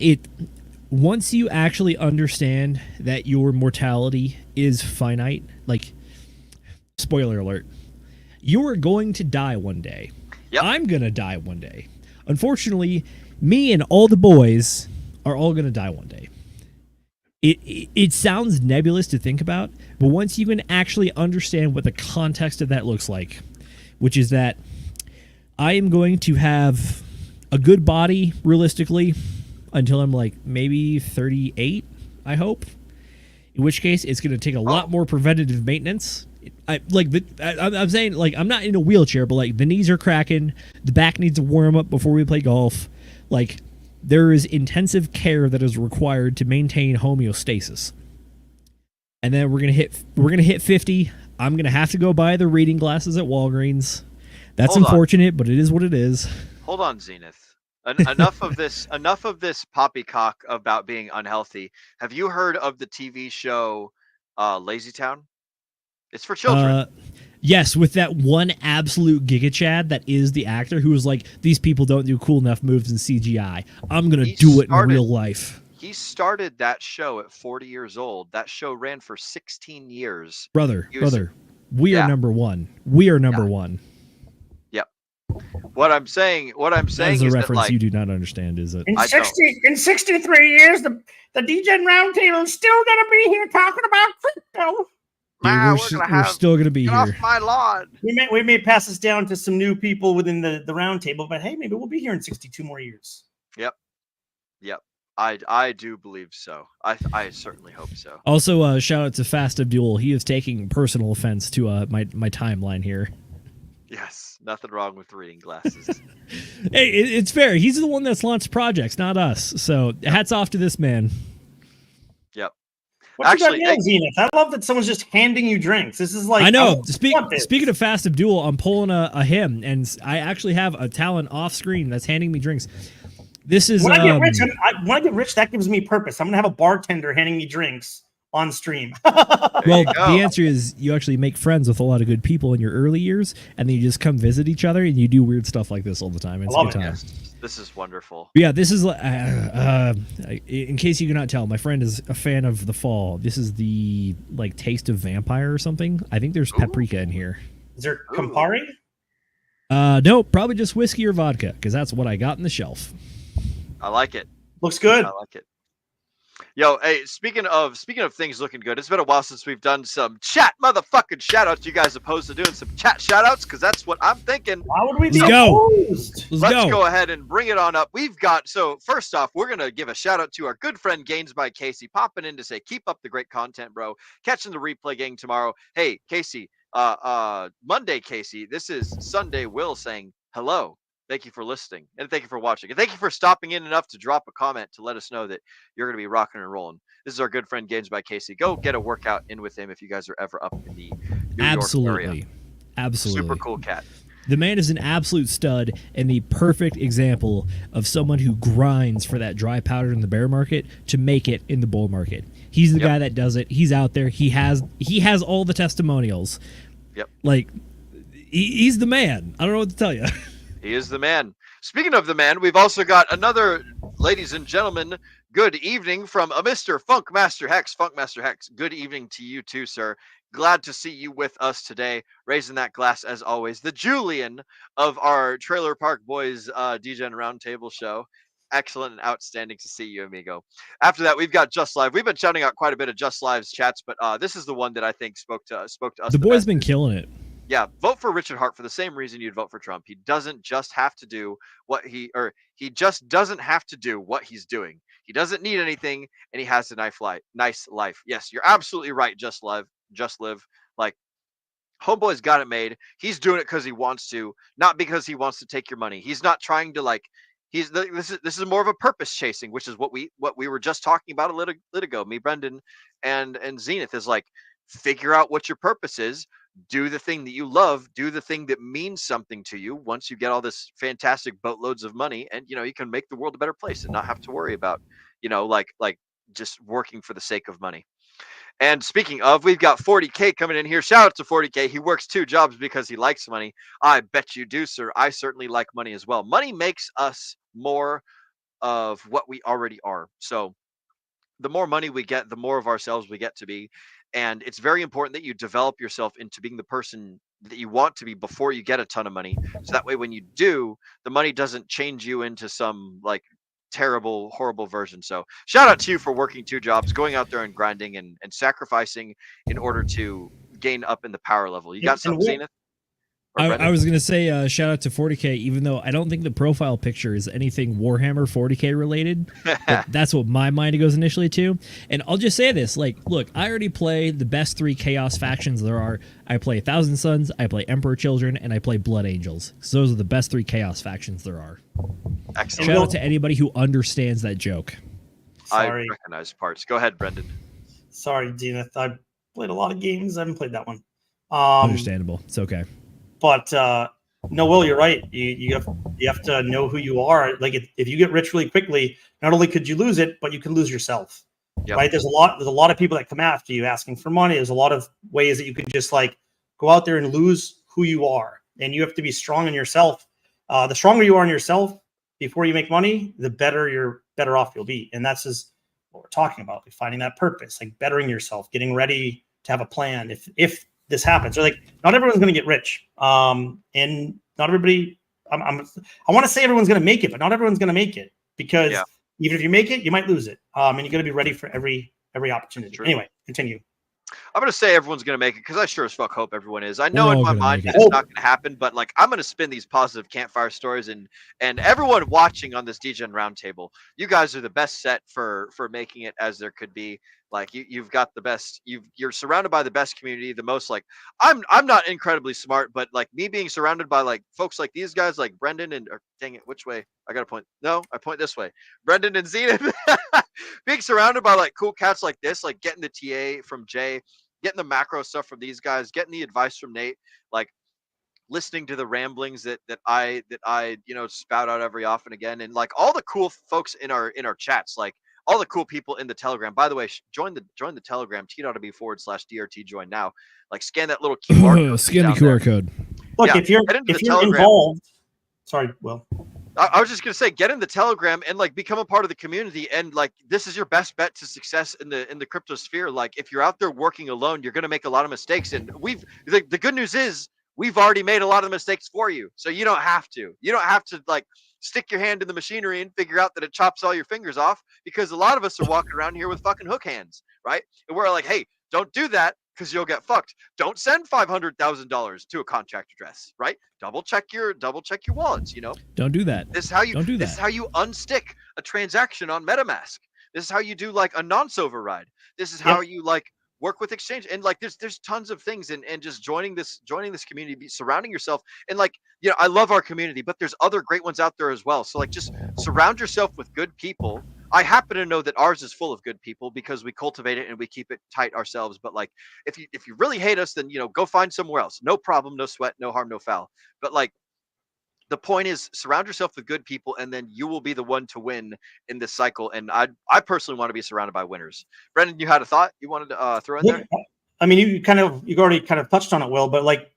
Speaker 5: once you actually understand that your mortality is finite, like, spoiler alert, you're going to die one day.
Speaker 4: Yep.
Speaker 5: I'm going to die one day. Unfortunately, me and all the boys are all going to die one day. It sounds nebulous to think about, but once you can actually understand what the context of that looks like, which is that I am going to have a good body, realistically, until I'm like maybe 38, I hope. In which case, it's going to take a lot more preventative maintenance. I'm saying, like, I'm not in a wheelchair, but like the knees are cracking, the back needs a warm up before we play golf, like. There is intensive care that is required to maintain homeostasis. And then we're gonna hit 50. I'm gonna have to go buy the reading glasses at Walgreens. That's unfortunate, but it is what it is.
Speaker 4: Hold on, Zenith. Enough of this poppycock about being unhealthy. Have you heard of the TV show Lazy Town? It's for children.
Speaker 5: Yes, with that one absolute Giga Chad that is the actor who was like, these people don't do cool enough moves in CGI. I'm going to do it in real life.
Speaker 4: He started that show at 40 years old. That show ran for 16 years.
Speaker 5: Brother, we are number one. We are number one.
Speaker 4: Yep. What I'm saying
Speaker 5: That's a
Speaker 4: is
Speaker 5: reference
Speaker 4: that, like,
Speaker 5: you do not understand, is it?
Speaker 1: In 63 years, the Degen Roundtable is still going to be here talking about crypto.
Speaker 5: Dude, we're still going to be
Speaker 4: get
Speaker 5: here.
Speaker 4: off my lawn.
Speaker 1: We may pass this down to some new people within the roundtable, but hey, maybe we'll be here in 62 more years.
Speaker 4: Yep. I do believe so. I certainly hope so.
Speaker 5: Also, shout out to Fast Abdul. He is taking personal offense to my timeline here.
Speaker 4: Yes, nothing wrong with reading glasses.
Speaker 5: Hey, it's fair. He's the one that's launched projects, not us. So hats off to this man.
Speaker 4: Yep.
Speaker 1: What
Speaker 4: Actually,
Speaker 1: you got now, Zenith? I love that someone's just handing you drinks. This is like,
Speaker 5: I know.
Speaker 1: want this.
Speaker 5: Speaking of Fast Abdul, I'm pulling a him, and I actually have a talent off screen that's handing me drinks. This is
Speaker 1: when I get rich, that gives me purpose. I'm gonna have a bartender handing me drinks on stream.
Speaker 5: Well, the answer is you actually make friends with a lot of good people in your early years, and then you just come visit each other, and you do weird stuff like this all the time. It's a good time.
Speaker 4: Yes. This is wonderful.
Speaker 5: Yeah, this is in case you cannot tell, my friend is a fan of The Fall. This is the like Taste of Vampire or something. I think there's paprika in here.
Speaker 1: Is there Campari?
Speaker 5: No, probably just whiskey or vodka, because that's what I got in the shelf.
Speaker 4: I like it.
Speaker 1: Looks good.
Speaker 4: I like it. Yo, hey, speaking of things looking good, it's been a while since we've done some chat motherfucking shout outs. You guys opposed to doing some chat shout outs? Because that's what I'm thinking.
Speaker 1: Why would we
Speaker 5: Let's go.
Speaker 4: Let's go ahead and bring it on up. So first off, we're going to give a shout out to our good friend Gains by Casey, popping in to say, keep up the great content, bro. Catching the replay gang tomorrow. Hey, Casey, Monday, Casey, this is Sunday Will saying hello. Thank you for listening, and thank you for watching, and thank you for stopping in enough to drop a comment to let us know that you're going to be rocking and rolling. This is our good friend Games by Casey. Go get a workout in with him if you guys are ever up in the New York area. Absolutely. Super cool cat.
Speaker 5: The man is an absolute stud and the perfect example of someone who grinds for that dry powder in the bear market to make it in the bull market. He's the guy that does it. He's out there. He has all the testimonials.
Speaker 4: Yep.
Speaker 5: Like, he's the man. I don't know what to tell you.
Speaker 4: He is the man. Speaking of the man, we've also got another, ladies and gentlemen, good evening from a Mr. Funkmaster Hex. Funkmaster Hex, good evening to you too, sir. Glad to see you with us today. Raising that glass as always. The Julian of our Trailer Park Boys Degen Roundtable show. Excellent and outstanding to see you, amigo. After that, we've got Just Live. We've been shouting out quite a bit of Just Live's chats, but this is the one that I think spoke to us.
Speaker 5: The boy's been killing it.
Speaker 4: Yeah, vote for Richard Hart for the same reason you'd vote for Trump. He doesn't just have to do what he doesn't have to do what he's doing. He doesn't need anything, and he has a nice life. Yes, you're absolutely right. Just live. Like, homeboy's got it made. He's doing it because he wants to, not because he wants to take your money. He's not trying to this is more of a purpose chasing, which is what we were just talking about a little ago. Me, Brendan, and Zenith is like, figure out what your purpose is. Do the thing that you love, do the thing that means something to you. Once you get all this fantastic boatloads of money, and you can make the world a better place and not have to worry about like just working for the sake of money. And speaking of, we've got 40K coming in here. Shout out to 40K. He works 2 jobs because he likes money. I bet you do, sir. I certainly like money as well. Money makes us more of what we already are. So the more money we get, the more of ourselves we get to be. And it's very important that you develop yourself into being the person that you want to be before you get a ton of money. So that way, when you do, the money doesn't change you into some like terrible, horrible version. So shout out to you for working 2 jobs, going out there and grinding and sacrificing in order to gain up in the power level. You got something, Zenith?
Speaker 5: I was going to say shout out to 40K, even though I don't think the profile picture is anything Warhammer 40K related. But that's what my mind goes initially to. And I'll just say this, like, look, I already play the best 3 Chaos factions there are. I play Thousand Sons, I play Emperor Children, and I play Blood Angels. So those are the best 3 Chaos factions there are.
Speaker 4: Excellent.
Speaker 5: Shout out to anybody who understands that joke.
Speaker 4: Sorry. I recognize parts. Go ahead, Brendan.
Speaker 1: Sorry, Zenith. I played a lot of games. I haven't played that one.
Speaker 5: Understandable. It's okay.
Speaker 1: But no, Will, you're right. You have to know who you are. Like if you get rich really quickly, not only could you lose it, but you can lose yourself. Yep. Right? There's a lot of people that come after you asking for money. There's a lot of ways that you can just like go out there and lose who you are. And you have to be strong in yourself. The stronger you are in yourself before you make money, the better off you'll be. And that's just what we're talking about, like finding that purpose, like bettering yourself, getting ready to have a plan. If this happens, or like not everyone's going to get rich. And not everybody, I want to say everyone's going to make it, but not everyone's going to make it, because even if you make it, you might lose it. And you got to be ready for every opportunity. Anyway, continue.
Speaker 4: I'm gonna say everyone's gonna make it, because I sure as fuck hope everyone is. I know
Speaker 5: We're
Speaker 4: in
Speaker 5: all
Speaker 4: my
Speaker 5: gonna
Speaker 4: mind
Speaker 5: make
Speaker 4: that
Speaker 5: it.
Speaker 4: it's not gonna happen, but like I'm gonna spin these positive campfire stories, and everyone watching on this Degen Roundtable, you guys are the best set for making it as there could be. Like you've got the best. You're surrounded by the best community, the most like I'm not incredibly smart, but like me being surrounded by like folks like these guys, like Brendan and dang it, which way I gotta point? No, I point this way. Brendan and Zenith. Being surrounded by like cool cats like this, like getting the TA from Jay, getting the macro stuff from these guys, getting the advice from Nate, like listening to the ramblings that I spout out every often again, and like all the cool folks in our chats, like all the cool people in the Telegram. By the way, join the Telegram, t.b/DRT join now. Like scan that little QR code.
Speaker 5: Scan the QR code.
Speaker 1: Look,
Speaker 4: Yeah,
Speaker 1: if you're
Speaker 4: get into the
Speaker 1: you're
Speaker 4: Telegram.
Speaker 1: involved, sorry, Will.
Speaker 4: I was just gonna say, get in the Telegram and like become a part of the community, and like this is your best bet to success in the crypto sphere. Like if you're out there working alone, you're gonna make a lot of mistakes, and the good news is we've already made a lot of the mistakes for you, so you don't have to. You don't have to like stick your hand in the machinery and figure out that it chops all your fingers off, because a lot of us are walking around here with fucking hook hands, right? And we're like, hey, don't do that, because you'll get fucked. Don't send $500,000 to a contract address, right? Double check your wallets, you know.
Speaker 5: Don't do that.
Speaker 4: This is how you
Speaker 5: Don't do
Speaker 4: this is
Speaker 5: that.
Speaker 4: how you unstick a transaction on MetaMask. This is how you do like a nonce override. This is how you like work with exchange, and like there's tons of things, and just joining this community, surrounding yourself, and like, you know, I love our community, but there's other great ones out there as well. So like just surround yourself with good people. I happen to know that ours is full of good people because we cultivate it and we keep it tight ourselves. But like, if you really hate us, then, you know, go find somewhere else. No problem, no sweat, no harm, no foul. But like, the point is, surround yourself with good people, and then you will be the one to win in this cycle. And I personally want to be surrounded by winners. Brendan, you had a thought you wanted to throw in there?
Speaker 1: I mean, you've already kind of touched on it, Will, but like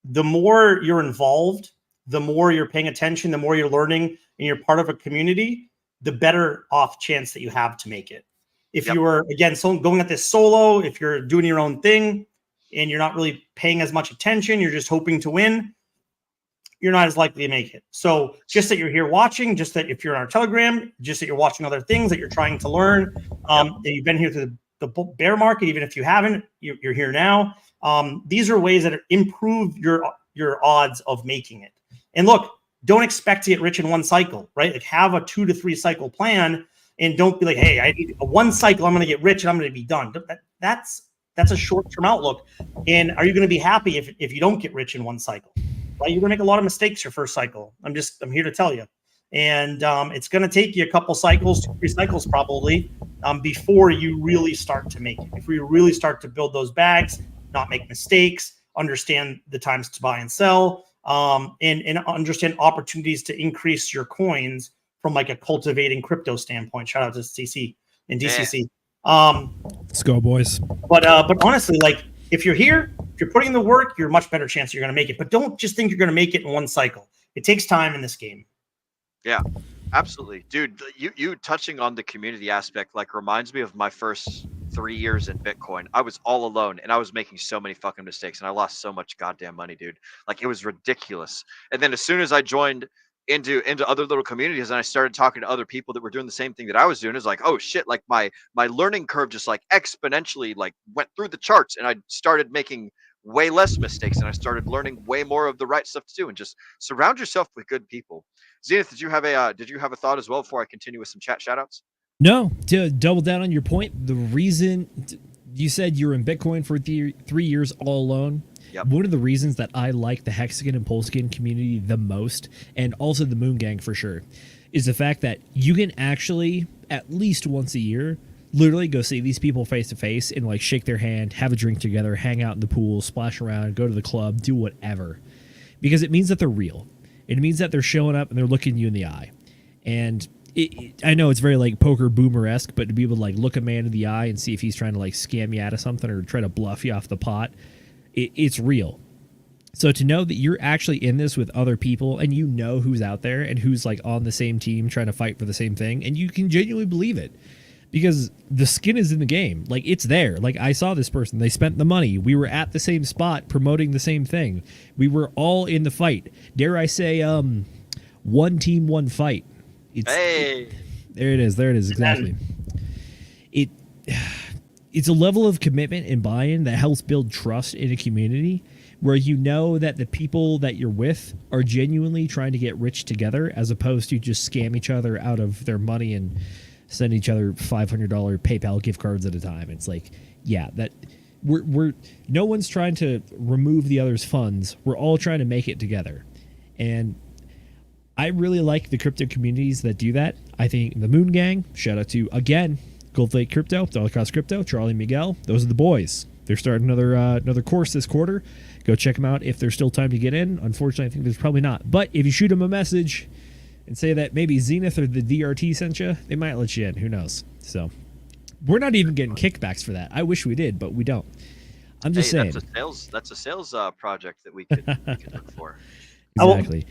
Speaker 1: the more you're involved, the more you're paying attention, the more you're learning, and you're part of a community, the better off chance that you have to make it. If you were, again, going at this solo, if you're doing your own thing and you're not really paying as much attention, you're just hoping to win, you're not as likely to make it. So just that you're here watching, just that if you're on our Telegram, just that you're watching other things that you're trying to learn, that you've been here through the bear market, even if you haven't, you're here now. These are ways that improve your odds of making it. And look, don't expect to get rich in one cycle, right? Like have a 2 to 3 cycle plan, and don't be like, hey, I need a 1 cycle, I'm going to get rich and I'm going to be done. That's a short-term outlook. And are you going to be happy if you don't get rich in 1 cycle? Right? You're going to make a lot of mistakes your first cycle. I'm here to tell you. And it's going to take you a couple cycles, 2, 3 cycles probably, before you really start to make it. Before you really start to build those bags, not make mistakes, understand the times to buy and sell, and understand opportunities to increase your coins from like a cultivating crypto standpoint. Shout out to CC and DCC.
Speaker 5: Let's go, boys.
Speaker 1: But honestly, like if you're here, if you're putting in the work, you're a much better chance you're going to make it. But don't just think you're going to make it in 1 cycle. It takes time in this game.
Speaker 4: Yeah, absolutely. Dude, you touching on the community aspect like reminds me of my first 3 years in Bitcoin. I was all alone and I was making so many fucking mistakes and I lost so much goddamn money, dude. Like it was ridiculous. And then as soon as I joined into other little communities and I started talking to other people that were doing the same thing that I was doing, it's like, oh shit, like my learning curve just like exponentially like went through the charts, and I started making way less mistakes and I started learning way more of the right stuff to do. And just surround yourself with good people. Zenith, did you have a thought as well before I continue with some chat shout outs?
Speaker 5: No, to double down on your point, the reason you said you were in Bitcoin for 3 years all alone.
Speaker 4: Yep.
Speaker 5: One of the reasons that I like the Hexagon and Polskin community the most, and also the Moon Gang for sure, is the fact that you can actually, at least once a year, literally go see these people face to face and like shake their hand, have a drink together, hang out in the pool, splash around, go to the club, do whatever. Because it means that they're real. It means that they're showing up and they're looking you in the eye. And I know it's very like poker boomer-esque, but to be able to like look a man in the eye and see if he's trying to like scam you out of something or try to bluff you off the pot, it's real. So to know that you're actually in this with other people and you know who's out there and who's like on the same team trying to fight for the same thing, and you can genuinely believe it because the skin is in the game. Like, it's there. Like, I saw this person. They spent the money. We were at the same spot promoting the same thing. We were all in the fight. Dare I say, one team, one fight.
Speaker 4: Hey.
Speaker 5: There it is. There it is. Exactly. It's a level of commitment and buy-in that helps build trust in a community where you know that the people that you're with are genuinely trying to get rich together as opposed to just scam each other out of their money and send each other $500 PayPal gift cards at a time. It's like, yeah, that we're no one's trying to remove the other's funds. We're all trying to make it together. And I really like the crypto communities that do that. I think the Moon Gang, shout out to, again, Gold Flake Crypto, Dollar Cost Crypto, Charlie Miguel, those are the boys. They're starting another course this quarter. Go check them out if there's still time to get in. Unfortunately, I think there's probably not. But if you shoot them a message and say that maybe Zenith or the DRT sent you, they might let you in. Who knows? So we're not even getting kickbacks for that. I wish we did, but we don't. I'm just saying.
Speaker 4: That's a sales project that we could look for.
Speaker 5: Exactly.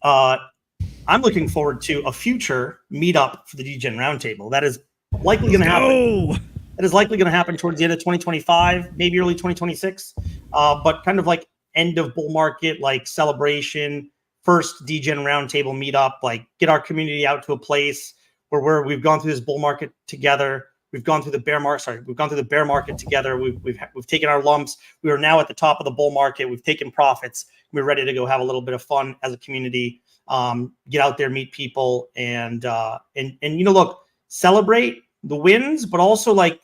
Speaker 1: I'm looking forward to a future meetup for the Degen Roundtable. That is likely going to happen. That is likely going to happen towards the end of 2025, maybe early 2026. But kind of like end of bull market, like celebration, first Degen Roundtable meetup, like get our community out to a place where we've gone through this bull market together. We've gone through the bear market. Sorry, we've gone through the bear market together. We've taken our lumps. We are now at the top of the bull market. We've taken profits. We're ready to go have a little bit of fun as a community. Get out there, meet people, and look, celebrate the wins, but also like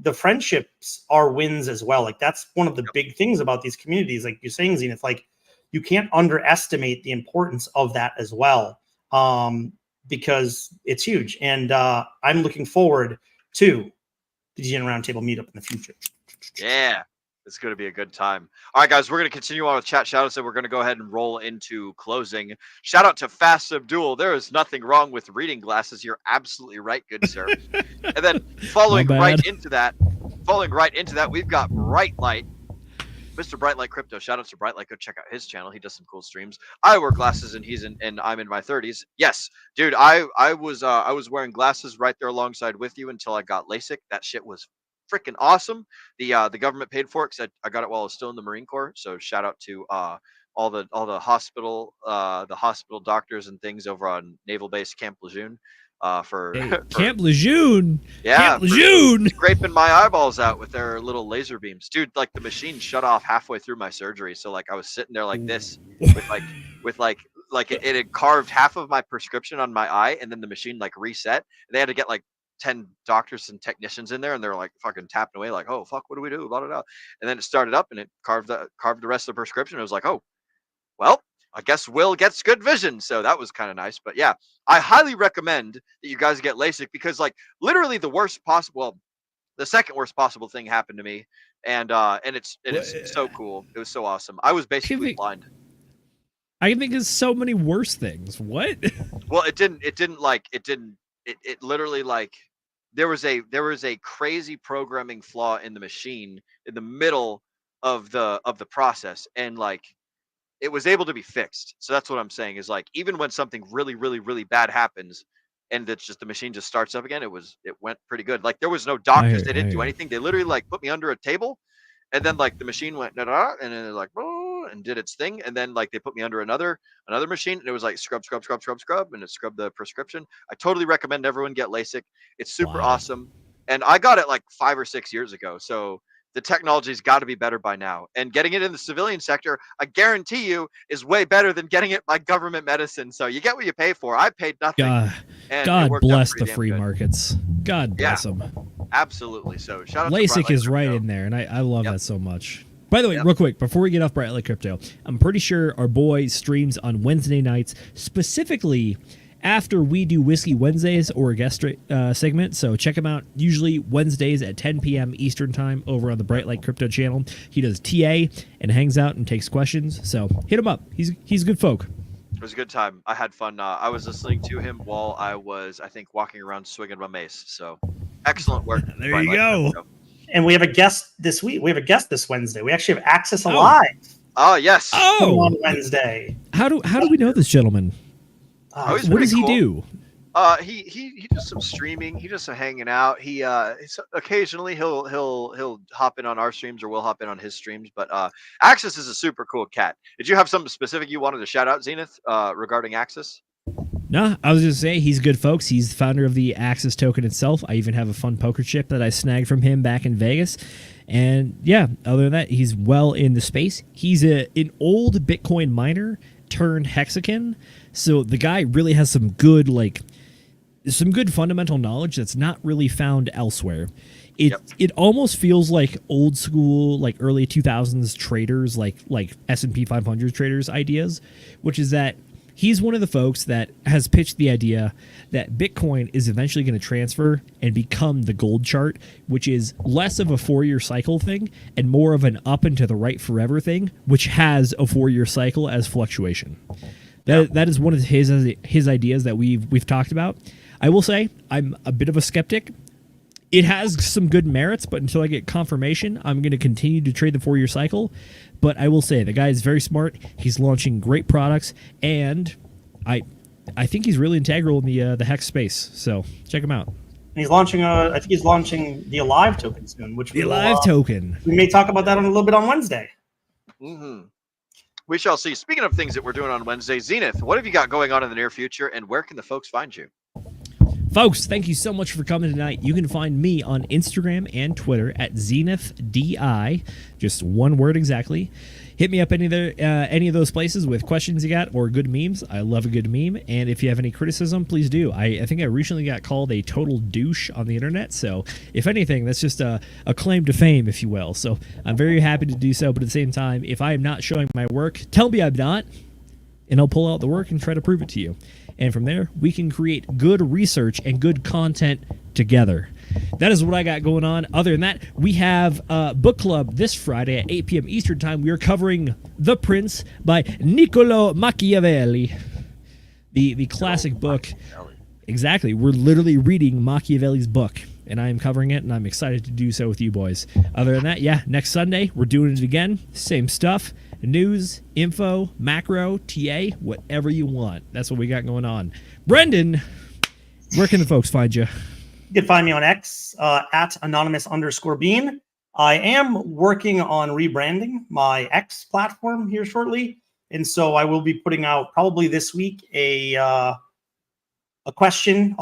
Speaker 1: the friendships are wins as well. Like that's one of the big things about these communities. Like you're saying, Zenith, like you can't underestimate the importance of that as well, because it's huge. And I'm looking forward to the Degen Roundtable meetup in the future.
Speaker 4: Yeah, it's going to be a good time. All right, guys, we're going to continue on with chat shoutouts, and we're going to go ahead and roll into closing. Shout out to Fast Abdul. There is nothing wrong with reading glasses. You're absolutely right, good sir. And then following right into that, we've got Bright Light. Mr. Bright Light Crypto. Shout out to Bright Light. Go check out his channel. He does some cool streams. I wear glasses and I'm in my 30s. Yes, dude, I was wearing glasses right there alongside with you until I got LASIK. That shit was freaking awesome. The government paid for it because I got it while I was still in the Marine Corps. So shout out to all the hospital doctors and things over on Naval Base Camp Lejeune.
Speaker 5: Camp Lejeune.
Speaker 4: Yeah,
Speaker 5: Camp Lejeune.
Speaker 4: Scraping my eyeballs out with their little laser beams, dude. Like the machine shut off halfway through my surgery, so like I was sitting there like this with it had carved half of my prescription on my eye, and then the machine like reset. They had to get like 10 doctors and technicians in there, and they're like fucking tapping away, like, oh fuck, what do we do? Blah, blah, blah. And then it started up, and it carved the rest of the prescription. It was like, oh, well, I guess Will gets good vision. So that was kind of nice. But yeah, I highly recommend that you guys get LASIK because like literally the second worst possible thing happened to me. And it's so cool. It was so awesome. I was basically blind.
Speaker 5: I can think of so many worse things. What?
Speaker 4: Well, it literally like there was a crazy programming flaw in the machine in the middle of the process. And like, it was able to be fixed. So that's what I'm saying is like, even when something really, really, really bad happens and it's just the machine just starts up again, it went pretty good. Like there was no doctors. They didn't do anything. They literally like put me under a table and then like the machine went and then it like and did its thing. And then like they put me under another machine and it was like scrub and it scrubbed the prescription. I totally recommend everyone get LASIK. It's super awesome. And I got it like 5 or 6 years ago. So the technology's got to be better by now. And getting it in the civilian sector, I guarantee you, is way better than getting it by government medicine. So you get what you pay for. I paid nothing.
Speaker 5: God bless the free markets. God bless them.
Speaker 4: Absolutely. So shout out
Speaker 5: LASIK
Speaker 4: to
Speaker 5: is right in there, and I love that so much. By the way, real quick, before we get off Bright Light Crypto, I'm pretty sure our boy streams on Wednesday nights, specifically after we do Whiskey Wednesdays or a guest segment. So check him out usually Wednesdays at 10 p.m. Eastern time over on the Bright Light Crypto channel. He does TA and hangs out and takes questions. So hit him up. He's good folk.
Speaker 4: It was a good time. I had fun. I was listening to him while I was, I think, walking around swinging my mace. So excellent work.
Speaker 5: There you go.
Speaker 1: And we have a guest this week. We have a guest this Wednesday. We actually have Access Alive
Speaker 4: Oh yes.
Speaker 1: on Wednesday.
Speaker 5: How do we know this gentleman?
Speaker 4: Oh, he's
Speaker 5: What
Speaker 4: pretty
Speaker 5: does he
Speaker 4: cool.
Speaker 5: do?
Speaker 4: He does some streaming. He does some hanging out. Occasionally he'll hop in on our streams, or we'll hop in on his streams. But Axis is a super cool cat. Did you have something specific you wanted to shout out, Zenith, regarding Axis?
Speaker 5: No, I was just say he's good, folks. He's the founder of the Axis token itself. I even have a fun poker chip that I snagged from him back in Vegas. And yeah, other than that, he's well in the space. He's an old Bitcoin miner turned hexagon. So the guy really has some good fundamental knowledge that's not really found elsewhere. It almost feels like old school, like early 2000s traders, like S&P 500 traders ideas, which is that he's one of the folks that has pitched the idea that Bitcoin is eventually going to transfer and become the gold chart, which is less of a 4-year cycle thing and more of an up and to the right forever thing, which has a 4-year cycle as fluctuation. That is one of his ideas that we've talked about. I will say I'm a bit of a skeptic. It has some good merits, but until I get confirmation, I'm going to continue to trade the 4-year cycle. But I will say the guy is very smart. He's launching great products, and I think he's really integral in the Hex space. So check him out.
Speaker 1: And he's launching I think he's launching the Alive token soon, which
Speaker 5: The Alive token.
Speaker 1: We may talk about that a little bit on Wednesday.
Speaker 4: Mm-hmm. We shall see. Speaking of things that we're doing on Wednesday, Zenith, what have you got going on in the near future, and where can the folks find you?
Speaker 5: Folks, thank you so much for coming tonight. You can find me on Instagram and Twitter at ZenithDI, just one word exactly. Hit me up any of those places with questions you got or good memes. I love a good meme. And if you have any criticism, please do. I think I recently got called a total douche on the internet. So if anything, that's just a claim to fame, if you will. So I'm very happy to do so. But at the same time, if I am not showing my work, tell me I'm not, and I'll pull out the work and try to prove it to you. And from there, we can create good research and good content together. That is what I got going on. Other than that, we have book club this Friday at 8 p.m. Eastern Time. We are covering The Prince by Niccolo Machiavelli, the classic book. Exactly. We're literally reading Machiavelli's book, and I am covering it, and I'm excited to do so with you boys. Other than that, yeah, next Sunday, we're doing it again. Same stuff. News, info, macro, TA, whatever you want. That's what we got going on. Brendan, where can the folks find you?
Speaker 1: You can find me on X at anonymous_bean. I am working on rebranding my X platform here shortly. And so I will be putting out probably this week a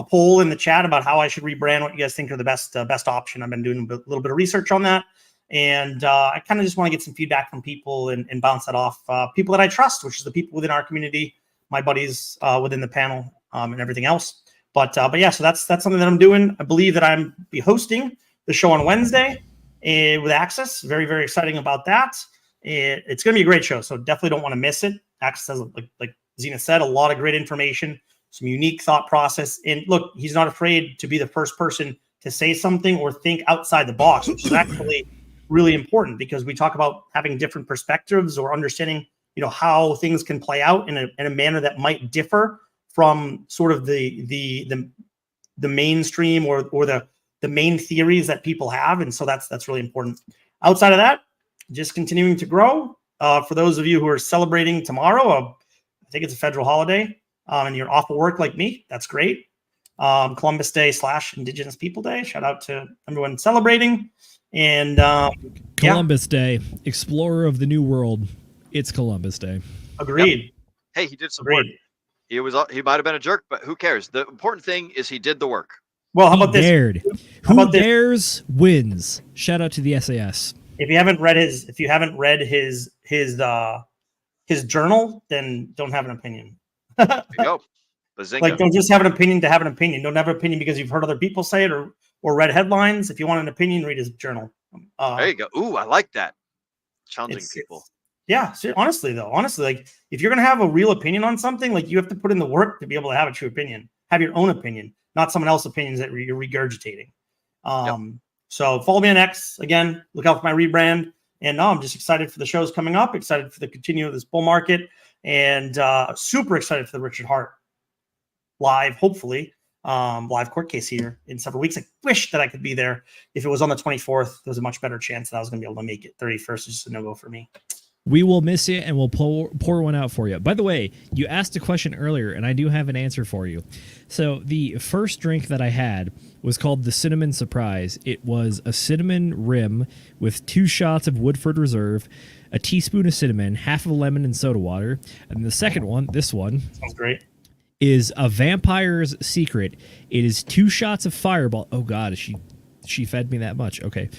Speaker 1: poll in the chat about how I should rebrand, what you guys think are the best option. I've been doing a little bit of research on that. And I kind of just want to get some feedback from people and bounce that off people that I trust, which is the people within our community, my buddies within the panel and everything else. But yeah, so that's something that I'm doing. I believe that I'm be hosting the show on Wednesday with Access. Very, very exciting about that. It's going to be a great show, so definitely don't want to miss it. Access has, like Zenith said, a lot of great information, some unique thought process. And look, he's not afraid to be the first person to say something or think outside the box, which is actually really important, because we talk about having different perspectives or understanding, how things can play out in a manner that might differ from sort of the mainstream or the main theories that people have. And so that's really important. Outside of that, just continuing to grow. For those of you who are celebrating tomorrow, I think it's a federal holiday, and you're off of work like me, that's great. Columbus Day / Indigenous People Day. Shout out to everyone celebrating. And
Speaker 5: Columbus Day, explorer of the new world. It's Columbus Day.
Speaker 1: Agreed.
Speaker 4: Yep. Hey, he did some work. He might have been a jerk, but who cares? The important thing is he did the work.
Speaker 1: Well, how about this?
Speaker 5: Who dares wins. Shout out to the SAS.
Speaker 1: If you haven't read his journal, then don't have an opinion.
Speaker 4: There you go. Bazinga.
Speaker 1: Like, don't just have an opinion to have an opinion. Don't have an opinion because you've heard other people say it or read headlines. If you want an opinion, read his journal.
Speaker 4: There you go. Ooh, I like that. Challenging people.
Speaker 1: Yeah. So honestly, like, if you're going to have a real opinion on something, like, you have to put in the work to be able to have a true opinion, have your own opinion, not someone else's opinions that you're regurgitating. So follow me on X. Again, look out for my rebrand. And I'm just excited for the shows coming up, excited for the continue of this bull market, and super excited for the Richard Hart live, hopefully, live court case here in several weeks. I wish that I could be there. If it was on the 24th, there's a much better chance that I was going to be able to make it. 31st is just a no-go for me.
Speaker 5: We will miss it, and we'll pour one out for you. By the way, you asked a question earlier, and I do have an answer for you. So the first drink that I had was called the Cinnamon Surprise. It was a cinnamon rim with 2 shots of Woodford Reserve, a teaspoon of cinnamon, half of a lemon, and soda water. And the second one, this one,
Speaker 1: Sounds great.
Speaker 5: is a Vampire's Secret. It is 2 shots of Fireball. Oh, God, she fed me that much. Okay.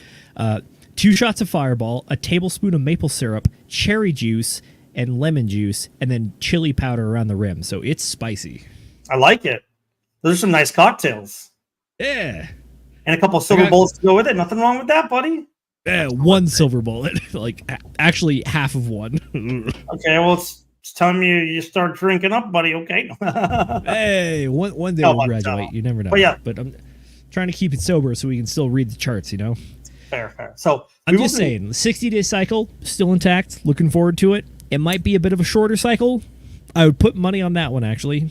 Speaker 5: 2 shots of Fireball, a tablespoon of maple syrup, cherry juice, and lemon juice, and then chili powder around the rim. So it's spicy.
Speaker 1: I like it. Those are some nice cocktails.
Speaker 5: Yeah.
Speaker 1: And a couple of silver bullets to go with it. Nothing wrong with that, buddy.
Speaker 5: Yeah, 1 silver bullet. Like, actually, half of one.
Speaker 1: Okay, well, it's time you start drinking up, buddy. Okay.
Speaker 5: Hey, one day
Speaker 1: No,
Speaker 5: we'll
Speaker 1: but,
Speaker 5: graduate. You never know.
Speaker 1: but yeah.
Speaker 5: But I'm trying to keep it sober so we can still read the charts, you know?
Speaker 1: Fair. So
Speaker 5: I'm just saying, the 60-day cycle, still intact. Looking forward to it. It might be a bit of a shorter cycle. I would put money on that one, actually.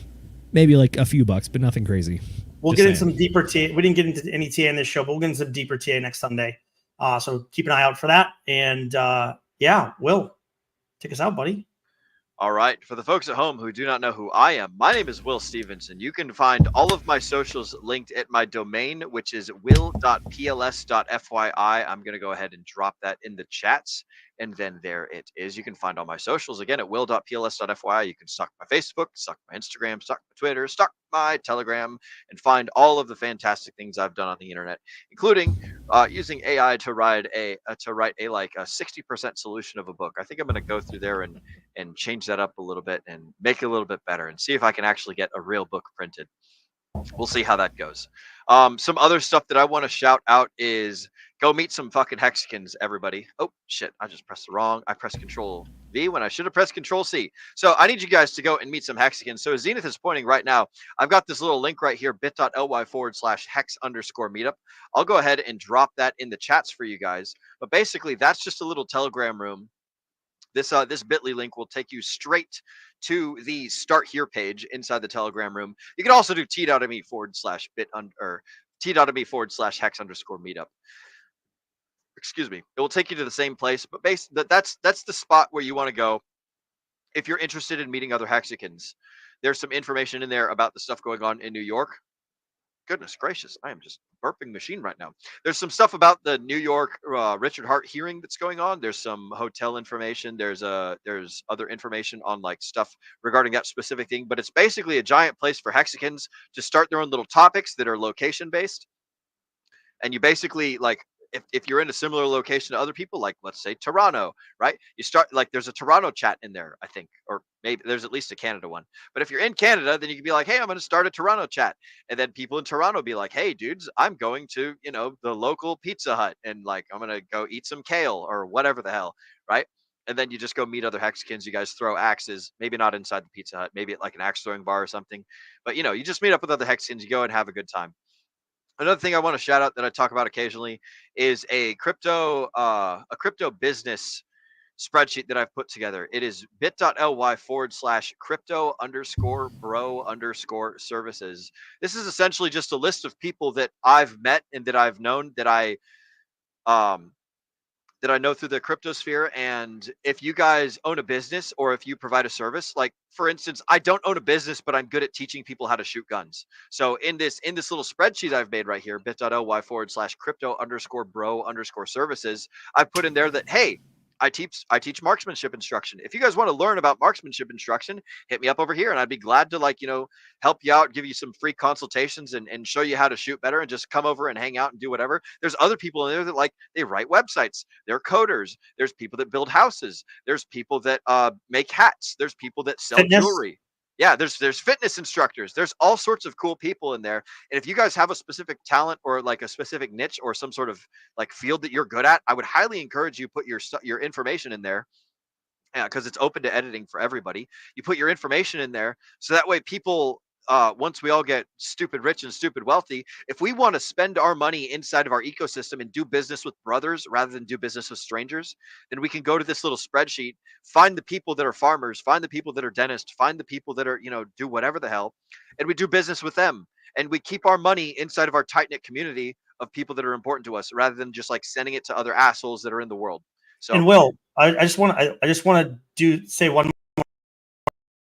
Speaker 5: Maybe like a few bucks, but nothing crazy.
Speaker 1: We'll
Speaker 5: Just
Speaker 1: get into
Speaker 5: saying.
Speaker 1: some deeper TA. We didn't get into any TA in this show, but we'll get into some deeper TA next Sunday. So keep an eye out for that. And yeah, Will, take us out, buddy.
Speaker 4: All right. For the folks at home who do not know who I am, my name is Will Stevenson. You can find all of my socials linked at my domain, which is will.pls.fyi. I'm going to go ahead and drop that in the chats. And then there it is. You can find all my socials again at will.pls.fyi. You can stalk my Facebook, stalk my Instagram, stalk my Twitter, stalk my Telegram, and find all of the fantastic things I've done on the internet, including using AI to write a 60% solution of a book. I think I'm going to go through there and change that up a little bit and make it a little bit better and see if I can actually get a real book printed. We'll see how that goes. Some other stuff that I want to shout out is go meet some fucking Hexicans, everybody. Oh, shit. I just pressed I pressed Control V when I should have pressed Control C. So I need you guys to go and meet some Hexicans. So as Zenith is pointing right now, I've got this little link right here, bit.ly/hex_meetup. I'll go ahead and drop that in the chats for you guys. But basically, that's just a little Telegram room. This bit.ly link will take you straight to the Start Here page inside the Telegram room. You can also do t.me/hex_meetup. Excuse me. It will take you to the same place, but that's the spot where you want to go if you're interested in meeting other Hexicans. There's some information in there about the stuff going on in New York. Goodness gracious, I am just burping machine right now. There's some stuff about the New York Richard Hart hearing that's going on. There's some hotel information. There's other information on like stuff regarding that specific thing. But it's basically a giant place for Hexicans to start their own little topics that are location based. And you basically like if you're in a similar location to other people, like let's say Toronto, right? You start like there's a Toronto chat in there, I think, or maybe there's at least a Canada one. But if you're in Canada, then you can be like, hey, I'm going to start a Toronto chat. And then people in Toronto be like, hey, dudes, I'm going to, the local Pizza Hut and like, I'm going to go eat some kale or whatever the hell, right? And then you just go meet other Hexicans. You guys throw axes, maybe not inside the Pizza Hut, maybe at like an axe throwing bar or something. But, you just meet up with other Hexicans. You go and have a good time. Another thing I want to shout out that I talk about occasionally is a crypto business spreadsheet that I've put together. It is bit.ly/crypto_bro_services. This is essentially just a list of people that I've met and that I've known that I know through the crypto sphere. And if you guys own a business or if you provide a service, like for instance, I don't own a business, but I'm good at teaching people how to shoot guns. So in this little spreadsheet I've made right here, bit.ly/crypto_bro_services, I've put in there that, hey, I teach marksmanship instruction. If you guys want to learn about marksmanship instruction, hit me up over here and I'd be glad to help you out, give you some free consultations and show you how to shoot better and just come over and hang out and do whatever. There's other people in there that they write websites. They're coders. There's people that build houses. There's people that make hats. There's people that sell jewelry. Yeah, there's fitness instructors. There's all sorts of cool people in there. And if you guys have a specific talent or like a specific niche or some sort of like field that you're good at, I would highly encourage you put your information in there. Yeah, because it's open to editing for everybody. You put your information in there so that way people once we all get stupid rich and stupid wealthy, if we want to spend our money inside of our ecosystem and do business with brothers rather than do business with strangers, then we can go to this little spreadsheet, find the people that are farmers, find the people that are dentists, find the people that are, do whatever the hell, and we do business with them. and we keep our money inside of our tight-knit community of people that are important to us, rather than just like sending it to other assholes that are in the world. So,
Speaker 1: And Will, I just want to say one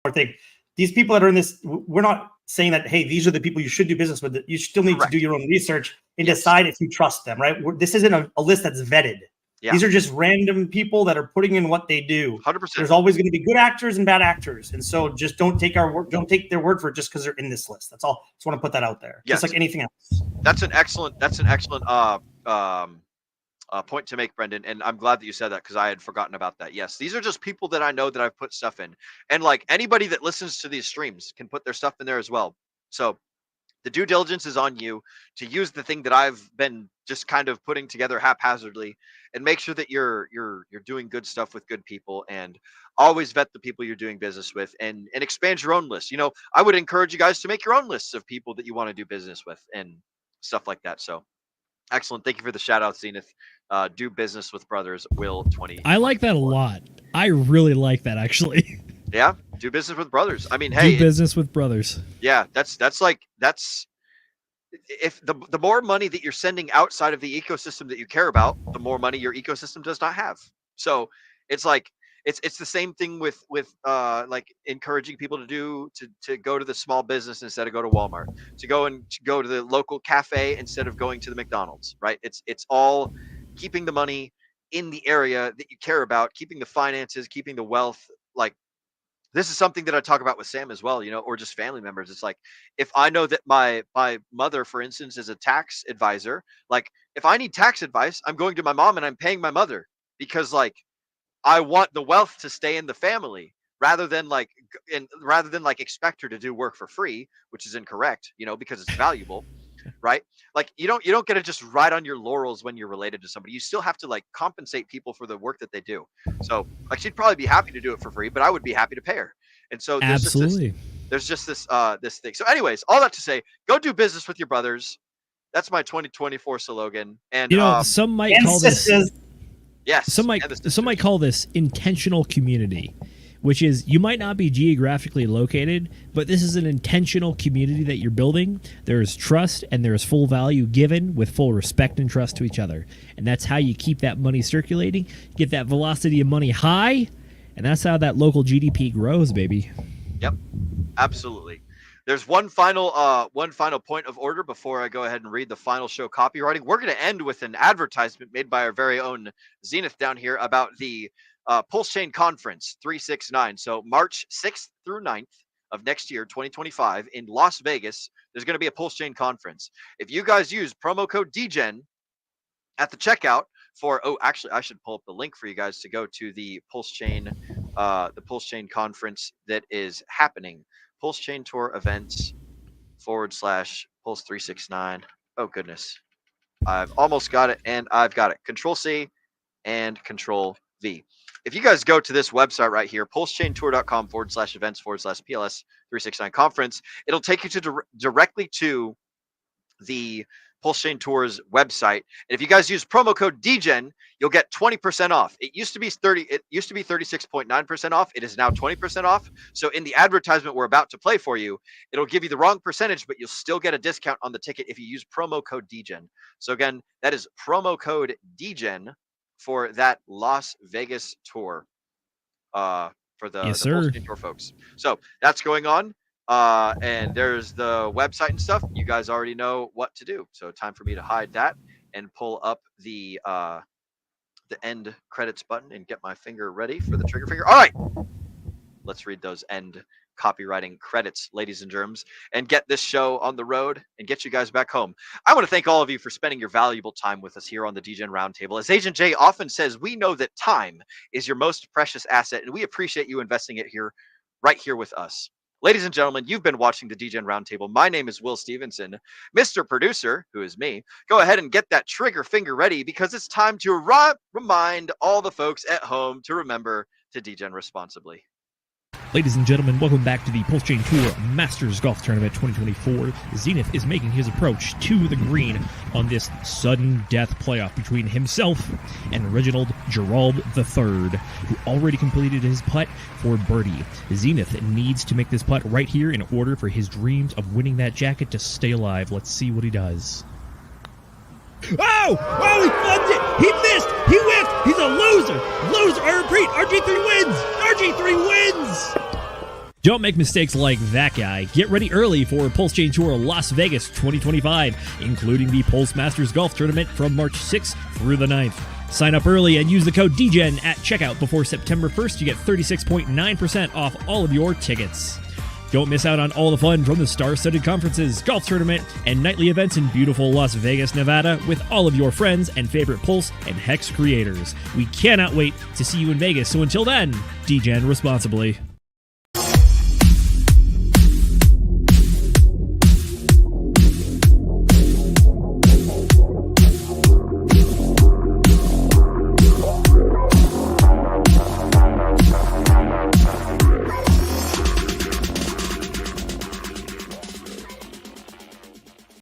Speaker 1: more thing. These people that are in this, we're not saying that, hey, these are the people you should do business with. You still need
Speaker 4: Correct.
Speaker 1: to do your own research and
Speaker 4: Yes.
Speaker 1: decide if you trust them, right? This isn't a list that's vetted.
Speaker 4: Yeah.
Speaker 1: These are just random people that are putting in what they do.
Speaker 4: 100%.
Speaker 1: There's always going to be good actors and bad actors, and so just don't take their word for it just because they're in this list. That's all. Just want to put that out there.
Speaker 4: Yes.
Speaker 1: Just like anything else.
Speaker 4: That's an excellent point to make, Brendan, and I'm glad that you said that, because I had forgotten about that. Yes, these are just people that I know that I've put stuff in, and like anybody that listens to these streams can put their stuff in there as well. So the due diligence is on you to use the thing that I've been just kind of putting together haphazardly, and make sure that you're doing good stuff with good people, and always vet the people you're doing business with, and expand your own list. I would encourage you guys to make your own lists of people that you want to do business with and stuff like that. So excellent. Thank you for the shout out, Zenith. Do business with brothers, Will 20.
Speaker 5: I like that a lot. I really like that, actually.
Speaker 4: Yeah, do business with brothers. I mean, hey,
Speaker 5: Do business with brothers.
Speaker 4: yeah, that's if the more money that you're sending outside of the ecosystem that you care about, the more money your ecosystem does not have. So it's like it's the same thing with like encouraging people to go to the small business instead of go to Walmart, to go to the local cafe instead of going to the McDonald's, right? It's all keeping the money in the area that you care about, keeping the finances, keeping the wealth. Like, this is something that I talk about with Sam as well, or just family members. It's like, if I know that my mother, for instance, is a tax advisor, like if I need tax advice, I'm going to my mom and I'm paying my mother, because like I want the wealth to stay in the family, rather than like expect her to do work for free, which is incorrect, because it's valuable. Right? Like you don't get to just ride on your laurels when you're related to somebody. You still have to like compensate people for the work that they do. So like, she'd probably be happy to do it for free, but I would be happy to pay her. And so
Speaker 5: Absolutely.
Speaker 4: there's just this thing. So anyways, all that to say, go do business with your brothers. That's my 2024 slogan. And
Speaker 5: some might
Speaker 1: And
Speaker 5: call this.
Speaker 1: sisters.
Speaker 4: yes,
Speaker 5: Some might call this intentional community, which is you might not be geographically located, but this is an intentional community that you're building. There is trust and there is full value given with full respect and trust to each other. And that's how you keep that money circulating, get that velocity of money high, and that's how that local GDP grows, baby.
Speaker 4: Yep, absolutely. There's one final point of order before I go ahead and read the final show copywriting. We're going to end with an advertisement made by our very own Zenith down here about the Pulse Chain Conference 369. So March 6th through 9th of next year, 2025, in Las Vegas, there's going to be a Pulse Chain Conference. If you guys use promo code DGEN at the checkout actually, I should pull up the link for you guys to go to the Pulse Chain Conference that is happening. Pulse Chain Tour events / Pulse 369. Oh goodness. I've almost got it, and I've got it. Control C and Control V. If you guys go to this website right here, pulsechaintour.com / events / PLS 369 conference, it'll take you to directly to the Pulse Chain Tour's website. And if you guys use promo code DGEN, you'll get 20% off. It used to be 36.9% off. It is now 20% off. So in the advertisement we're about to play for you, it'll give you the wrong percentage, but you'll still get a discount on the ticket if you use promo code DGEN. So again, that is promo code DGEN for that Las Vegas tour, for the
Speaker 5: Yes,
Speaker 4: the Pulse
Speaker 5: sir.
Speaker 4: Chain Tour folks. So that's going on. And there's the website and stuff. You guys already know what to do. So time for me to hide that and pull up the end credits button and get my finger ready for the trigger finger. All right, let's read those end copywriting credits, ladies and germs, and get this show on the road and get you guys back home. I want to thank all of you for spending your valuable time with us here on the Degen Roundtable. As Agent J often says, we know that time is your most precious asset, and we appreciate you investing it here, right here with us. Ladies and gentlemen, you've been watching the Degen Roundtable. My name is Will Stevenson. Mr. Producer, who is me, go ahead and get that trigger finger ready, because it's time to remind all the folks at home to remember to Degen responsibly.
Speaker 5: Ladies and gentlemen, welcome back to the Pulse Chain Tour Masters Golf Tournament 2024. Zenith is making his approach to the green on this sudden death playoff between himself and Reginald Gerald III, who already completed his putt for birdie. Zenith needs to make this putt right here in order for his dreams of winning that jacket to stay alive. Let's see what he does. Oh! Oh, he flubbed it! He missed! He whiffed! He's a loser! Loser! I repeat, RG3 wins! RG3 wins! Don't make mistakes like that guy. Get ready early for Pulse Chain Tour Las Vegas 2025, including the Pulse Masters Golf Tournament from March 6th through the 9th. Sign up early and use the code DGEN at checkout before September 1st to get 36.9% off all of your tickets. Don't miss out on all the fun from the star-studded conferences, golf tournament, and nightly events in beautiful Las Vegas, Nevada with all of your friends and favorite Pulse and Hex creators. We cannot wait to see you in Vegas, so until then, DGen responsibly.